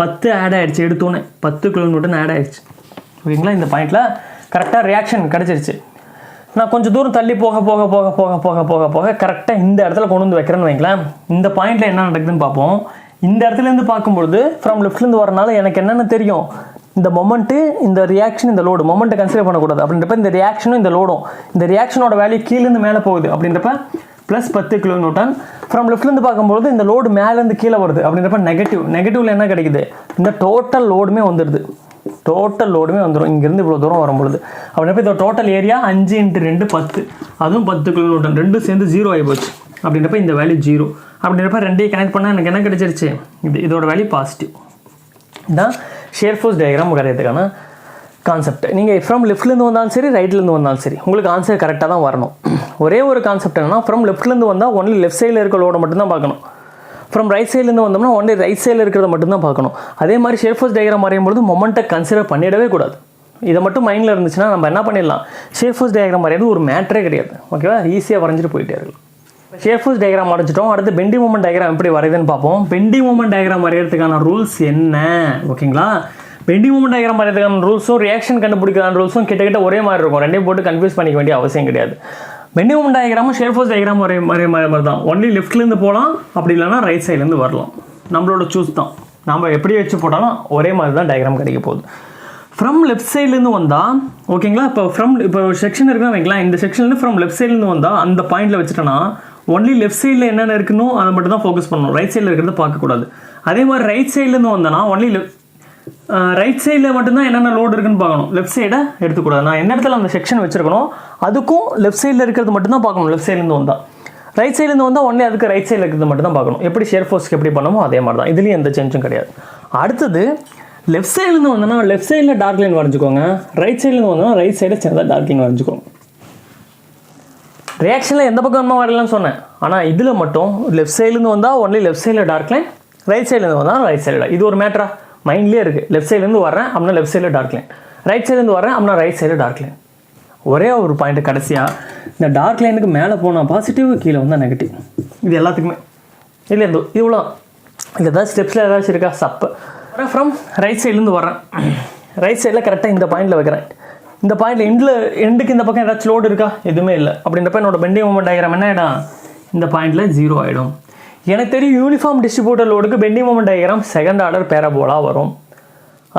10 ஆட் ஆகிடுச்சு. எடுத்தோன்னே 10 கிலோமீட்டர் ஆட் ஆகிடுச்சு. ஓகேங்களா? இந்த பாயிண்டில் கரெக்டாக ரியாக்ஷன் கிடச்சிருச்சு. நான் கொஞ்சம் தூரம் தள்ளி போக கரெக்டாக இந்த இடத்துல கொண்டு வந்து வைக்கிறேன்னு வைங்களேன். இந்த பாயிண்டில் என்ன நடக்குதுன்னு பார்ப்போம். இந்த இடத்துலேருந்து பார்க்கும்பொழுது ஃப்ரம் லெஃப்ட்லேருந்து வரனால எனக்கு என்னென்னு தெரியும், இந்த மொமெண்ட்டு, இந்த ரியாக்ஷன், இந்த லோடு மொமெண்ட்டை கன்சிடர் பண்ணக்கூடாது. அப்படின்றப்ப இந்த ரியாக்ஷனும் இந்த லோடும், இந்த ரியாக்ஷனோட வேல்யூ கீழேருந்து மேலே போகுது. அப்படின்றப்ப ப்ளஸ் 10 கிலோ நியூட்டன். ஃப்ரம் லெஃப்ட்லேருந்து பார்க்கும்போது இந்த லோடு மேலேருந்து கீழே வருது. அப்படின்றப்ப நெகட்டிவில் என்ன கிடைக்குது, இந்த டோட்டல் லோடுமே வந்துடுது. டோட்டல் லோடுமே வந்துடும் இங்கேருந்து இவ்வளோ தூரம் வரும்பொழுது. அப்படின்றப்ப இதோட டோட்டல் ஏரியா 5 × 2 10, அதுவும் 10 கிலோ நியூட்டன். ரெண்டும் சேர்ந்து 0 ஆகி போச்சு. அப்படின்றப்ப இந்த வேல்யூ 0. அப்படின்றப்ப ரெண்டையும் கனெக்ட் பண்ணால் எனக்கு என்ன கிடைச்சிருச்சு, இதோட வேல்யூ பாசிட்டிவ். இதுதான் ஷியர் ஃபோர்ஸ் டயக்ராம் வரையறதுக்கான கான்செப்ட். நீங்கள் ஃப்ரம் லெஃப்ட்லேருந்து வந்தாலும் சரி, ரைட்லேருந்து வந்தாலும் சரி, உங்களுக்கு ஆன்சர் கரெக்டாக தான் வரணும். ஒரே ஒரு கான்செப்ட் என்னன்னா, ஃப்ரம் லெஃப்ட்லேருந்து வந்தால் ஒன்லி லெஃப்ட் சைடில் இருக்க லோடை மட்டும்தான் பார்க்கணும். ஃப்ரம் ரைட் சைட்லேருந்து வந்தோம்னா ஒன்லி ரைட் சைடில் இருக்கிறத மட்டும்தான் பார்க்கணும். அதே மாதிரி ஷியர் ஃபோர்ஸ் டயக்ராம் வரையும்போது மொமெண்ட்டை கன்சிடர் பண்ணிடவே கூடாது. இதை மட்டும் மைண்டில் இருந்துச்சுன்னா நம்ம என்ன பண்ணிடலாம், ஷியர் ஃபோர்ஸ் டயக்ராம் வரையாது ஒரு மேட்டரே கிடையாது. ஓகேவா? ஈஸியாக வரைஞ்சிட்டு போயிட்டே இருக்கலாம். ஷியர் ஃபோர்ஸ் டயக்ராம் வரைஞ்சிட்டோம். அடுத்து பெண்டிங் மொமெண்ட் டயக்ராம் எப்படி வரையுதுன்னு பார்ப்போம். பெண்டிங் மொமெண்ட் டயக்ராம் வரையறதுக்கான ரூல்ஸ் என்ன? ஓகேங்களா? பெண்டிங் மொமெண்ட் டயக்ராம் வரையறதுக்கான ரூல்ஸும் ரியாக்ஷன் கண்டுபிடிக்கான ரூல்ஸும் கிட்ட ஒரே மாதிரி இருக்கும். ரெண்டையும் போட்டு கன்ஃபியூஸ் பண்ணிக்க வேண்டிய அவசியம் கிடையாது. பெண்டிங் மொமெண்ட் டயக்ராமும் ஷியர் ஃபோர்ஸ் டயக்ராம் ஒரே மாதிரி தான். ஒன்லி லெஃப்ட்லேருந்து போகலாம், அப்படி இல்லைனா ரைட் சைட்லேருந்து வரலாம். நம்மளோட சூஸ் தான். நம்ம எப்படி வச்சு போட்டாலும் ஒரே மாதிரி தான் டயக்ராம் கிடைக்க போகுது. ஃப்ரம் லெஃப்ட் சைட்லேருந்து வந்தால் ஓகேங்களா, இப்போ செக்ஷன் இருக்குன்னு வைக்கலாம். இந்த செக்ஷன்லேருந்து ஃப்ரம் லெஃப்ட் சைட்லேருந்து வந்தால் அந்த பாயிண்டில் வச்சுட்டோன்னா ஒன்லி லெஃப்ட் சைடில் என்னென்ன இருக்குன்னு அதை மட்டும் தான் ஃபோக்கஸ் பண்ணணும். ரைட் சைடில் இருக்கிறத பார்க்கக்கூடாது. அதே மாதிரி ரைட் சைட்லேருந்து வந்தோன்னா ஒன்லி ரைட் சைடில் மட்டும்தான் என்னென்ன லோடு இருக்குன்னு பார்க்கணும். லெஃப்ட் சைடை எடுத்துக்கூடாது. நான் என்ன இடத்துல அந்த செக்ஷன் வச்சுருக்கணும் அதுக்கும் லெஃப்ட் சைடில் இருக்கிறது மட்டும்தான் பார்க்கணும். லெஃப்ட் சைட்லேருந்து வந்தால் ரைட் சைட்லேருந்து வந்தால் ஒன்லி அதுக்கு ரைட் சைடில் இருக்கிறது மட்டும் தான் பார்க்கணும். எப்படி ஷியர் ஃபோர்ஸ்க்கு எப்படி பண்ணணுமோ அதே மாதிரி தான். இதுலேயும் எந்த சேஞ்சும் கிடையாது. அடுத்தது லெஃப்ட் சைட்லேருந்து வந்தோன்னா லெஃப்ட் சைடில் டார்க் லைன் வரைஞ்சிக்கோங்க, ரைட் சைட்லேருந்து வந்தோன்னா ரைட் சைடில் சின்னதாக டார்க் லைன் வரைஞ்சிக்கோங்க. ரியாக்ஷனில் எந்த பக்கம் வேணுமா வரலாம்னு சொன்னேன், ஆனால் இதில் மட்டும் லெஃப்ட் சைட்லேருந்து வந்தால் ஒன்லி லெஃப்ட் சைடில் டார்க் லைன், ரைட் சைட்லேருந்து வந்தால் ரைட் சைடில். இது ஒரு மேட்டரா மைண்ட்லேயே இருக்குது. லெஃப்ட் சைட்லேருந்து வரேன் அப்படின்னா லெஃப்ட் சைடில் டார்க் லைன், ரைட் சைட்லேருந்து வரேன் அப்படின்னா ரைட் சைடில் டார்க் லைன். ஒரே ஒரு பாயிண்ட் கடைசியாக, இந்த டார்க் லைனுக்கு மேலே போனால் பாசிட்டிவ், கீழே வந்தால் நெகட்டிவ். இது எல்லாத்துக்குமே இல்லை இவ்வளோ. இல்லை ஏதாவது ஸ்டெப்ஸில் ஏதாச்சும் இருக்கா? சப்பு வரேன் ஃப்ரம் ரைட் சைட்லேருந்து வரேன், ரைட் சைடில் கரெக்டாக இந்த பாயிண்டில் வைக்கிறேன். இந்த பாயிண்டில் எண்டுக்கு இந்த பக்கம் ஏதாச்சும் லோடு இருக்கா? எதுவுமே இல்லை. அப்படின்றப்ப என்னோட பெண்டிங் மொமெண்ட் டயக்ராம் என்ன ஆகிடும்? இந்த பாயிண்டில் 0 ஆகிடும். எனக்கு தெரியும் யூனிஃபார்ம் டிஸ்ட்ரிபியூட்டர் லோடுக்கு bending moment diagram second order பேரபோலாக வரும்.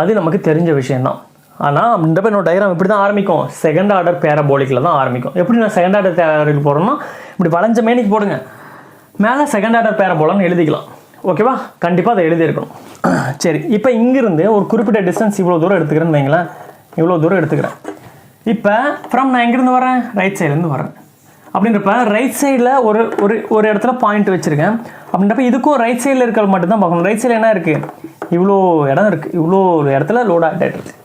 அது நமக்கு தெரிஞ்ச விஷயந்தான். ஆனால் அப்படின்றப்ப என்னோட டயக்ராம் இப்படி தான் ஆரம்பிக்கும், செகண்ட் ஆர்டர் பேரபோலிக்கில் தான் ஆரம்பிக்கும். எப்படி நான் செகண்ட் ஆர்டர் பேரபோலிக் போடுறேன்னா, இப்படி வளைஞ்ச மேனிக்கு போடுங்க, மேலே செகண்ட் ஆர்டர் பேரபோலான்னு எழுதிக்கலாம். ஓகேவா? கண்டிப்பாக அதை எழுதியிருக்கணும். சரி, இப்போ இங்கிருந்து ஒரு குறிப்பிட்ட டிஸ்டன்ஸ் இவ்வளோ தூரம் எடுத்துக்கிறேன்னு வைங்களேன், இவ்வளோ தூரம் எடுத்துக்கிறேன். இப்போ ஃப்ரம் நான் எங்கேருந்து வரேன்? ரைட் சைட்லேருந்து வரேன். அப்படின்றப்ப ரைட் சைடில் ஒரு ஒரு ஒரு இடத்துல பாயிண்ட் வச்சுருக்கேன். அப்படின்றப்ப இதுக்கும் ரைட் சைடில் இருக்கிறது மட்டும்தான் பார்க்கணும். ரைட் சைடில் என்ன இருக்குது? இவ்வளோ இடம் இருக்குது, இவ்வளோ ஒரு இடத்துல லோடு ஆகிட்டு இருக்குது.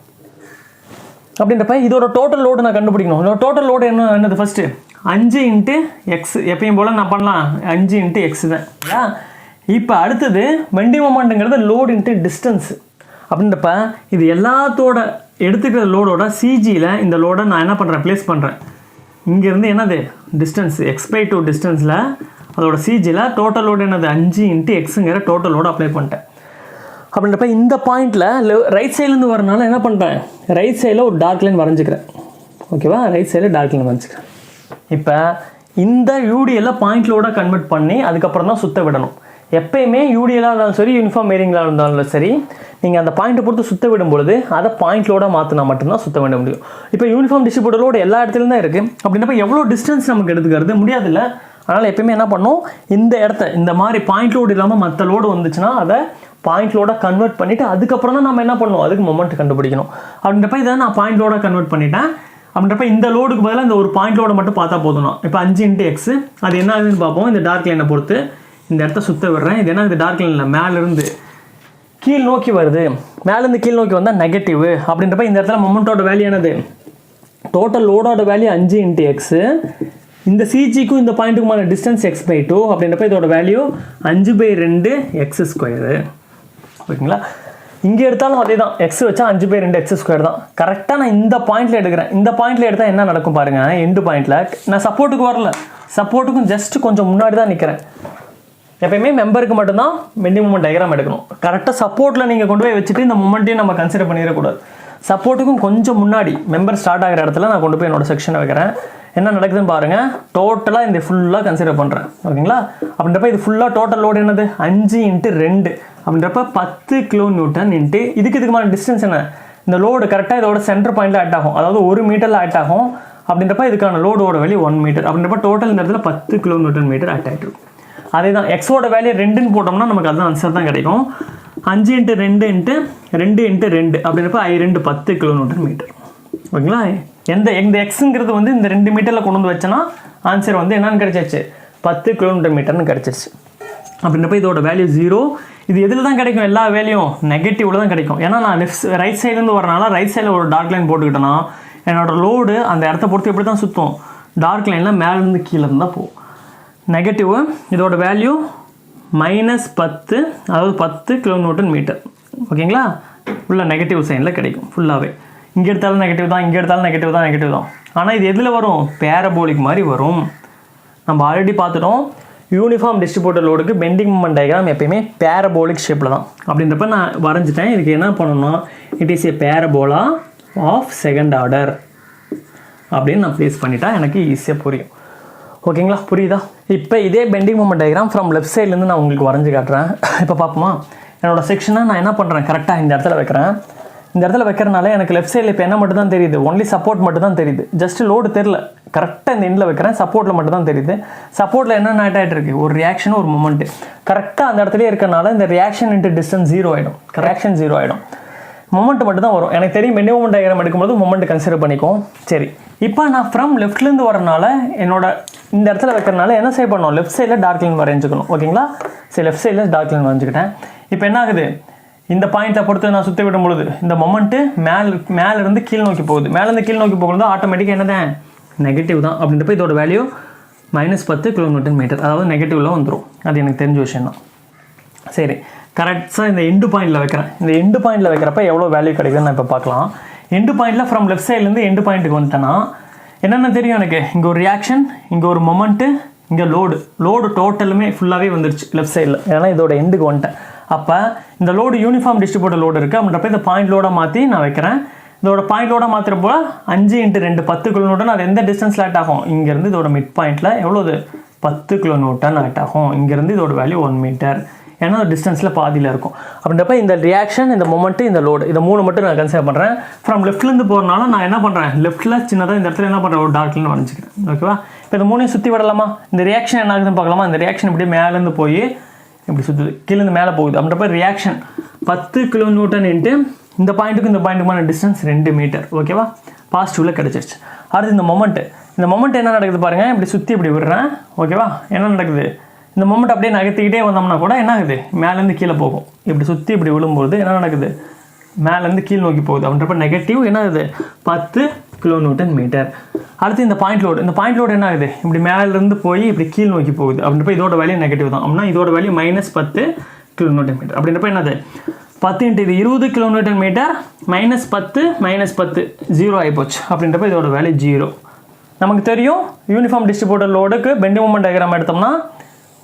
அப்படின்றப்ப இதோட டோட்டல் லோடு நான் கண்டுபிடிக்கணும். இதோட டோட்டல் லோடு என்னது? First 5 × x. எப்பயும் போல் நான் பண்ணலாம் 5 × x தான். இப்போ அடுத்தது பெண்டிங் மொமெண்ட்டுங்கிறது லோடு இன்ட்டு டிஸ்டன்ஸு. அப்படின்றப்ப இது எல்லாத்தோட எடுத்துக்கிற லோடோட சிஜியில் இந்த லோடை நான் என்ன பண்ணுறேன்? ப்ளேஸ் பண்ணுறேன். இங்கேருந்து என்னது? டிஸ்டன்ஸ் x/2 டிஸ்டன்ஸில் அதோட சிஜியில் டோட்டல் லோடு என்னது? 5 × xங்கிற டோட்டல் லோடு அப்ளை பண்ணிட்டேன். அப்படின்றப்ப இந்த பாயிண்டில் ரைட் சைட்லேருந்து வரனால என்ன பண்ணுறேன்? ரைட் சைடில் ஒரு டார்க் லைன் வரைஞ்சிக்கிறேன். ஓகேவா? ரைட் சைடில் டார்க் லைன் வரைஞ்சிக்கிறேன். இப்போ இந்த யூடிஎல்லை பாயிண்ட் லோடாக கன்வெர்ட் பண்ணி அதுக்கப்புறம் தான் சுற்ற விடணும். எப்பயுமே யூடிஎலாக இருந்தாலும் சரி, யூனிஃபார்ம் வேரிங்காக இருந்தாலும் சரி, நீங்கள் அந்த பாயிண்ட்டை பொறுத்து சுற்ற விடும்பொழுது அதை பாயிண்ட் லோடாக மாற்றினா மட்டும்தான் சுற்ற விட முடியும். இப்போ யூனிஃபார்ம் டிஸ்ட்ரிபியூட்டர் லோடு எல்லா இடத்துலையும் தான் இருக்குது. அப்படின்றப்ப எவ்வளோ டிஸ்டன்ஸ் நமக்கு எடுத்துக்கிறது முடியாதுல்ல. அதனால் எப்பயுமே என்ன பண்ணணும்? இந்த இடத்த இந்த மாதிரி பாயிண்ட் லோடு இல்லாமல் மற்ற லோடு வந்துச்சுன்னா அதை பாயிண்ட் லோடாக கன்வெர்ட் பண்ணிவிட்டு அதுக்கப்புறம் தான் நம்ம என்ன பண்ணணும்? அதுக்கு மொமெண்ட் கண்டுபிடிக்கணும். அப்படின்றப்ப இதை நான் பாயிண்ட் லோடாக கன்வெர்ட் பண்ணிட்டேன். அப்படின்றப்ப இந்த லோடுக்கு பதிலாக இந்த ஒரு பாயிண்ட் லோடை மட்டும் பார்த்தா போதும். இப்போ 5 × x அது என்ன ஆகுதுன்னு பார்ப்போம். இந்த டார்க் லைனை பொறுத்து இந்த இடத்த சுற்ற விடுறேன். இது என்ன? இந்த டார்க் லைனில் மேலேருந்து கீழ் நோக்கி வருது, மேலேருந்து கீழ் நோக்கி வந்தால் நெகட்டிவ். அப்படின்றப்ப இந்த இடத்துல மொமெண்ட்டோட வேல்யூ என்னது? டோட்டல் லோடோட வேல்யூ 5 × x. இந்த சிஜிக்கும் இந்த பாயிண்ட்டுக்குமான டிஸ்டன்ஸ் x/2. அப்படின்றப்ப இதோட வேல்யூ 5/2 x². ஓகேங்களா? இங்கே எடுத்தாலும் அதே தான், எக்ஸ் வச்சா 5/2 x² தான். கரெக்டாக நான் இந்த பாயிண்டில் எடுக்கிறேன். இந்த பாயிண்டில் எடுத்தால் என்ன நடக்கும் பாருங்கள். எண்டு பாயிண்டில் நான் சப்போர்ட்டுக்கு வரல, சப்போர்ட்டுக்கும் ஜஸ்ட் கொஞ்சம் முன்னாடி தான் நிற்கிறேன். எப்பயுமே மெம்பருக்கு மட்டும்தான் பெண்டிங் மொமெண்ட் டயக்ராம் எடுக்கணும். கரெக்டாக சப்போர்ட்டில் நீங்கள் கொண்டு போய் வச்சுட்டு இந்த மொமெண்ட்டையும் நம்ம கன்சிடர் பண்ணிடக்கூடாது. சப்போர்ட்டுக்கும் கொஞ்சம் முன்னாடி மெம்பர் ஸ்டார்ட் ஆகிற இடத்துல நான் கொண்டு போய் என்னோட செக்ஷனை வைக்கிறேன். என்ன நடக்குதுன்னு பாருங்கள். டோட்டலாக இந்த ஃபுல்லாக கன்சிடர் பண்ணுறேன். ஓகேங்களா? அப்படின்றப்ப இது ஃபுல்லாக டோட்டல் லோடு என்னது? 5 × 2 அப்படின்றப்ப 10 kN இன்ட்டு இதுக்குமான டிஸ்டன்ஸ் என்ன? இந்த லோடு கரெக்டாக இதோட சென்டர் பாயிண்டில் ஆட் ஆகும், அதாவது 1 மீட்டரில் ஆட் ஆகும். அப்படின்றப்ப இதுக்கான லோடோட வேல்யூ 1 மீட்டர். அப்படின்றப்ப டோட்டல் இந்த இடத்துல 10 kN ஆட் ஆகிட்டு. அதே தான் எக்ஸோட வேல்யூ 2ன்னு போட்டோம்னா நமக்கு அதுதான் ஆன்சர் தான் கிடைக்கும். 5 × 2 × 2 × 2 அப்படின்றப்ப I2 10 kN. ஓகேங்களா? இந்த எக்ஸுங்கிறது வந்து இந்த 2 மீட்டரில் கொண்டு வந்து வச்சேன்னா ஆன்சர் வந்து என்னன்னு கிடைச்சிருச்சு? 10 kN கிடச்சிருச்சு. அப்படின்றப்ப இதோட வேல்யூ 0. இது எதில் தான் கிடைக்கும்? எல்லா வேல்யூவும் நெகட்டிவில் தான் கிடைக்கும். ஏன்னா நான் ரைட் சைட்லேருந்து வரனால ரைட் சைடில் ஒரு டார்க் லைன் போட்டுக்கிட்டேன்னா என்னோட லோடு அந்த இடத்த பொறுத்து எப்படி தான் சுற்றும்? டார்க் லைனில் மேலேருந்து கீழே இருந்தால் போகும். நெகட்டிவ் இதோட வேல்யூ -10, அதாவது 10 kN. ஓகேங்களா? ஃபுல்லாக நெகட்டிவ் சைனில் கிடைக்கும் ஃபுல்லாகவே. இங்கே எடுத்தாலும் நெகட்டிவ் தான், இங்கே எடுத்தாலும் நெகட்டிவ் தான். ஆனால் இது எதில் வரும்? பேரபோலிக் மாதிரி வரும். நம்ம ஆல்ரெடி பார்த்துட்டோம். யூனிஃபார்ம் டிஸ்ட்ரிபியூட்டர் லோடுக்கு பெண்டிங் மொமெண்ட் டயக்ராம் எப்பயுமே பேரபோலிக் ஷேப்பில் தான். அப்படின்றப்ப நான் வரைஞ்சிட்டேன். இதுக்கு என்ன பண்ணணும்னா it is a parabola of second order அப்படின்னு நான் ப்ளேஸ் பண்ணிட்டா எனக்கு ஈஸியாக புரியும். ஓகேங்களா? புரியுதா? இப்போ இதே bending moment diagram from left சைட்லேருந்து நான் உங்களுக்கு வரைஞ்சி காட்டுறேன். இப்போ பார்ப்போமா? என்னோட செக்ஷனை நான் என்ன பண்ணுறேன்? கரெக்டாக இந்த இடத்துல வைக்கிறேன். இந்த இடத்துல வைக்கிறனால எனக்கு லெஃப்ட் சைடில் இப்போ என்ன மட்டும் தான் தெரியுது? ஒன்லி சப்போர்ட் மட்டும் தான் தெரியுது. ஜஸ்ட் லோடு தெரில. கரெக்டாக இந்த எண்டில் வைக்கிறேன். சப்போர்ட்டில் மட்டும் தான் தெரியுது. சப்போர்ட்டில் என்ன ஆட் ஆகிட்டு இருக்குது? ஒரு ரியாக்ஷன், ஒரு மொமெண்ட்டு. கரெக்டாக அந்த இடத்துலேயே இருக்கனால இந்த ரியாக்ஷன் இன்ட்டு டிஸ்டன்ஸ் 0 ஆகிடும். ரியாக்ஷன் 0 ஆகிடும். மொமெண்ட் மட்டும் தான் வரும். எனக்கு தெரியும் பெண்டிங் மொமெண்ட் டயக்ராம் எடுக்கும்போது மொமெண்ட் கன்சிடர் பண்ணிக்கும். சரி, இப்போ நான் ஃப்ரம் லெஃப்ட்லேருந்து வரனால என்னோட இந்த இடத்துல வைக்கிறனால என்ன செய்ய பண்ணணும்? லெஃப்ட் சைடில் டார்க் லைன் வரைஞ்சிக்கணும். ஓகேங்களா? சரி, லெஃப்ட் சைடில் டார்க் லைன் வரைஞ்சிக்கிட்டேன். இப்போ என்ன ஆகுது? இந்த பாயிண்ட்டில் பொறுத்து நான் சுற்றி விடும் பொழுது இந்த மொமெண்ட்டு மேலேருந்து கீழ் நோக்கி போகுது. மேலேருந்து கீழ் நோக்கி போகும்போது ஆட்டோமேட்டிக்காக என்னதான் நெகட்டிவ் தான். அப்படின்றப்ப இதோட வேல்யூ -10 kN/m, அதாவது நெகட்டிவில் வந்துடும். அது எனக்கு தெரிஞ்ச விஷயம் தான். சரி, கரெக்டாக இந்த எண்டு பாயிண்டில் வைக்கிறேன். இந்த எண்டு பாயிண்டில் வைக்கிறப்ப எவ்வளோ வேல்யூ கிடைக்குதுன்னு நான் இப்போ பார்க்கலாம். எண்டு பாயிண்டில் ஃப்ரம் லெஃப்ட் சைட்லேருந்து எண்டு பாயிண்ட்டுக்கு வந்துட்டேன்னா என்னென்ன தெரியும் எனக்கு? இங்கே ஒரு ரியாக்ஷன், இங்கே ஒரு மொமெண்ட்டு, இங்கே லோடு டோட்டலுமே ஃபுல்லாகவே வந்துருச்சு லெஃப்ட் சைடில். ஏன்னா இதோட எண்டுக்கு வந்துட்டேன். அப்போ இந்த லோடு யூனிஃபார்ம் டிஸ்ட்ரிபியூட்டர் லோடு இருக்குது. அப்படின்றப்ப இந்த பாயிண்ட் லோடாக மாற்றி நான் வைக்கிறேன். இதோட பாயிண்ட் லோடாக மாற்றுறப்போ 5 × 2 10 kN. அது எந்த டிஸ்டன்ஸில் ஆட் ஆகும்? இங்கேருந்து இதோட மிட் பாயிண்டில் எவ்வளோது 10 kN ஆட் ஆகும். இங்கேருந்து இதோட வேல்யூ 1 மீட்டர். ஏன்னா டிஸ்டன்ஸில் பாதியில் இருக்கும். அப்படின்றப்ப இந்த ரியாக்ஷன், இந்த மொமெண்ட்டு, இந்த லோடு, இதை 3 மட்டும் நான் கன்சிடர் பண்ணுறேன். ஃப்ரம் லெஃப்ட்லேருந்து போகிறனால நான் என்ன பண்ணுறேன்? லெஃப்ட்டில் சின்னதாக இந்த இடத்துல என்ன பண்ணுறேன்? ஒரு டார்க்லைன் வரைஞ்சிக்கிறேன். ஓகேவா? இப்போ இந்த 3ஐயும் சுற்றி விடலாமா? இந்த ரியாக்ஷன் என்ன ஆகுதுன்னு பார்க்கலாமா? இந்த ரியாக்ஷன் இப்படி மேலேருந்து போய் இப்படி சுற்றுது, கீழேருந்து மேலே போகுது. அப்படின்றப்ப ரியாக்ஷன் 10 kN இந்த பாயிண்ட்டுக்கும் இந்த பாயிண்ட்டுக்குமான டிஸ்டன்ஸ் 2 மீட்டர். ஓகேவா? பாசிட்டிவில் கிடச்சிருச்சு. அடுத்து இந்த மொமெண்ட் என்ன நடக்குது பாருங்கள். இப்படி சுற்றி இப்படி விடுறேன். ஓகேவா? என்ன நடக்குது? இந்த மொமெண்ட் அப்படியே நகர்த்திக்கிட்டே வந்தோம்னா கூட என்ன ஆகுது? மேலேருந்து கீழே போகும். இப்படி சுற்றி இப்படி விழும்போது என்ன நடக்குது? மேலேருந்து கீழ் நோக்கி போகுது. அப்படின்றப்ப நெகட்டிவ் என்ன ஆகுது? 10 kN/m. அடுத்து இந்த பாயிண்ட் லோடு என்ன ஆகுது? இப்படி மேலேருந்து போய் இப்படி கீழ் நோக்கி போகுது. அப்படின்றப்ப இதோட வேல்யூ நெகட்டிவ் தான். அப்படின்னா இதோட வேல்யூ -10 kN/m. அப்படின்றப்ப என்னது? 10 × 20 kN/m -10 0 ஆகிப்போச்சு. அப்படின்றப்ப இதோட வேல்யூ 0. நமக்கு தெரியும் யூனிஃபார்ம் டிஸ்ட்ரிபியூட்டர் லோடுக்கு பெண்டிங் மொமெண்ட் டயக்ராம் எடுத்தோம்னா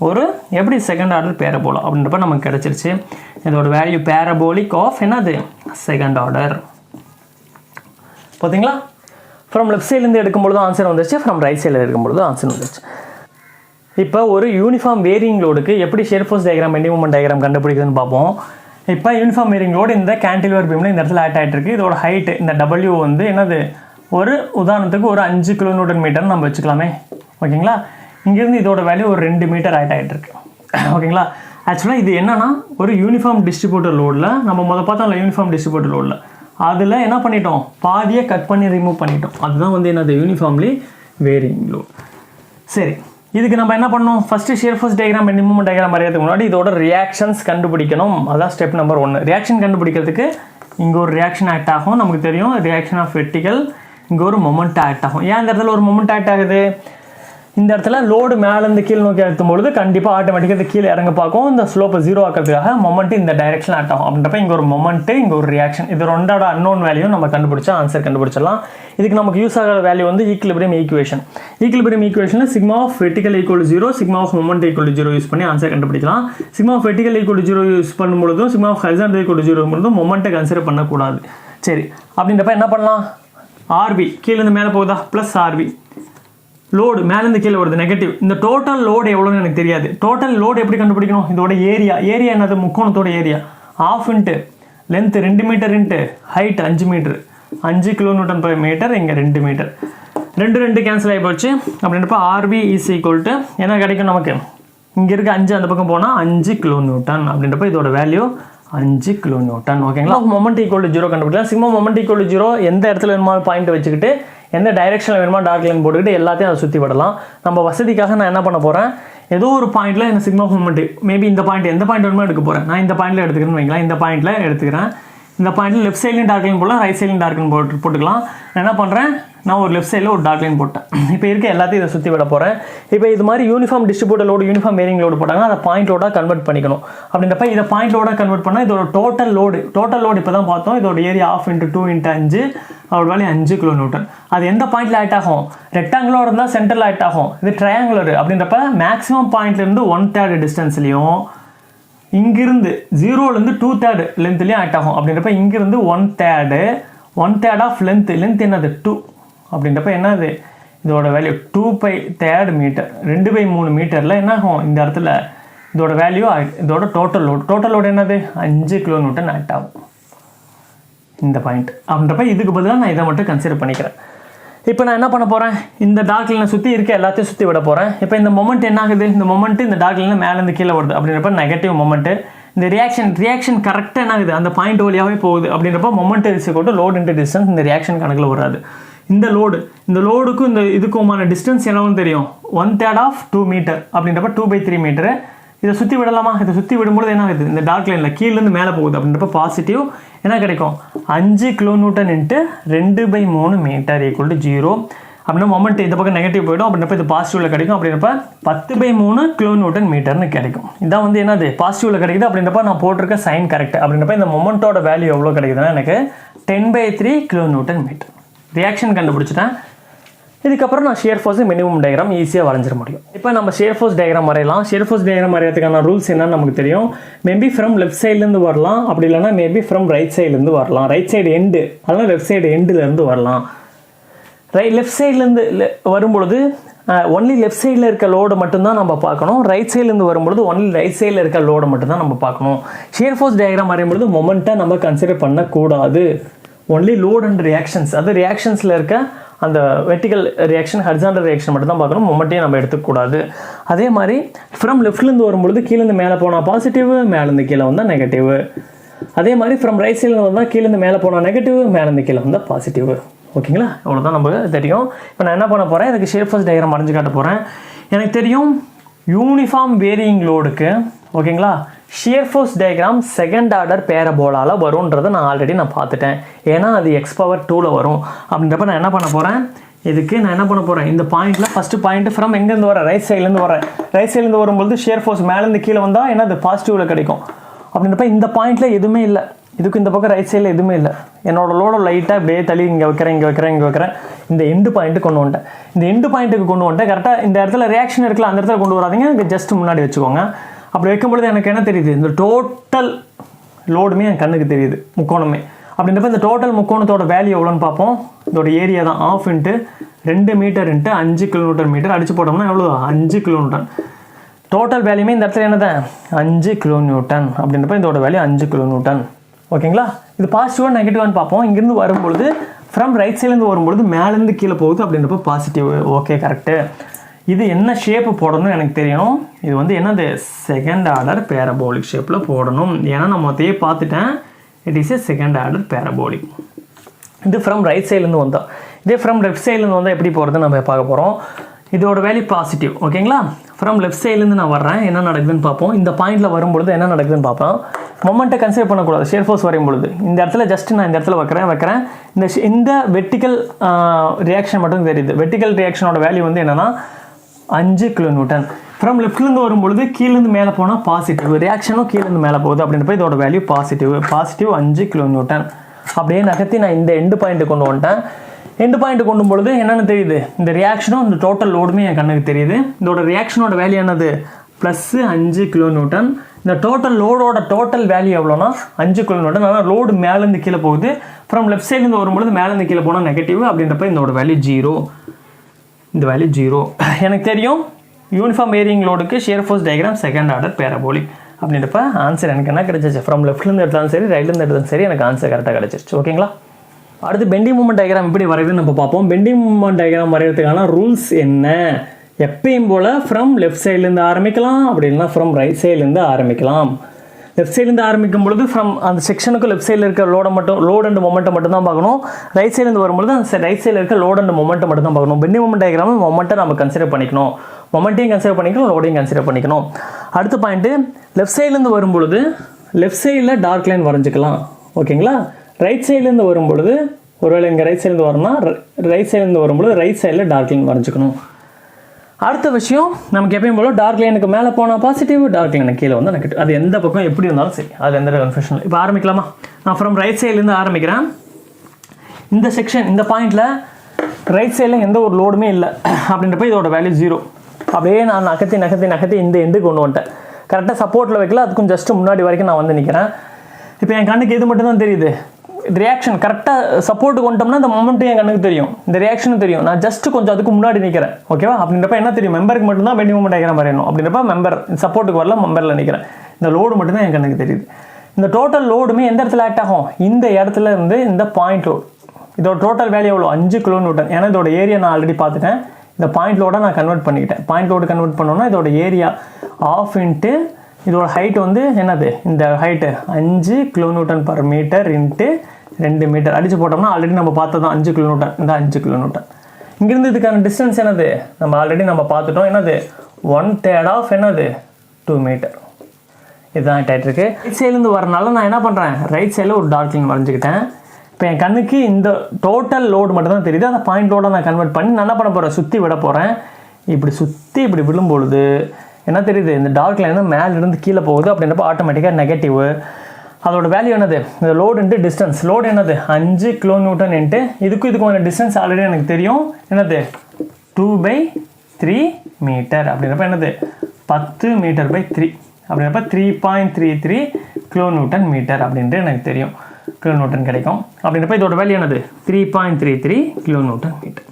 ஒரு எப்படி செகண்ட் ஆர்டர் பேரபோலா. அப்படின்றப்ப நமக்கு கிடச்சிருச்சு. இதோட வேல்யூ பேரபோலிக் ஆஃப் என்னது? Second order. பார்த்தீங்களா? ஃப்ரம் லெஃப்ட் சைட்லேருந்து எடுக்கும்பொழுது ஆன்சர் வந்துருச்சு, ஃப்ரம் ரைட் சைடில் எடுக்கும்பொழுது ஆன்சர் வந்துருச்சு. இப்போ ஒரு யூனிஃபார்ம் வேரியிங் லோடுக்கு எப்படி shear force diagram, bending moment diagram கண்டுபிடிக்குதுன்னு பார்ப்போம். இப்போ யூனிஃபார்ம் வேரியிங் லோடு இந்த கேன்டிலிவர் பீமில் இந்த இடத்துல ஆட் ஆகிட்டு இருக்கு. இதோட ஹைட்டு இந்த W வந்து என்னது? ஒரு உதாரணத்துக்கு ஒரு 5 kN/m நம்ம வச்சுக்கலாமே. ஓகேங்களா? இங்கேருந்து இதோட வேல்யூ ஒரு 2 மீட்டர் ஆட் ஆகிட்டு இருக்கு. ஓகேங்களா? ஆக்சுவலாக இது என்னன்னா ஒரு யூனிஃபார்ம் டிஸ்ட்ரிபியூட்டர் லோடில் நம்ம பார்த்தோம்ல, யூனிஃபார்ம் டிஸ்ட்ரிபியூட்டர் லோடில் அதில் என்ன பண்ணிட்டோம்? பாதியை கட் பண்ணி ரிமூவ் பண்ணிட்டோம். அதுதான் வந்து என்னது? Uniformly varying load. சரி, இதுக்கு நம்ம என்ன பண்ணணும்? First shear force diagram, bending moment diagram வரையறதுக்கு முன்னாடி இதோட ரியாக்ஷன்ஸ் கண்டுபிடிக்கணும். அதான் ஸ்டெப் நம்பர் 1. ரியாக்ஷன் கண்டுபிடிக்கிறதுக்கு இங்கே ஒரு ரியாக்ஷன் ஆக்ட் ஆகும். நமக்கு தெரியும் ரியாக்ஷன் ஆஃப் வெர்டிகல். இங்கே ஒரு மொமெண்ட் ஆக்ட் ஆகும். ஏன் இந்த இடத்துல ஒரு மொமெண்ட் ஆக்ட் ஆகுது? இந்த இடத்துல லோடு மேலேருந்து கீழ் நோக்கி அழுத்தும்பொழுது கண்டிப்பாக ஆட்டோமேட்டிக்காக கீழே இறங்க பார்க்கும். இந்த ஸ்லோப்பை 0 ஆக்கிறதுக்காக மொமெண்ட் இந்த டைரக்ஷன் ஆட் ஆகும். அப்படின்றப்ப இங்கே ஒரு மொமெண்ட்டு, இங்கே ஒரு ரியாக்ஷன். இது ரெண்டோட அன்னோன் வேல்யூ நம்ம கண்டுபிடிச்சா ஆன்சர் கண்டுபிடிச்சிடலாம். இதுக்கு நமக்கு யூஸ் ஆகிற வேல்யூ வந்து ஈக்குலிபிரியம் ஈக்குவேஷன். ஈக்குலிபிரியம் ஈக்குவேஷனில் sigma of vertical equal 0, sigma of moment equal 0 use பண்ணி ஆன்சர் கண்டுபிடிக்கலாம். Sigma of vertical equal 0 use பண்ணும்பொழுதும் சிக்மா ஆஃப் ஹரிசாண்டல் ஈக்குவல் 0 பொழுதும் மொமெண்ட்டை கன்சிடர் பண்ணக்கூடாது. சரி, அப்படின்றப்ப என்ன பண்ணலாம்? ஆர்பி கீழேருந்து மேலே போகுதா? Plus RB. லோடு மேலேருந்து கீழே வருது, நெகட்டிவ். இந்த டோட்டல் லோடு எவ்வளோன்னு எனக்கு தெரியாது. டோட்டல் லோடு எப்படி கண்டுபிடிக்கணும்? இதோட ஏரியா என்னது? முக்கோணத்தோட area. ½ into length 2 metre into height 5 metre, 5 kN/m. இங்கே 2 மீட்டர். 2 கேன்சல் ஆகி போச்சு. அப்படின்றப்ப ஆர்பி இஸ் ஈக்குவல் டு என்ன கிடைக்கும் நமக்கு? இங்கே இருக்க 5 அந்த பக்கம் போனால் 5 kN. அப்படின்றப்ப இதோட வேல்யூ 5 kN. ஓகேங்களா? மொமெண்ட் ஈக்குவல் டு 0 கண்டுபிடிக்கலாம். சிக்மா மொமெண்ட் ஈக்குவல் டு 0 எந்த இடத்துல வேணுமா பாயிண்ட் வச்சுக்கிட்டு எந்த டைரெக்ஷனில் வேணுமா டார்க் லைன் போட்டுக்கிட்டு எல்லாத்தையும் அதை சுற்றி விடலாம். நம்ம வசதிக்காக நான் என்ன பண்ண போகிறேன்? ஏதோ ஒரு பாயிண்ட்டில் இந்த சிக்மா மொமெண்ட் மேபி இந்த பாயிண்ட் எந்த பாயிண்ட் வேணுமோ எடுக்க போகிறேன். நான் இந்த பாயிண்ட்டில் எடுத்துக்கிறேன்னு வைங்களேன். இந்த பாயிண்ட்டில் எடுத்துக்கிறேன். இந்த பாயிண்ட்டில் லெஃப்ட் சைட்லையும் டார்க் லைன் போடலாம், ரைட் சைட்லையும் டார்க் லைன் போட்டுக்கலாம். நான் என்ன பண்ணுறேன்? நான் ஒரு லெஃப்ட் சைடில் ஒரு டார்க் லைன் போட்டேன். இப்போ இருக்க எல்லாத்தையும் இதை சுற்றி விட போகிறேன். இப்போ இது மாதிரி uniform distributor load, uniform varying load போட்டாங்கன்னா அதை பாயிண்ட் லோடாக கன்வெர்ட் பண்ணிக்கணும். அப்படின்றப்ப இதை பாயிண்ட் லோடாக கன்வெர்ட் பண்ணால் இதோட டோட்டல் லோடு இப்போ தான் பார்த்தோம். இதோட ஏரியா ½ × 2 × 5, அதோட வேல்யூ 5 kN. அது எந்த பாயிண்ட்டில் ஆட் ஆகும்? ரெக்டாங்குலர் இருந்தால் சென்டரில் ஆட் ஆகும். இது ட்ரையாங்குலர். அப்படின்றப்ப மேக்ஸிமம் பாயிண்ட்லேருந்து 1/3 டிஸ்டன்ஸ்லையும் இங்கிருந்து 0லேருந்து 2/3 லென்த்லையும் ஆட் ஆகும். அப்படின்றப்ப இங்கிருந்து 1/3 ஆஃப் லென்த் என்னது? 2. அப்படின்றப்ப என்னது? இதோட வேல்யூ 2/3 மீட்டர். 2/3 மீட்டரில் என்ன ஆகும்? இந்த இடத்துல இதோட வேல்யூ, இதோட டோட்டல் லோடு என்னது? 5 kN ஆட் ஆகும் இந்த பாயிண்ட். அப்படின்றப்ப இதுக்கு பதிலாக நான் இதை மட்டும் கன்சிடர் பண்ணிக்கிறேன். இப்போ நான் என்ன பண்ண போகிறேன்? இந்த டார்க் லைனை சுற்றி இருக்க எல்லாத்தையும் சுற்றி விட போகிறேன். இப்போ இந்த மொமெண்ட் என்ன ஆகுது? இந்த மொமெண்ட் இந்த டார்க் லைனில் மேலேருந்து கீழே வருது. அப்படின்றப்ப நெகட்டிவ் மொமெண்ட்டு. இந்த ரியாக்ஷன் கரெக்டாக என்ன ஆகுது? அந்த பாயிண்ட் வழியாகவே போகுது. அப்படின்றப்ப moment is equal to load into distance. இந்த ரியாக்ஷன் கணக்கில் வராது. இந்த லோடுக்கும் இந்த இதுக்குமான டிஸ்டன்ஸ் என்னன்னு தெரியும்? 1/3 ஆஃப் 2 மீட்டர். அப்படின்றப்ப 2/3 மீட்டரு. இதை சுற்றி விடலாமா? இதை சுற்றி விடும்போது என்ன ஆகுது? இந்த டார்க் லைனில் கீழேருந்து மேலே போகுது அப்படின்றப்ப பாசிட்டிவ் என்ன கிடைக்கும்? 5 kN into 2/3 metre equal to 0. அப்படின்னா மொமெண்ட் இந்த பக்கம் நெகட்டிவ் போய்டும். அப்படின்றப்ப இது பாசிட்டிவில் கிடைக்கும். அப்படின்றப்ப 10/3 kN மீட்டர்னு கிடைக்கும். இதான் வந்து என்னது? பாசிட்டிவில் கிடைக்குது. அப்படின்றப்ப நான் போட்டிருக்க சைன் கரெக்ட். அப்படின்றப்ப இந்த மொமெண்ட்டோட வேல்யூ எவ்வளோ கிடைக்குதுன்னா எனக்கு 10/3 kN மீட்டர். ரியாக்ஷன் கண்டுபிடிச்சிட்டேன். இதுக்கப்புறம் நான் ஷியர் ஃபோர்ஸ் மினிமம் டயக்ராம் ஈஸியாக வரைஞ்சிட முடியும். இப்போ நம்ம ஷியர் ஃபோர்ஸ் டயக்ராம் வரையலாம். ஷியர் ஃபோர்ஸ் டயக்ராம் வரையறதுக்கான ரூல்ஸ் என்னன்னு நமக்கு தெரியும். மேபி ஃப்ரம் லெஃப்ட் சைட்லேருந்து வரலாம், அப்படி இல்லைனா மேபி ஃப்ரம் ரைட் சைட்லேருந்து வரலாம். ரைட் சைடு எண்டு, அதனால் லெஃப்ட் சைடு எண்டுலேருந்து வரலாம். லெஃப்ட் சைட்லேருந்து வரும்பொழுது ஒன்லி லெஃப்ட் சைடில் இருக்க லோடு மட்டும்தான் நம்ம பார்க்கணும். ரைட் சைட்லேருந்து வரும்பொழுது ஒன்லி ரைட் சைடில் இருக்க லோடு மட்டும்தான் நம்ம பார்க்கணும். ஷியர் ஃபோர்ஸ் டயக்ராம் வரையும்பொழுது மொமெண்ட்டை நம்ம கன்சிடர் பண்ணக்கூடாது. ஒன்லி லோட் அண்ட் ரியாக்ஷன்ஸ், அது ரியாக்ஷன்ஸில் இருக்க அந்த வெர்டிக்கல் ரியாக்ஷன், ஹரிசாண்டல் ரியாக்ஷன் மட்டும் தான் பார்க்கணும். மொமெண்ட்டையும் நம்ம எடுத்துக்கூடாது. அதே மாதிரி ஃப்ரம் லெஃப்ட்லேருந்து வரும்பொழுது கீழேருந்து மேலே போனால் பாசிட்டிவ், மேலேருந்து கீழே வந்தால் நெகட்டிவ். அதே மாதிரி ஃப்ரம் ரைட் சைடில் வந்தால் கீழேருந்து மேலே போனால் நெகட்டிவ், மேலேருந்து கீழே வந்தால் பாசிட்டிவ். ஓகேங்களா? அவ்வளோதான் நமக்கு தெரியும். இப்போ நான் என்ன பண்ண போகிறேன், இதுக்கு ஷியர் ஃபோர்ஸ் டயக்ராம் வரைஞ்சு காட்ட போகிறேன். எனக்கு தெரியும் யூனிஃபார்ம் வேரியிங் லோடுக்கு ஓகேங்களா shear force diagram second order பேரபோலால் வரும்ன்றதை நான் ஆல்ரெடி பார்த்துட்டேன். ஏன்னா அது x⁴2ல் வரும். அப்படின்றப்ப நான் என்ன பண்ண போகிறேன், இதுக்கு நான் என்ன பண்ண போகிறேன், இந்த பாயிண்டில் ஃபஸ்ட்டு பாயிண்ட் ஃப்ரம் எங்கேருந்து வரேன், ரைட் சைட்லேருந்து வரேன். ரைட் சைட்லேருந்து வரும்போது ஷியர் ஃபோர்ஸ் மேலேருந்து கீழே வந்தால் என்ன அது பாசிட்டிவில் கிடைக்கும். அப்படின்றப்ப இந்த பாயிண்டில் எதுவுமே இல்லை, இதுக்கு இந்த பக்கம் ரைட் சைடில் எதுவுமே இல்லை. என்னோட லோட லைட்டாக அப்படியே தள்ளி இங்கே வைக்கிறேன், இங்கே வைக்கிறேன், இங்கே வைக்கிறேன். இந்த எண்டு பாயிண்ட்டு கொண்டு வந்துட்டேன். இந்த எண்டு பாயிண்ட்டுக்கு கொண்டு வந்துட்டேன். கரெக்டாக இந்த இடத்துல ரியாக்ஷன் இருக்கலாம், அந்த இடத்துல கொண்டு வராதிங்க, இங்கே ஜஸ்ட் முன்னாடி வச்சுக்கோங்க. அப்படி வைக்கும்பொழுது எனக்கு என்ன தெரியுது, இந்த டோட்டல் லோடுமே என் கண்ணுக்கு தெரியுது, முக்கோணமே. அப்படின்றப்ப இந்த டோட்டல் முக்கோணத்தோட வேல்யூ எவ்வளோன்னு பார்ப்போம். இதோட ஏரியா தான் ½ × 2 மீட்டர் × 5 kN அடிச்சு போட்டோம்னா எவ்வளோ, 5 kN. டோட்டல் வேல்யூமே இந்த இடத்துல என்னதான் 5 kN. அப்படின்றப்ப இதோட வேல்யூ 5 kN. ஓகேங்களா? இது பாசிட்டிவாக நெகட்டிவான்னு பார்ப்போம். இங்கேருந்து வரும்பொழுது ஃப்ரம் ரைட் சைட்லேருந்து வரும்பொழுது மேலேருந்து கீழே போகுது. அப்படின்றப்ப பாசிட்டிவ். Okay, correct. இது என்ன ஷேப்பு போடணும்னு எனக்கு தெரியும். இது வந்து என்னது, செகண்ட் ஆர்டர் பேரபோலிக் ஷேப்பில் போடணும். ஏன்னா நான் மொத்தையே பார்த்துட்டேன். It is A second order parabolic. இது ஃப்ரம் ரைட் சைட்லேருந்து வந்தால். இதே ஃப்ரம் லெஃப்ட் சைட்லேருந்து வந்தால் எப்படி போகிறது நம்ம பார்க்க போகிறோம். இதோட வேல்யூ பாசிட்டிவ். ஓகேங்களா? ஃப்ரம் லெஃப்ட் சைட்லேருந்து நான் வர்றேன், என்ன நடக்குதுன்னு பார்ப்போம். இந்த பாயிண்டில் வரும்பொழுது என்ன நடக்குதுன்னு பார்ப்போம். மொமெண்ட்டை கன்சிடர் பண்ணக்கூடாது ஷியர் ஃபோர்ஸ் வரும்பொழுது. இந்த இடத்துல ஜஸ்ட் நான் இந்த இடத்துல வைக்கிறேன். இந்த வெர்டிக்கல் ரியாக்ஷன் மட்டும் தெரியுது. வெர்டிக்கல் ரியாக்ஷனோட வேல்யூ வந்து என்னென்னா 5 kN. ஃப்ரம் லெஃப்ட்லேருந்து வரும்பொழுது கீழேருந்து மேலே போனால் பாசிட்டிவ், ரியாக்ஷனும் கீழேருந்து மேலே போகுது. அப்படின்றப்ப இதோட வேல்யூ பாசிட்டிவ் 5 kN. அப்படியே நகர்த்தி நான் இந்த எண்டு பாயிண்ட்டு கொண்டு வந்துட்டேன். எண்டு பாயிண்ட் கொண்டு பொழுது என்னென்னு தெரியுது, இந்த ரியாக்ஷனும் இந்த டோட்டல் லோடுமே என் கண்ணுக்கு தெரியுது. இதோட ரியாக்ஷனோட வேல்யூ என்னது, +5 kN. இந்த டோட்டல் லோடோட டோட்டல் வேல்யூ எவ்வளோனா 5 kN. ஆனால் லோடு மேலேருந்து கீழே போகுது. ஃப்ரம் லெஃப்ட் சைட்லேருந்து வரும்பொழுது மேலேருந்து கீழே போனால் நெகட்டிவ். அப்படின்றப்ப இதோட வேல்யூ 0. இந்த வேல்யூ 0. எனக்கு தெரியும் யூனிஃபார்ம் வேரியிங் லோடுக்கு shear force diagram second order parabolic. அப்படின்றப்ப ஆன்சர் எனக்கு என்ன கிடைச்சிச்சு, ஃப்ரம் லெஃப்ட்லேருந்து எடுத்தாலும் சரி, ரைட்லேருந்து எடுத்தாலும் சரி, எனக்கு ஆன்சர் கரெக்டாக கிடச்சிருச்சு. ஓகேங்களா? அடுத்து பெண்டிங் மூமெண்ட் டயக்ராம் எப்படி வரையுதுன்னு நம்ம பார்ப்போம். பெண்டிங் மூமெண்ட் டயக்ராம் வரைகிறதுக்கான ரூல்ஸ் என்ன, எப்பயும் போல் ஃப்ரம் லெஃப்ட் சைட்லேருந்து ஆரம்பிக்கலாம், அப்படி இல்லைனா ஃப்ரம் ரைட் சைட்லேருந்து ஆரம்பிக்கலாம். லெஃப்ட் சைட்லேருந்து ஆரம்பிக்கும் பொழுது ஃப்ரம் அந்த செக்ஷனுக்கு லெஃப்ட் சைடில் இருக்க லோட் அண்ட் மொமெண்ட்டை மட்டும் தான் பார்க்கணும். ரைட் சைட்லேருந்து வரும்பொழுது அந்த ரைட் சைடில் இருக்க லோட் அண்ட் மொமெண்ட்டை மட்டும் தான் பார்க்கணும். பெண்டிங் மூமெண்ட் டயக்ராம் மொமெண்ட்டை நம்ம கன்சிடர் பண்ணிக்கணும், மொமெண்ட்டையும் கன்சிடர் பண்ணிக்கணும், லோடையும் கன்சிடர் பண்ணிக்கணும். அடுத்த பாயிண்ட்டு, லெஃப்ட் சைட்லேருந்து வரும்பொழுது லெஃப்ட் சைடில் டார்க் லைன் வரைஞ்சிக்கலாம். ஓகேங்களா? ரைட் சைட்லேருந்து வரும்பொழுது ஒருவேளை இங்கே ரைட் சைட்லேருந்து வரணும்னா ரைட் சைட்லேருந்து வரும்பொழுது ரைட் சைடில் டார்க் லைன் வரைஞ்சிக்கணும். அடுத்த விஷயம், நமக்கு எப்பயும் போல டார்க் லைனுக்கு மேலே போனால் பாசிட்டிவ், டார்க் லைனுக்கு கீழே வந்து நெகட்டிவ். அது எந்த பக்கம் எப்படி இருந்தாலும் சரி, அது எந்த கன்ஃபியூஷன். இப்போ ஆரம்பிக்கலாமா? நான் ஃப்ரம் ரைட் சைட்லேருந்து ஆரம்பிக்கிறேன். இந்த செக்ஷன், இந்த பாயிண்டில் ரைட் சைடில் எந்த ஒரு லோடுமே இல்லை. அப்படின்றப்ப இதோட வேல்யூ 0. அப்படியே நான் நகர்த்தி இந்த எண்டுக்கு கொண்டு வந்துட்டேன். கரெக்டாக சப்போர்ட்டில் வைக்கல, அதுக்கும் ஜஸ்ட் முன்னாடி வரைக்கும் நான் வந்து நிற்கிறேன். இப்போ என் கண்ணுக்கு எது மட்டும் தான் தெரியுது, ரியாக்ஷன். கரெக்டாக சப்போர்ட்டுக்கு கொண்டோம்னா இந்த மொமெண்ட்டும் என் கண்ணுக்கு தெரியும், இந்த ரியாக்ஷனும் தெரியும். நான் ஜஸ்ட் கொஞ்சம் அதுக்கு முன்னாடி நிற்கிறேன். ஓகேவா? அப்படின்றப்ப என்ன தெரியும், மெம்பருக்கு மட்டும்தான் பெண்டிங் மூமெண்ட் டயக்ராம் வரையணும். அப்படின்றப்ப மெம்பர் சப்போர்ட்டுக்கு வரல, மெம்பரில் நிற்கிறேன். இந்த லோடு மட்டும்தான் என் கண்ணுக்கு தெரியுது. இந்த டோட்டல் லோடுமே எந்த இடத்துல ஆக்ட் ஆகும், இந்த இடத்துல இருந்து இந்த பாயிண்ட் லோடு. இதோட டோட்டல் வேல்யூ எவ்வளோ, 5 kN. ஏன்னா இதோட ஏரியா நான் ஆல்ரெடி பார்த்துட்டேன். இந்த பாயிண்ட் லோட நான் கன்வெர்ட் பண்ணிக்கிட்டேன். பாயிண்ட் லோடு கன்வெர்ட் பண்ணோன்னா இதோட ஏரியா ½ × இதோட ஹைட் வந்து என்னது, இந்த ஹைட்டு 5 kN/m × 2 மீட்டர் அடிச்சு போட்டோம்னா ஆல்ரெடி நம்ம பார்த்தது 5 kN. இந்த 5 kN. இங்கிருந்து இதுக்கான டிஸ்டன்ஸ் என்னது, நம்ம ஆல்ரெடி பார்த்துட்டோம். என்னது, 1/3 என்னது 2 மீட்டர். இதுதான் டைட் இருக்குது. ரைட் சைட்லேருந்து வரனால நான் என்ன பண்ணுறேன், ரைட் சைடில் ஒரு டார்க் லைன் வரைஞ்சிக்கிட்டேன். இப்போ என் கண்ணுக்கு இந்த டோட்டல் லோடு மட்டும் தான் தெரியுது. அந்த பாயிண்ட் லோடை நான் கன்வெர்ட் பண்ணி நான் என்ன பண்ண போகிறேன், சுற்றி விட போகிறேன். இப்படி சுற்றி இப்படி விழும்பொழுது என்ன தெரியுது, இந்த டார்க் லைன் மேலேருந்து கீழே போகுது. அப்படின்றப்ப ஆட்டோமேட்டிக்காக நெகட்டிவ். அதோட வேல்யூ என்னது, இந்த லோடு இன்ட்டு டிஸ்டன்ஸ். லோடு என்னது 5 கிலோநியூட்டன் இன்ட்டு இதுக்கும் டிஸ்டன்ஸ் ஆல்ரெடி எனக்கு தெரியும். என்னது 2/3 மீட்டர். அப்படின்றப்ப என்னது 10 மீட்டர் பை 3. அப்படின்றப்ப 3.33 கிலோநியூட்டன் மீட்டர் அப்படின்ட்டு எனக்கு தெரியும். கிலோநியூட்டன் கிடைக்கும். அப்படின்றப்ப இதோட வேல்யூ என்னது 3.33 கிலோநியூட்டன் மீட்டர்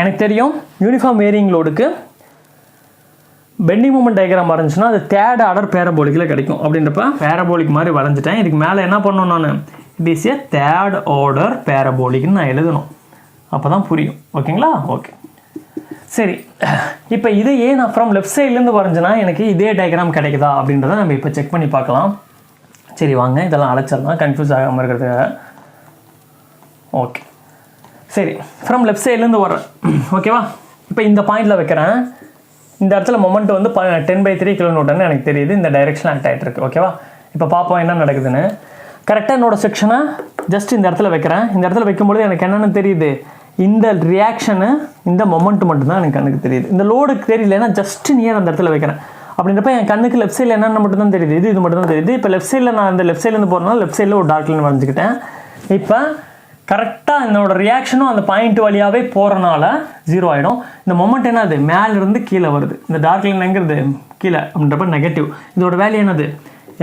எனக்கு தெரியும். யூனிஃபார்ம் வேரியிங் லோடுக்கு பெண்டிங் மூமெண்ட் டயக்ராம் வரைஞ்சுன்னா அது தேர்ட் ஆர்டர் பேரபோலிக்கில் கிடைக்கும். அப்படின்றப்ப பேரபோலிக் மாதிரி வரைஞ்சிட்டேன். இதுக்கு மேலே என்ன பண்ணணும், நான் it is a third order பேரபோலிக்னு நான் எழுதணும். அப்போ தான் புரியும். ஓகேங்களா? ஓகே, சரி. இப்போ இதையே நான் ஃப்ரம் லெஃப்ட் சைட்லேருந்து வரைஞ்சினா எனக்கு இதே டயக்ராம் கிடைக்குதா அப்படின்றத நம்ம இப்போ செக் பண்ணி பார்க்கலாம். சரி வாங்க, இதெல்லாம் அழைச்சிடலாம் கன்ஃபியூஸ் ஆகாமல் இருக்கிறதுக்காக. ஓகே, சரி. ஃப்ரம் லெஃப்ட் சைட்லேருந்து வர்றேன். ஓகேவா? இப்போ இந்த பாயிண்டில் வைக்கிறேன். இந்த இடத்துல மொமெண்ட் வந்து 10/3 கிலோநியூட்டன் எனக்கு தெரியுது. இந்த டைரெக்ஷன் ஆக்ட் ஆகிட்டு இருக்கு. ஓகேவா? இப்போ பார்ப்போம் என்ன நடக்குதுன்னு. கரெக்டாக என்னோட செக்ஷனை ஜஸ்ட் இந்த இடத்துல வைக்கிறேன். இந்த இடத்துல வைக்கும்போது எனக்கு என்னென்னு தெரியுது, இந்த ரியாக்ஷனு இந்த மொமெண்ட் மட்டும்தான் எனக்கு கண்ணுக்கு தெரியுது. இந்த லோடுக்கு தெரியல, ஏன்னா ஜஸ்ட் நியர் அந்த இடத்துல வைக்கிறேன். அப்படின்றப்ப என் கண்ணுக்கு லெஃப்ட் சைடில் என்னென்ன மட்டும் தான் தெரியுது, இது மட்டும் தான் தெரியுது. இப்போ லெஃப்ட் சைடில் நான் இந்த லெஃப்ட் சைட்லேருந்து போகிறனால லெஃப்ட் சைடில் ஒரு டார்க் லைன் வரைஞ்சிக்கிட்டேன். இப்போ கரெக்டாக என்னோட ரியாக்ஷனும் அந்த பாயிண்ட் வழியாகவே போகிறனால 0 ஆகிடும். இந்த மொமெண்ட் என்னது, மேலேருந்து கீழே வருது. இந்த டார்க் லைன் எங்கிறது கீழே. அப்படின்றப்ப நெகட்டிவ். இதோட வேல்யூ என்னது,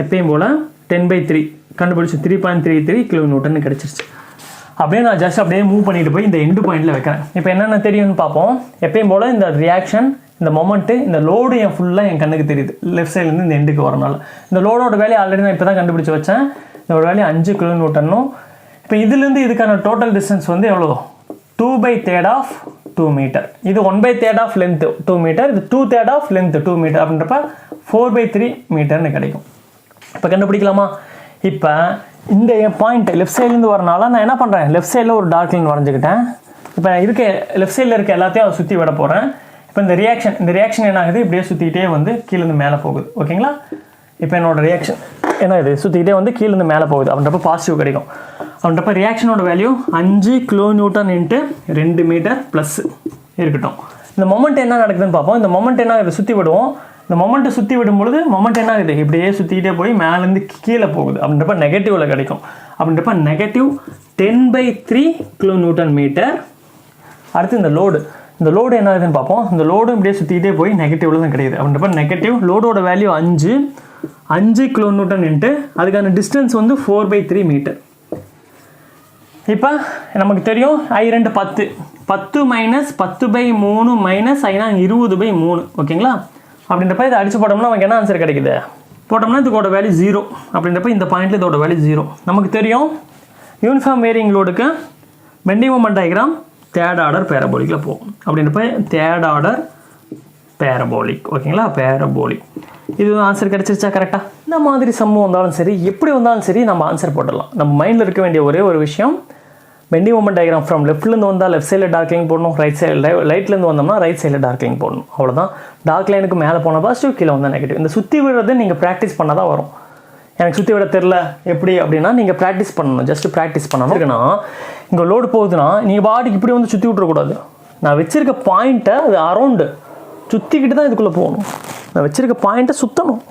எப்பயும் போல் 10/3 கண்டுபிடிச்சி 3.33 கிலோநியூட்டன் கிடச்சிருச்சு. அப்படியே நான் ஜஸ்ட் அப்படியே மூவ் பண்ணிட்டு போய் இந்த எண்டு பாயிண்டில் வைக்கிறேன். இப்போ என்னென்ன தெரியும்னு பார்ப்போம். எப்பயும் போல் இந்த ரியாக்ஷன், இந்த மொமெண்ட்டு, இந்த லோடு ஃபுல்லாக என் கண்ணுக்கு தெரியுது லெஃப்ட் சைட்லேருந்து இந்த எண்டுக்கு வரனால. இந்த லோடோட வேல்யூ ஆல்ரெடி நான் இப்போ தான் கண்டுபிடிச்சி வச்சேன். இதோட வேல்யூ 5 கிலோநியூட்டனும். இப்போ இதுலேருந்து இதுக்கான டோட்டல் டிஸ்டன்ஸ் வந்து எவ்வளோ, 2/3 ஆஃப் 2 மீட்டர். இது 1/3 ஆஃப் லென்த் 2 மீட்டர். இது 2/3 ஆஃப் லென்த் 2 மீட்டர். அப்படின்றப்ப 4/3 மீட்டர்னு கிடைக்கும். இப்போ கண்டுபிடிக்கலாமா? இப்போ இந்த என் பாயிண்ட் லெஃப்ட் சைட்லேருந்து வரனால நான் என்ன பண்ணுறேன், லெஃப்ட் சைடில் ஒரு டார்க் லைன் வரைஞ்சிக்கிட்டேன். இப்போ லெஃப்ட் சைடில் இருக்க எல்லாத்தையும் அதை சுற்றி விட போகிறேன். இப்போ இந்த ரியாக்ஷன் என்ன ஆகுது, இப்படியே சுற்றிக்கிட்டே வந்து கீழேருந்து மேலே போகுது. ஓகேங்களா? இப்போ என்னோட ரியாக்ஷன் என்ன இது, சுற்றிக்கிட்டே வந்து கீழேருந்து மேலே போகுது. அப்படின்றப்ப பாசிட்டிவ் கிடைக்கும். அப்படின்றப்ப ரியாக்ஷனோட value 5 kilonewton into 2 metre plus இருக்கட்டும். இந்த மொமெண்ட் என்ன நடக்குதுன்னு பார்ப்போம். இந்த மொமெண்ட் என்ன ஆகுது, சுற்றி விடுவோம். இந்த மொமெண்ட்டை சுற்றி விடும்பொழுது மொமெண்ட் என்ன ஆகுது, இப்படியே சுற்றிக்கிட்டே போய் மேலேருந்து கீழே போகுது. அப்படின்றப்ப நெகட்டிவில் கிடைக்கும். அப்படின்றப்ப நெகட்டிவ் 10/3 கிலோநியூட்டன் மீட்டர். அடுத்து இந்த லோடு என்ன ஆகுதுன்னு பார்ப்போம். இந்த லோடு இப்படியே சுற்றிக்கிட்டே போய் நெகட்டிவில் தான் கிடைக்குது. அப்படின்றப்ப நெகட்டிவ் லோடோட வேல்யூ 5 கிலோநியூட்டன் இன்ட்டு அதுக்கான டிஸ்டன்ஸ் வந்து 4/3 மீட்டர். இப்போ நமக்கு தெரியும் I2 10 10 மைனஸ் 10/3 மைனஸ் I 20/3. ஓகேங்களா? அப்படின்றப்ப இதை அடிச்சு போட்டோம்னா நமக்கு என்ன ஆன்சர் கிடைக்குது, போட்டோம்னா இதோட வேல்யூ 0. அப்படின்றப்ப இந்த பாயிண்ட்டில் இதோட வேல்யூ 0. நமக்கு தெரியும் யூனிஃபார்ம் வேரியிங் லோடுக்கு bending moment diagram third order பேரபோலிக்கில் போகும். அப்படின்றப்ப தேர்ட் ஆர்டர் பேரபோலிக். ஓகேங்களா? பேரபோலிக். இது ஆன்சர் கிடச்சிருச்சா கரெக்டாக? இந்த மாதிரி சம்மு வந்தாலும் சரி, எப்படி வந்தாலும் சரி, நம்ம ஆன்சர் போட்டுடலாம். நம்ம மைண்டில் இருக்க வேண்டிய ஒரே ஒரு விஷயம், பெண்டிங் மொமெண்ட் டயக்ராம் ஃப்ரம் லெஃப்ட்லேருந்து வந்தால் லெஃப்ட் சைடில் டார்க் லைன் போடணும், ரைட்லேருந்து வந்தோம்னா ரைட் சைடில் டார்க் லைன் போடணும். அவ்வளோதான். டார்க் லைனுக்கு மேலே போனால் பாசிட்டிவ், கீழே வந்தால் நெகட்டிவ். இந்த சுற்றி விடுறது நீங்கள் ப்ராக்டிஸ் பண்ணால் தான் வரும். எனக்கு சுற்றி விட தெரில எப்படி அப்படின்னா நீங்கள் ப்ராக்டிஸ் பண்ணணும். ஜஸ்ட் ப்ராக்டிஸ் பண்ணணும். இருக்குன்னா இங்கே லோடு போகுதுன்னா நீங்கள் பாடிக்கு இப்படி வந்து சுற்றி விட்றக்கூடாது. நான் வச்சுருக்க பாயிண்ட்டை அது அரௌண்டு சுற்றிக்கிட்டு தான் இதுக்குள்ளே போகணும். நான் வச்சுருக்க பாயிண்ட்டை சுற்றணும்.